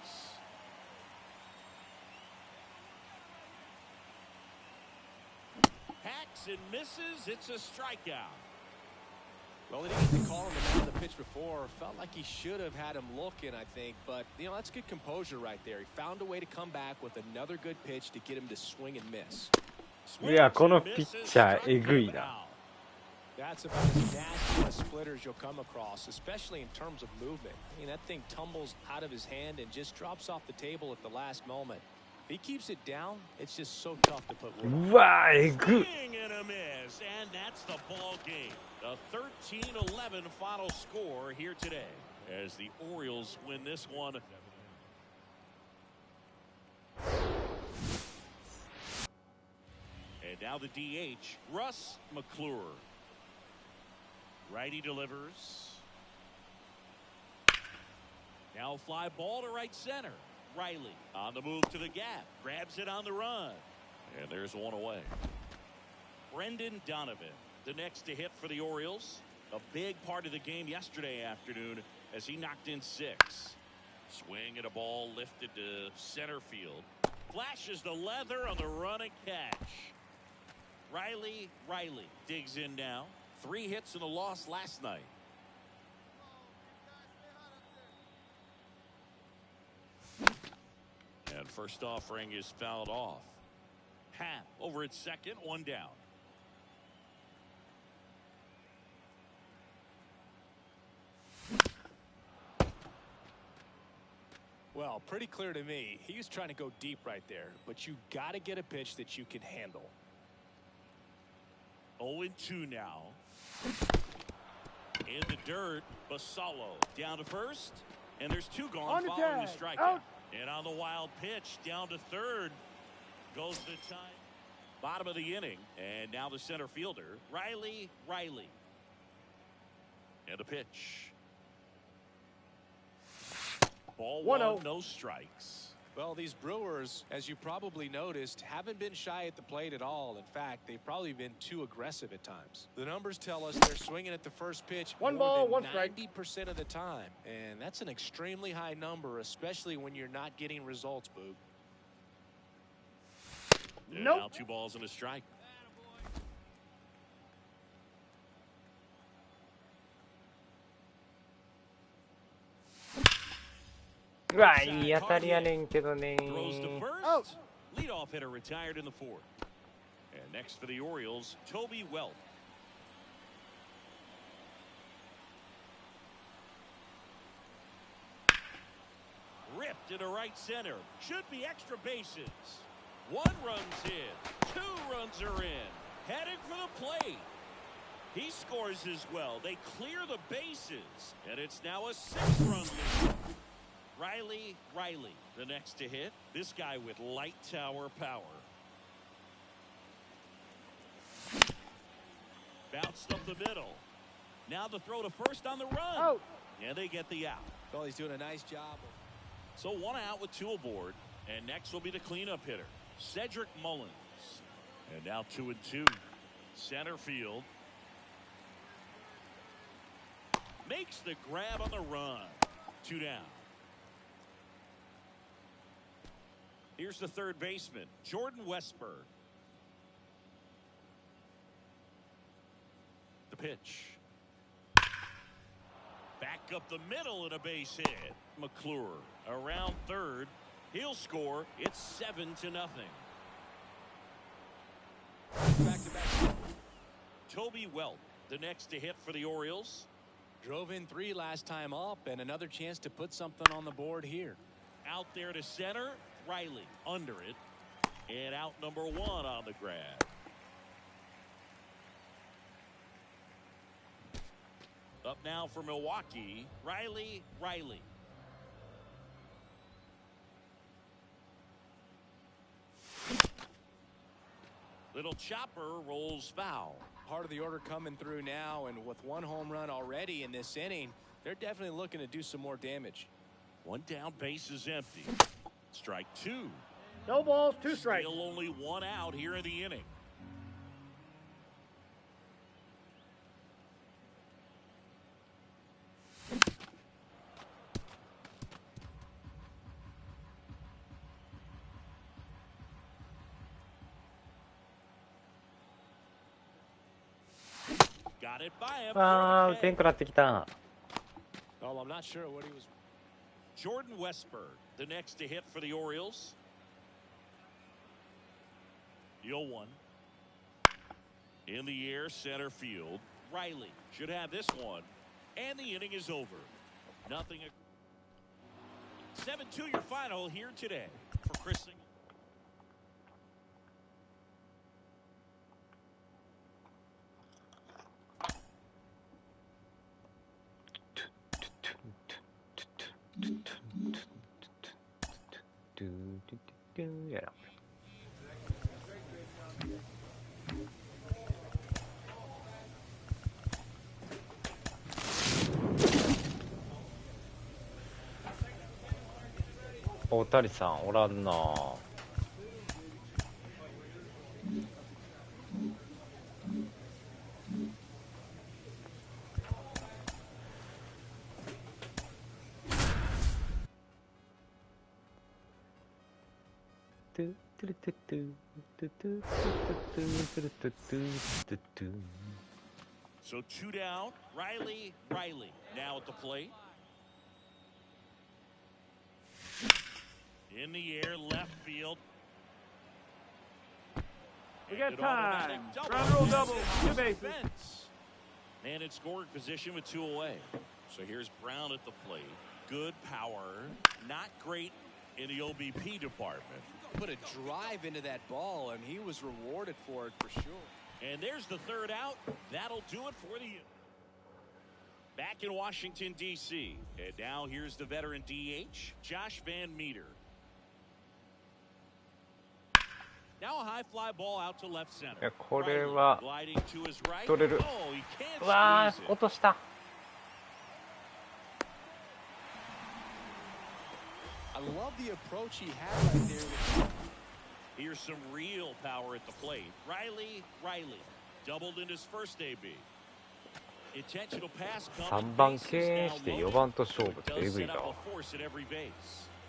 Hacks and misses. It's a strikeout. Well, he didn't get the call on the pitch before. Felt like he should have had him looking, I think. But, you know, that's good composure right there. He found a way to come back with another good pitch to get him to swing and miss. いやこのピッチャーえぐいな。 That's about as nasty a splitter as you'll come across, especially in terms of movement. I mean, that thing tumbles out of his hand and just drops off the table at the last moment. If he keeps it down, it's just so tough to put wood on. うわーえぐい。 Swing and a miss, and that's the ball game. A 13-11 final score here today as the Orioles win this one. And now the DH, Russ McClure. Righty delivers. Now fly ball to right center. Riley on the move to the gap. Grabs it on the run. And there's one away. Brendan Donovan, the next to hit for the Orioles. A big part of the game yesterday afternoon as he knocked in 6. Swing at a ball lifted to center field. Flashes the leather on the run and catch. Riley digs in now. 3 hits and a loss last night. And first offering is fouled off. Happ over at second, 1 down. Well, pretty clear to me. He was trying to go deep right there, but you got to get a pitch that you can handle. 0-2 now. In the dirt, Basallo down to first, and there's 2 gone following the strikeout. And on the wild pitch, down to third, goes the time. Bottom of the inning, and now the center fielder, Riley. And a pitch. Ball 1, no strikes. Well, these Brewers, as you probably noticed, haven't been shy at the plate at all. In fact, they've probably been too aggressive at times. The numbers tell us they're swinging at the first pitch 1 ball, 1 strike. 90% of the time. And that's an extremely high number, especially when you're not getting results, Boog. Nope. Now 2 balls and a strike.うわ、いい当たりやねんけどね。 Throws to first. Leadoff hitter retired in the 4th. And next for the Orioles, Toby Welp. Ripped into right center. Should be extra bases. 1 run's in. 2 runs are in. Heading for the plate. He scores as well. They clear the bases. And it's now a 6-run lead. Riley, the next to hit. This guy with light tower power. Bounced up the middle. Now the throw to first on the run. And they get the out. Well, he's doing a nice job. So 1 out with 2 aboard. And next will be the cleanup hitter, Cedric Mullins. And now 2-2. Center field. Makes the grab on the run. 2 down. Here's the third baseman, Jordan Westberg. The pitch. Back up the middle and a base hit. McClure around third. He'll score. It's 7-0. Back-to-back. Toby Welp, the next to hit for the Orioles. Drove in 3 last time up, and another chance to put something on the board here. Out there to center. Riley under it, and out number 1 on the grab. Up now for Milwaukee, Riley. Little chopper rolls foul. Part of the order coming through now, and with 1 home run already in this inning, they're definitely looking to do some more damage. 1 down, base is empty. Strike 2. No balls, 2 strikes. Still only 1 out here in the inning. Got it by him. あー、打てんくなってきた。 Well, I'm not sure what he was. Jordan Westberg, the next to hit for the Orioles. 0-1. In the air, center field. Riley should have this one. And the inning is over. Nothing. 7-2 your final here today for Chris Singleton. Yeah. 大谷さんおらんな。So 2 down. Riley now at the plate. In the air, left field. We got time. Ground rule double. 2 bases. Man in scoring position with 2 away. So here's Brown at the plate. Good power. Not great in the OBP department. Put a drive into that ball, and he was rewarded for it for sure. And there's the 3rd out. That'll do it for the back in Washington, D.C. And now here's the veteran DH, Josh Van Meter. Now a high fly ball out to left center. いやこれは Gliding to his right. 取れる。 Oh, he can't うわ squeeze ー it. 落とした。I love the approach he had right there. Here's some real power at the plate. Riley doubled in his first AB. Intentional pass coming. 3番経営して4番と勝負ってえぐいな。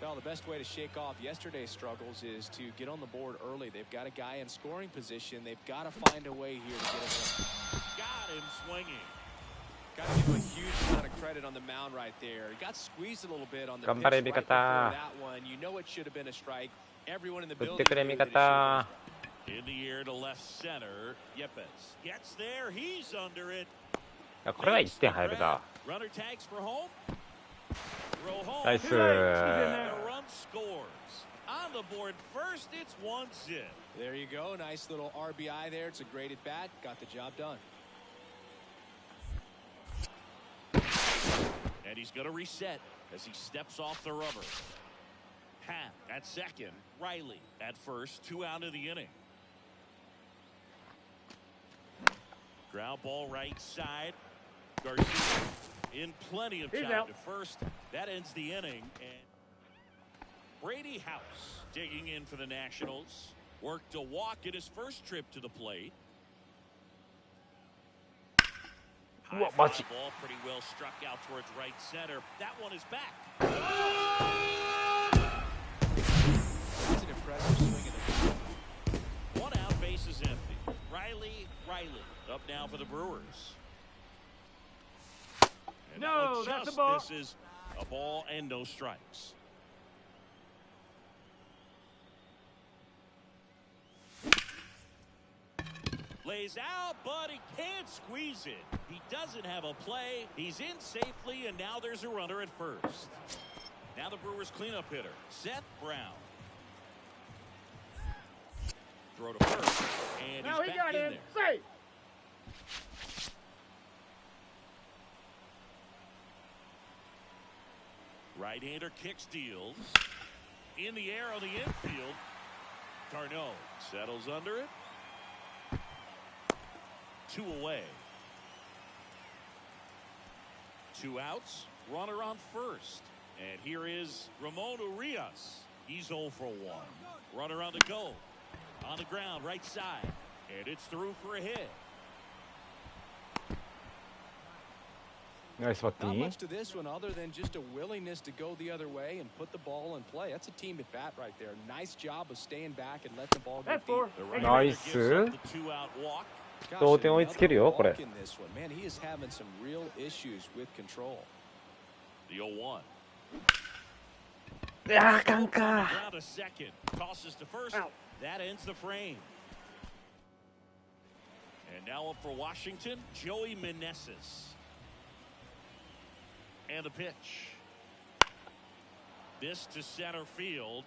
Well, the best way to shake off yesterday's struggles is to get on the board early. They've got a guy in scoring position. They've got to find a way here to get him in. Got him swinging. Got to give him a huge amount of credit on the mound right there. He got squeezed a little bit on the pitch 頑張れ right 味 before 方。 that one. You know it should have been a strike. Everyone in the 振っ building てくれ knew 味 that it should have 方。 In the air to left center. Yepes gets there. He's under it. これは1点入るな。 Runner tags for home. Throw home. ナイス。 The run scores. On the board first, it's 1 zip. There you go. Nice little RBI there. It's a great at bat. Got the job done. And he's going to reset as he steps off the rubber. Pat at second. Riley at first. 2 out of the inning. Ground ball right side. Garcia in plenty of time to first. That ends the inning. And Brady House digging in for the Nationals. Worked a walk in his first trip to the plate. High fly ball pretty well struck out towards right center. That one is back. That's an impressive swing in the 1 out, base is empty. Riley up now for the Brewers. And no, that's a ball. This is a ball and no strikes. Lays out, but he can't squeeze it. He doesn't have a play. He's in safely, and now there's a runner at first. Now the Brewers cleanup hitter, Seth Brown. Throw to first, and now he's he back got in in. there. Safe. Right-hander kicks, deals. In the air on the infield. Carno settles under it. 2 away. 2 outs. Runner on first. And here is Ramon Urias. He's 0 for 1. Runner on the go. On the ground, right side. And it's through for a hit. Nice Not much to this one other than just a willingness to go the other way and put the ball in play. That's a team at bat right there. Nice job of staying back and letting the ball go deep. ナイス。同点追いつけるよこれ。 Man, he is having some real issues with control. The 0-1. いやあかんか。 Tosses to first. That ends the frame. And now up for Washington, Joey Meneses. And the pitch. This to center field.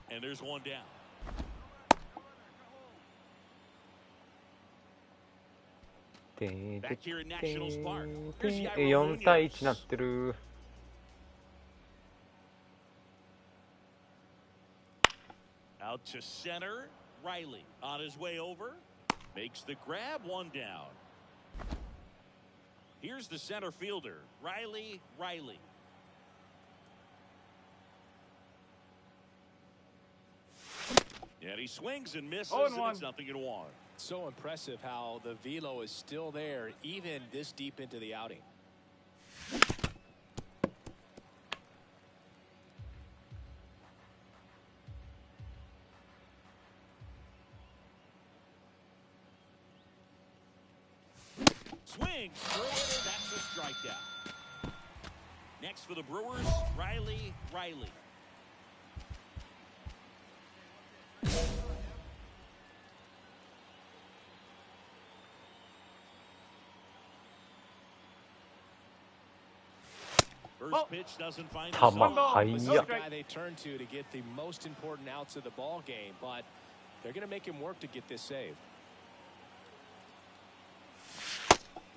And there's 1 down. Back here in Nationals Park. 4対1になってる。 Out to center. Riley on his way over. Makes the grab. 1 down. Here's the center fielder, Riley. And he swings and misses, and it's 0-1. So impressive how the velo is still there, even this deep into the outing. Swings through it, and that's a strikeout. Next for the Brewers, Riley. First pitch doesn't find球the速いや。 guy they turn to get the most important outs of the ball game, but they're going to make him work to get this save.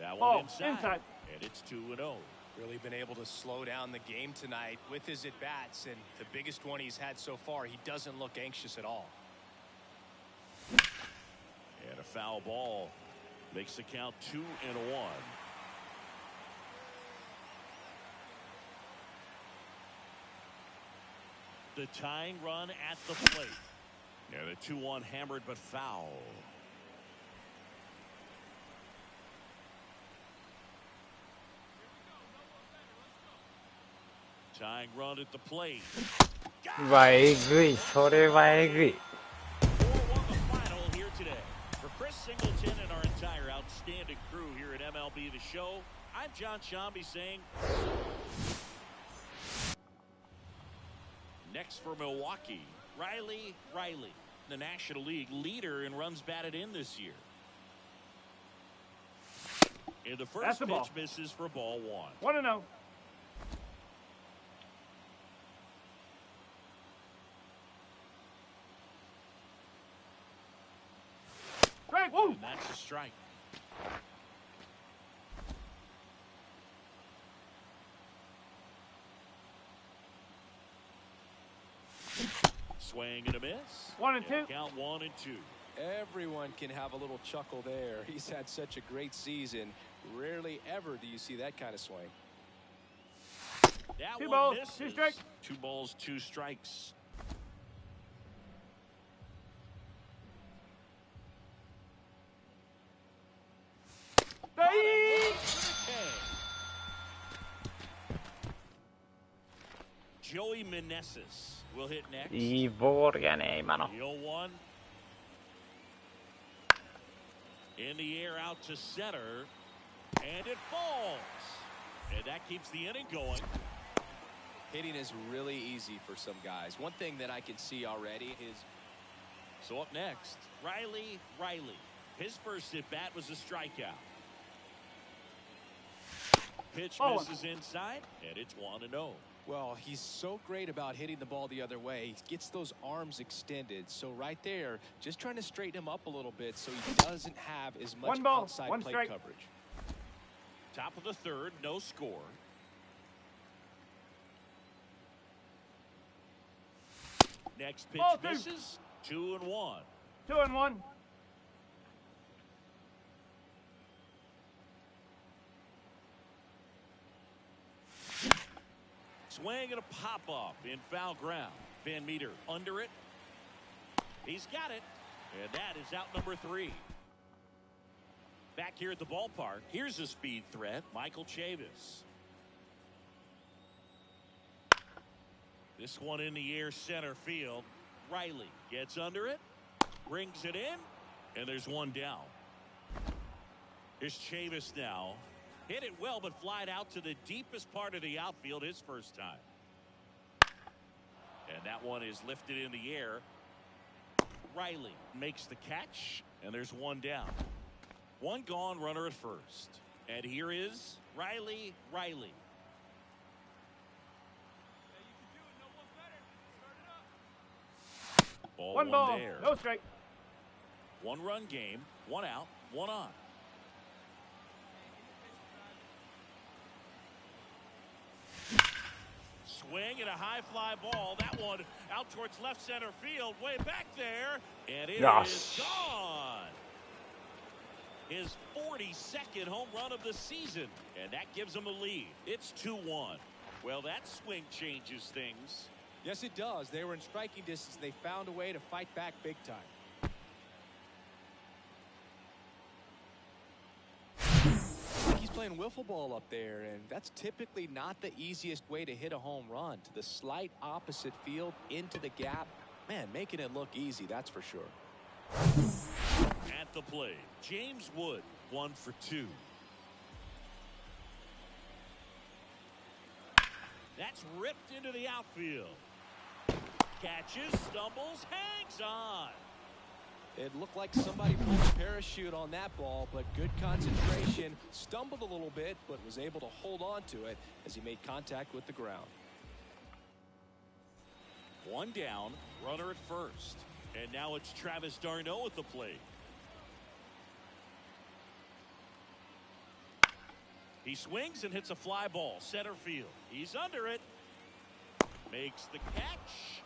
That one inside. And it's 2-0. Really been able to slow down the game tonight with his at-bats, and the biggest one he's had so far, he doesn't look anxious at all. And a foul ball makes the count 2-1. The tying run at the plate. And a 2-1 hammered but foul. Tying run at the plate. うわ、えぐい。それはえぐい。4-1 the final here today. For Chris Singleton and our entire outstanding crew here at MLB The Show, I'm John Shambi saying... Next for Milwaukee, Riley, the National League leader in runs batted in this year. And the first pitch misses for ball one. 1-0. Strike. Woo. And that's a strike. Swing and a miss. 1 and 2. Count 1-2. Everyone can have a little chuckle there. He's had such a great season. Rarely ever do you see that kind of swing. That 2 one balls, misses. 2 strikes. 2 balls, 2 strikes. Joey Meneses will hit next. いいボールやね、今の。 0-1. In the air out to center. And it falls. And that keeps the inning going. Hitting is really easy for some guys. One thing that I can see already is... So up next, Riley. His first at-bat was a strikeout. Pitch misses inside, and it's 1-0. Well, he's so great about hitting the ball the other way. He gets those arms extended. So right there, just trying to straighten him up a little bit so he doesn't have as much outside plate strike. coverage. Top of the third, no score. Next pitch misses. 2-1. 2-1. Swing and a pop-up in foul ground. Van Meter under it. He's got it. And that is out number 3. Back here at the ballpark, here's a speed threat, Michael Chavis. This one in the air center field. Riley gets under it, brings it in, and there's one down. Here's Chavis now. Hit it well, but flied out to the deepest part of the outfield his first time. And that one is lifted in the air. Riley makes the catch, and there's one down. One gone, runner at first. And here is Riley. One ball, there. no strike. 1-run game, 1 out, 1 on. Swing and a high fly ball. That one out towards left center field, way back there, and it is gone. His 42nd home run of the season, and that gives him a lead. It's 2-1. Well, that swing changes things. Yes, it does. They were in striking distance. They found a way to fight back big time. He's playing wiffle ball up there, and that's typically not the easiest way to hit a home run. To the slight opposite field, into the gap. Man, making it look easy, that's for sure. At the plate, James Wood, 1 for 2. That's ripped into the outfield. Catches, stumbles, hangs on. It looked like somebody pulled a parachute on that ball, but good concentration. Stumbled a little bit, but was able to hold on to it as he made contact with the ground. 1 down, runner at first. And now it's Travis d'Arnaud at the plate. He swings and hits a fly ball, center field. He's under it. Makes the catch.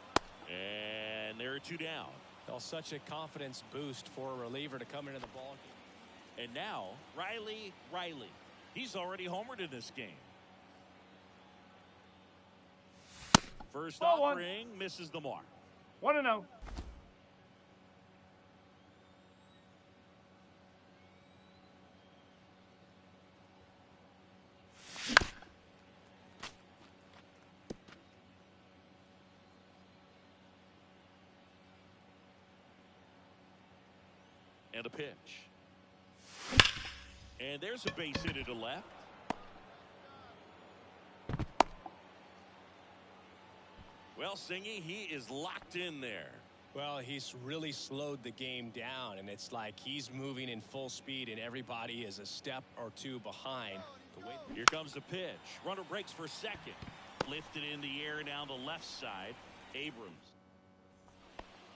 And there are 2 down. Well, such a confidence boost for a reliever to come into the ball game. And now, Riley. He's already homered in this game. First offering misses the mark. 1-0. And a pitch. And there's a base hit to left. Well, Singy, he is locked in there. Well, he's really slowed the game down, and it's like he's moving in full speed, and everybody is a step or 2 behind. Here comes the pitch. Runner breaks for second. Lifted in the air down the left side. Abrams.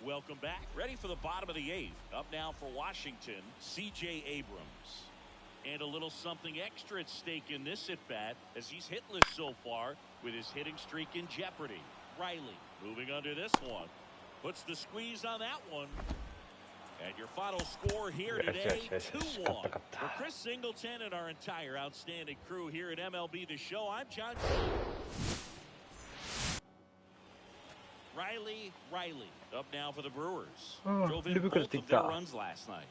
Welcome back. Ready for the bottom of the 8th. Up now for Washington, C.J. Abrams. And a little something extra at stake in this at-bat as he's hitless so far with his hitting streak in jeopardy. Riley moving under this one. Puts the squeeze on that one. And your final score here today, 2-1. For Chris Singleton and our entire outstanding crew here at MLB The Show, I'm John. Riley up now for the Brewers. Drove in both of their runs last night.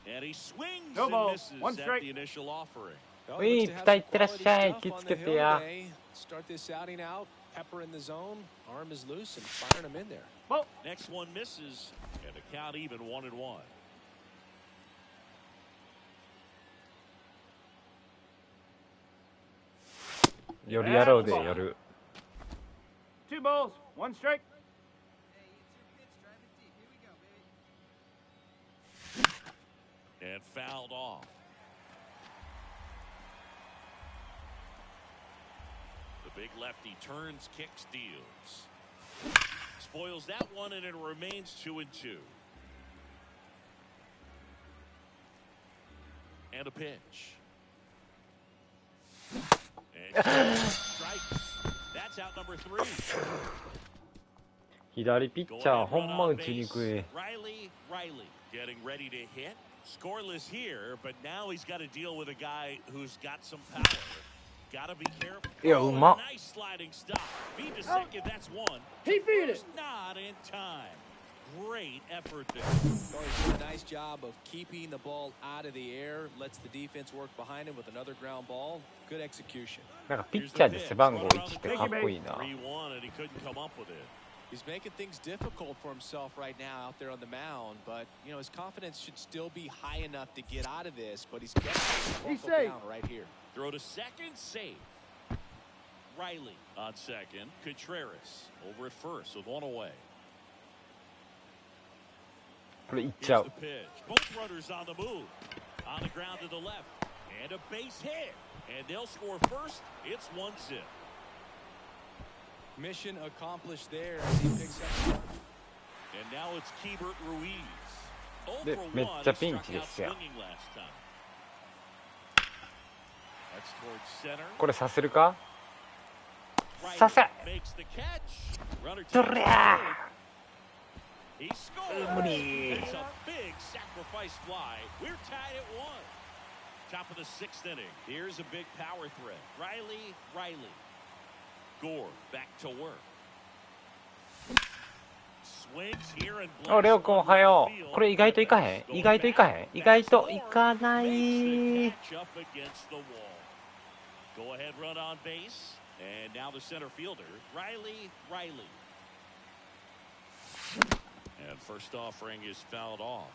And he swings and misses at the initial offering. Start this outing out. Pepper in the zone. Arm is loose and firing him in there. Well, next one misses. And the count even 1-1.夜やろうで夜。 2 balls, 1 strike. And fouled off. The big lefty turns, kicks, deals. Spoils that one, and it remains 2-2. And a pitch. And strikes. That's out number 3. 左ピッチャーほんま打ちにくい。 Riley getting ready to hit. Scoreless here, but now he's got to deal with a guy who's got some power. Got to be careful. Yeah, nice sliding stop. Feed to second, that's 1. He beat it. Not in time. Great effort there. Oh, he did a nice job of keeping the ball out of the air. Lets the defense work behind him with another ground ball. Good execution. なんかピッチャーで背番号1ってかっこいいな。 3-1 and he couldn't come up with it. He's making things difficult for himself right now out there on the mound, but you know his confidence should still be high enough to get out of this. But he's getting down right here. Throw to second, safe. Riley on second. Contreras over at first with 1 away. これいっちゃう。 Here's the pitch. Both runners on the move. On the ground to the left. And a base hit. And they'll score first. It's 1-0. Mission accomplished there as he picks up. And now it's Keibert Ruiz. で、めっちゃピンチですよ。これさせるか？させ！とりゃー！無理。 Top of the 6th inning. Here's a big power threat. Riley. お、レオ君おはよう。これ意外といかへん？意外といかへん？意外といかない。Go ahead run on base. And now the center fielder, Riley. And first offering is fouled off.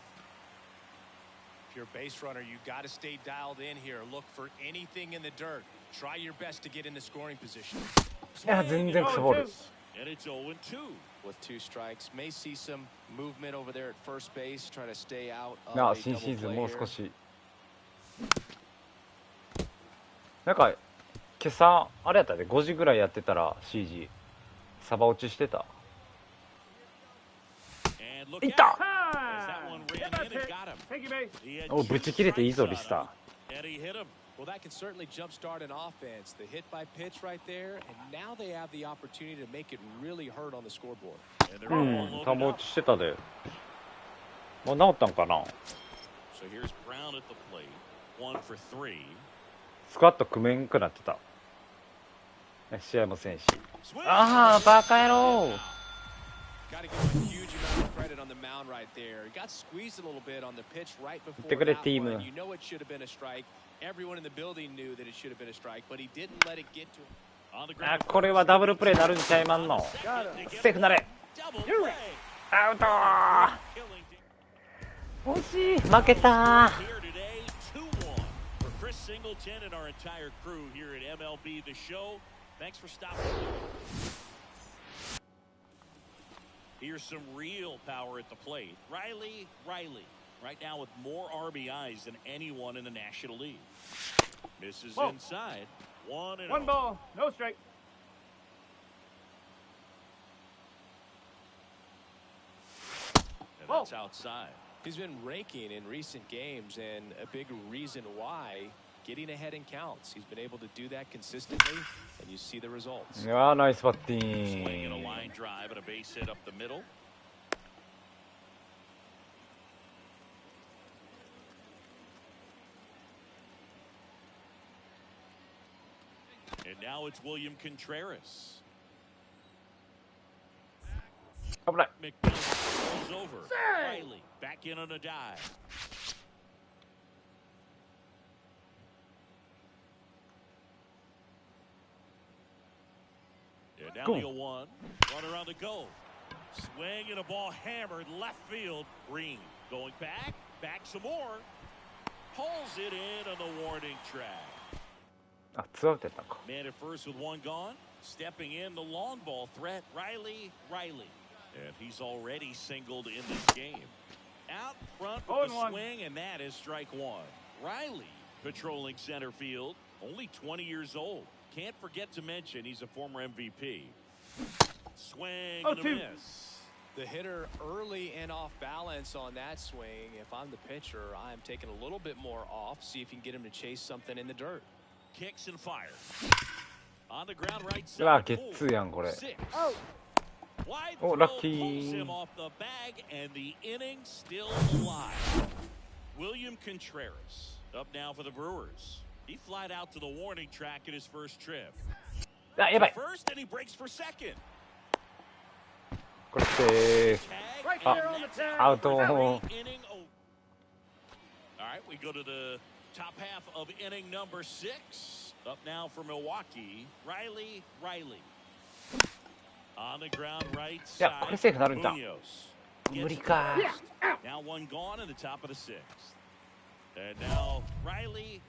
If you're a base runner, you got to stay dialed in here. Look for anything in the dirt. Try your best to get into scoring position. いや、全然クソボール。 And it's 0-2. With 2 strikes, may see some movement over there at first base. Try to stay out. なあ、新シーズンもう少し。なんか今朝あれやったで5時ぐらいやってたら CG サバ落ちしてた。いった。お、ぶち切れていいぞリスター。Well, that can certainly jumpstart an offense. The hit by pitch right there, and now they have the opportunity to make it really hurt on the scoreboard. うん、サバ落ちしてたで。もう治ったんかな。スクワット組めんくなってた。試合もせんし。ああ、バカ野郎。言ってくれチーム。あ、これはダブルプレーになるんちゃいまんの。セーフなれ。アウトー。惜しい、負けたー。Thanks for stopping. Here's some real power at the plate. Riley, right now with more RBIs than anyone in the National League. Misses inside. One ball, no strike. And that's outside. He's been raking in recent games, and a big reason why. Getting ahead in counts. He's been able to do that consistently, and you see the results. いやー、ナイスバッティング。 Swinging a line drive and a base hit up the middle. And now it's William Contreras. 危ない。 McMillan rolls over. Riley back in on a dive. Now the 0-1. Runner on the go. Swing and a ball hammered left field. Green going back some more. Pulls it in on the warning track. あ、ツーアウトやったんか。 Man at first with one gone. Stepping in the long ball threat. Riley. And he's already singled in this game. Out front with the swing, and that is strike one. Riley patrolling center field. Only 20 years old. Can't forget to mention he's a former MVP. Swing and a miss. The hitter early and off balance on that swing. If I'm the pitcher, I'm taking a little bit more off. See if you can get him to chase something in the dirt. Kicks and fires. On the ground right side. うわ、ゲッツーやんこれ。お、ラッキー。 Off the bag and the inning still alive. William Contreras up now for the Brewers. He flied out to the warning track in his first trip. あ、やばい。 First and he breaks for second. これってアウト。 All right, we go to the top half of inning number 6. Up now for Milwaukee. Riley. On the ground right side. いや、これセーフなるんじゃん。無理か。 Now one gone in the top of the 6th. And now Riley.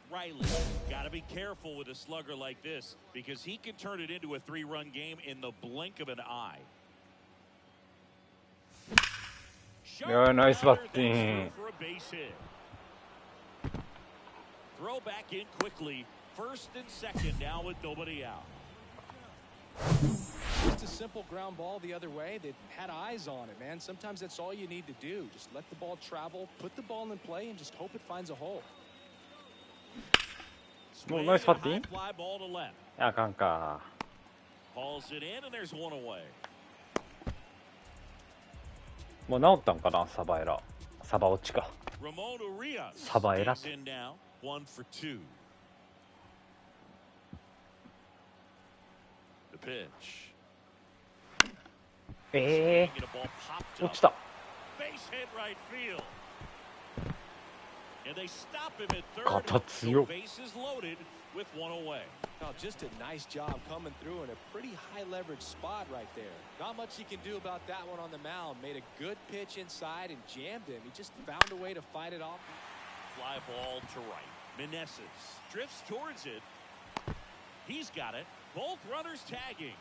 Got to be careful with a slugger like this because he can turn it into a 3-run game in the blink of an eye. いや、ナイスバッティング。 Throw back in quickly. First and second now with nobody out. Just a simple ground ball the other way. They had eyes on it, man. Sometimes that's all you need to do. Just let the ball travel, put the ball in play, and just hope it finds a hole. もうナイスバッティング。 Fly ball to left. あかんか。 Hauls it in and there's one away. もう治ったんかな、サバエラ。サバ落ちか。 Ramon Urias サバエラ。 is in now. 1 for 2. The pitch. 落ちた。 Base hit right field. And they stop him at third. 肩強。 Bases loaded with one away. Oh, just a nice job coming through in a pretty high leverage spot right there. Not much he can do about that one on the mound. Made a good pitch inside and jammed him. He just found a way to fight it off. Fly ball to right. Meneses drifts towards it. He's got it. Both runners tagging.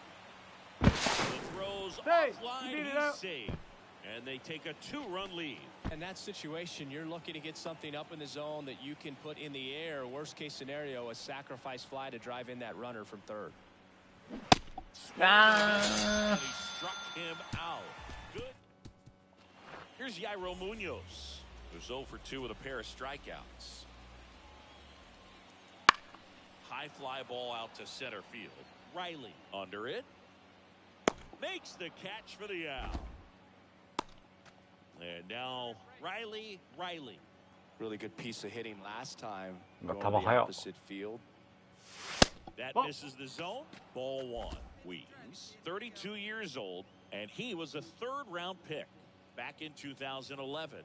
The throws offline. He's saved. And they take a 2-run lead. In that situation, you're looking to get something up in the zone that you can put in the air. Worst case scenario, a sacrifice fly to drive in that runner from third. And he struck him out. Good. Here's Yairo Munoz, who's 0 for 2 with a pair of strikeouts. High fly ball out to center field. Riley under it. Makes the catch for the out. And now Riley. Really good piece of hitting last time. Going to the opposite field. That misses the zone. Ball 1. Weems, 32 years old, and he was a 3rd-round pick back in 2011.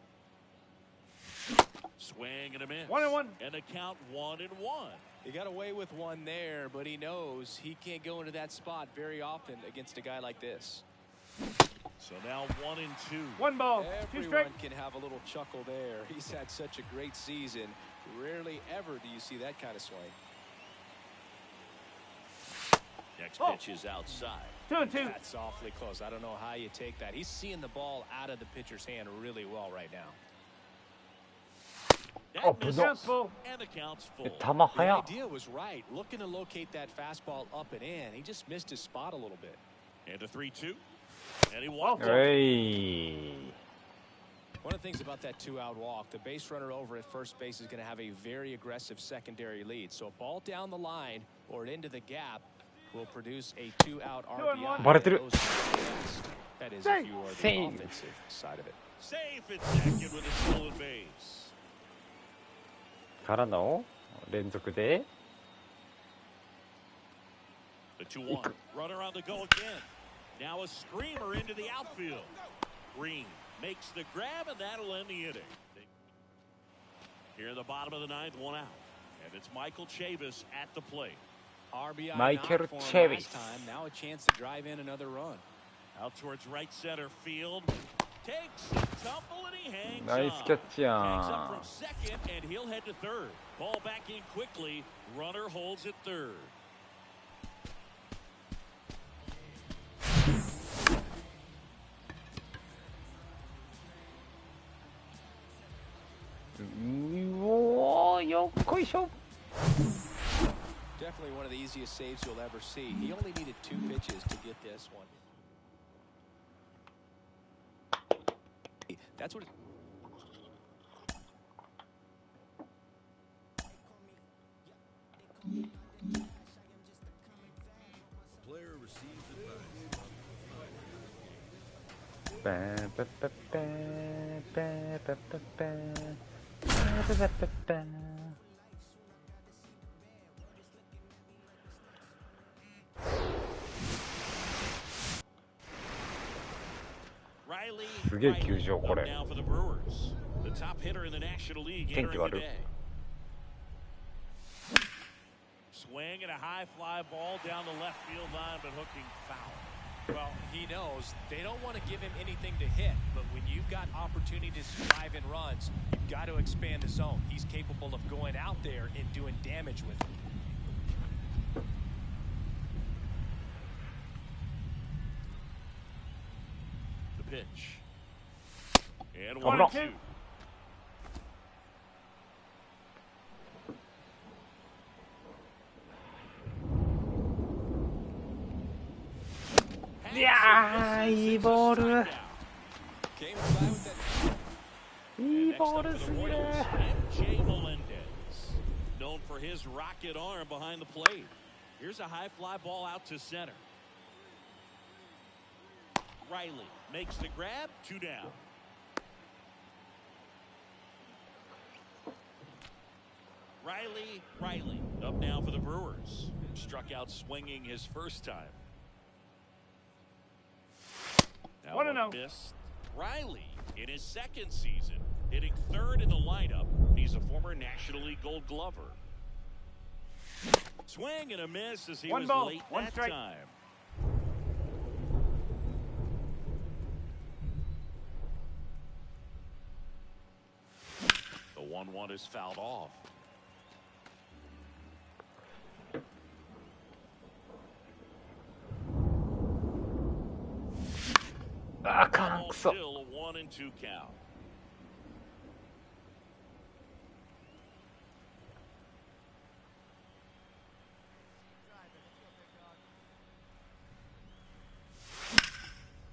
Swing and a miss. 1-1. And the count 1-1. He got away with one there, but he knows he can't go into that spot very often against a guy like this. So now 1-2. 1 ball. 2 strikes. Everyone can have a little chuckle there. He's had such a great season. Rarely ever do you see that kind of swing. Next pitch is outside. 2-2. That's awfully close. I don't know how you take that. He's seeing the ball out of the pitcher's hand really well right now. Oh, That misses, full. and the count's full. 球 The 速っ。 idea was right. Looking to locate that fastball up and in. He just missed his spot a little bit. And a 3-2. And he walked. はい。 One of the things about that 2-out walk, the base runner over at first base is going to have a very aggressive secondary lead. So a ball down the line or into the gap will produce a 2-out RBI. バレてる。 That is if you are the Save. offensive side of it. Safe at second with a stolen base. からの連続で。 The 2-1. Runner on the go again. Now a screamer into the outfield. Green makes the grab, and that'll end the inning. Here in the bottom of the 9th, 1 out. And it's Michael Chavis at the plate. RBI Michael knock for him Chavis. last time. Now a chance to drive in another run. Out towards right center field. Takes a tumble and he hangs ナイ on. スキャッチや Hangs up ん from。second, and he'll head to third. Ball back in quickly. Runner holds at third. Yo, こいしょ。 Definitely one of the easiest saves you'll ever see. He only needed 2 pitches to get this one. That's what. Player receives advice. パンパパパンパンパパパンパパパパン。 すげえ球場これ。 Now for the Brewers. The top hitter in the National League 天気 entering 悪 the い。 day. Swing and a high fly ball down the left field line, but hooking foul. Well, he knows they don't want to give him anything to hit, but when you've got opportunities to drive in runs, you've got to expand the zone. He's capable of going out there and doing damage with it. The pitch. And Oh, 1-2. no. Yeah, いいボール。 Came by with that. いいボールすぎる。 MJ Melendez, known for his rocket arm behind the plate. Here's a high fly ball out to center. Riley makes the grab, 2 down. Riley up now for the Brewers. Struck out swinging his first time. 1-0. Missed. Riley in his second season, hitting third in the lineup. He's a former National League Gold Glover. Swing and a miss as he was late that time. The 1-1 is fouled off. Still a 1-2 count.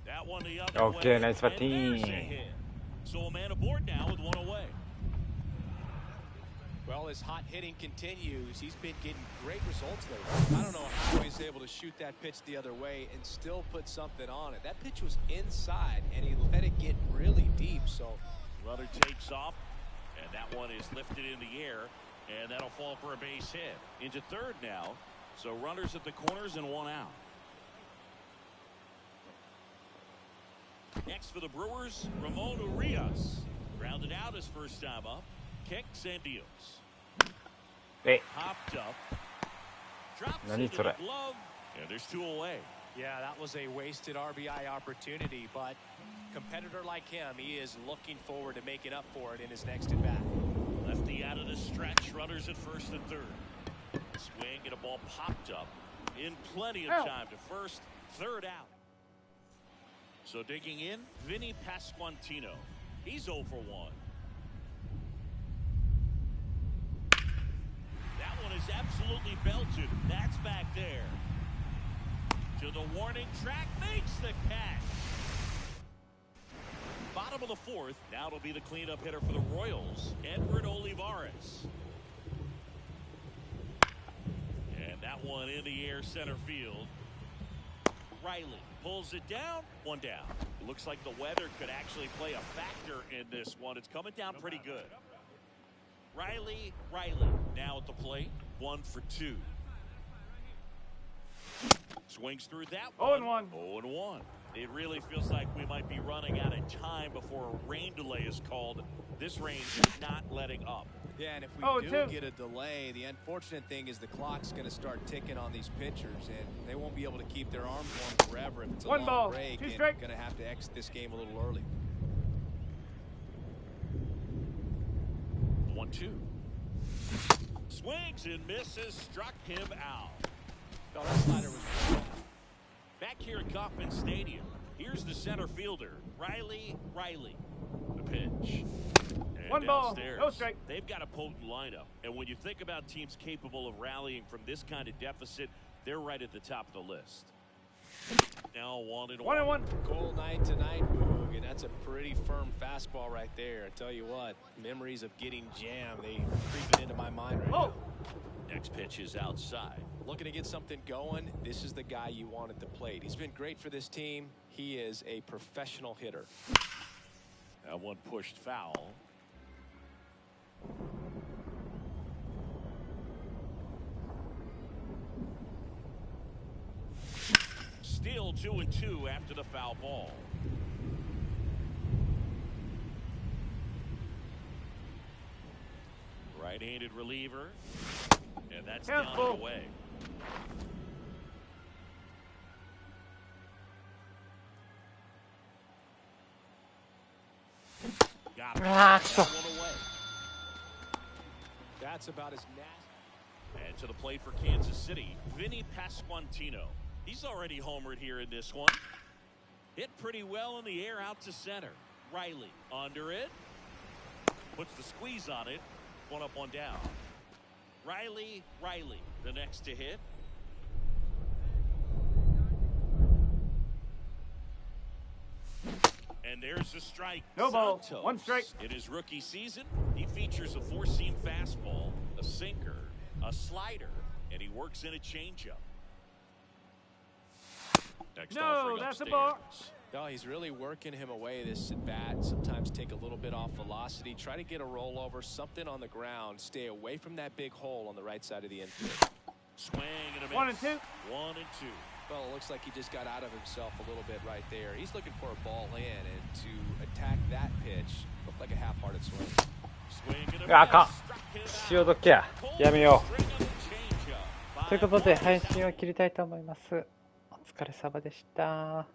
That one the other Okay, way. nice batting. So a man aboard now with one away. Well, his hot hitting continues. He's been getting great results lately. I don't know how he's able to shoot that pitch the other way and still put something on it. That pitch was inside, and he let it get really deep. So, runner takes off, and that one is lifted in the air, and that'll fall for a base hit. Into third now. So runners at the corners and one out. Next for the Brewers, Ramon Urias. Grounded out his first time up. Kicks and deals. Hey. Hopped up. Drops into the glove. And there's two away. Yeah, that was a wasted RBI opportunity, but competitor like him, he is looking forward to making up for it in his next at bat. Lefty out of the stretch. Runners at first and third. Swing and a ball popped up. In plenty of time to first. Third out. So digging in, Vinny Pasquantino. He's 0 for 1. That one is absolutely belted. That's back there. To the warning track, makes the catch. Bottom of the fourth. Now it'll be the cleanup hitter for the Royals, Edward Olivares. And that one in the air center field. Riley pulls it down. One down. It looks like the weather could actually play a factor in this one. It's coming down pretty good. Riley now at the plate. 1 for 2. Swings through that one. 0-1. 0-1. It really feels like we might be running out of time before a rain delay is called. This rain is not letting up. Yeah, and if we do get a delay, the unfortunate thing is the clock's going to start ticking on these pitchers, and they won't be able to keep their arms warm forever if it's a long break, and going to have to exit this game a little early. 1-2. Swings and misses, struck him out. Oh, that slider was back here at Kauffman Stadium. Here's the center fielder, Riley. The pitch. And 1 ball, downstairs, no strike. They've got a potent lineup. And when you think about teams capable of rallying from this kind of deficit, they're right at the top of the list. Now 1-1. Cold night tonight, Boog, and that's a pretty firm fastball right there. I tell you what, memories of getting jammed, they creeping into my mind right now. Next pitch is outside. Looking to get something going, this is the guy you want at the plate. He's been great for this team. He is a professional hitter. That one pushed foul. Still 2-2 after the foul ball. Right-handed reliever. And that's down and away. Got it. One away. That's about as nasty. And to the plate for Kansas City, Vinny Pasquantino. He's already homered here in this one. Hit pretty well in the air out to center. Riley under it. Puts the squeeze on it. 1 up, 1 down. Riley, the next to hit. And there's the strike. No ball. Santos. 1 strike. In his rookie season, he features a 4-seam fastball, a sinker, a slider, and he works in a changeup. Next offering that's upstairs. a ball. No, he's really working him away this at bat. Sometimes take a little bit off velocity. Try to get a rollover, something on the ground. Stay away from that big hole on the right side of the infield. Swing and a miss. 1-2. 1-2. Well, it looks like he just got out of himself a little bit right there. He's looking for a ball in, and to attack that pitch looked like a half-hearted swing. あかん潮時ややめようということで配信を切りたいと思います。お疲れ様でした。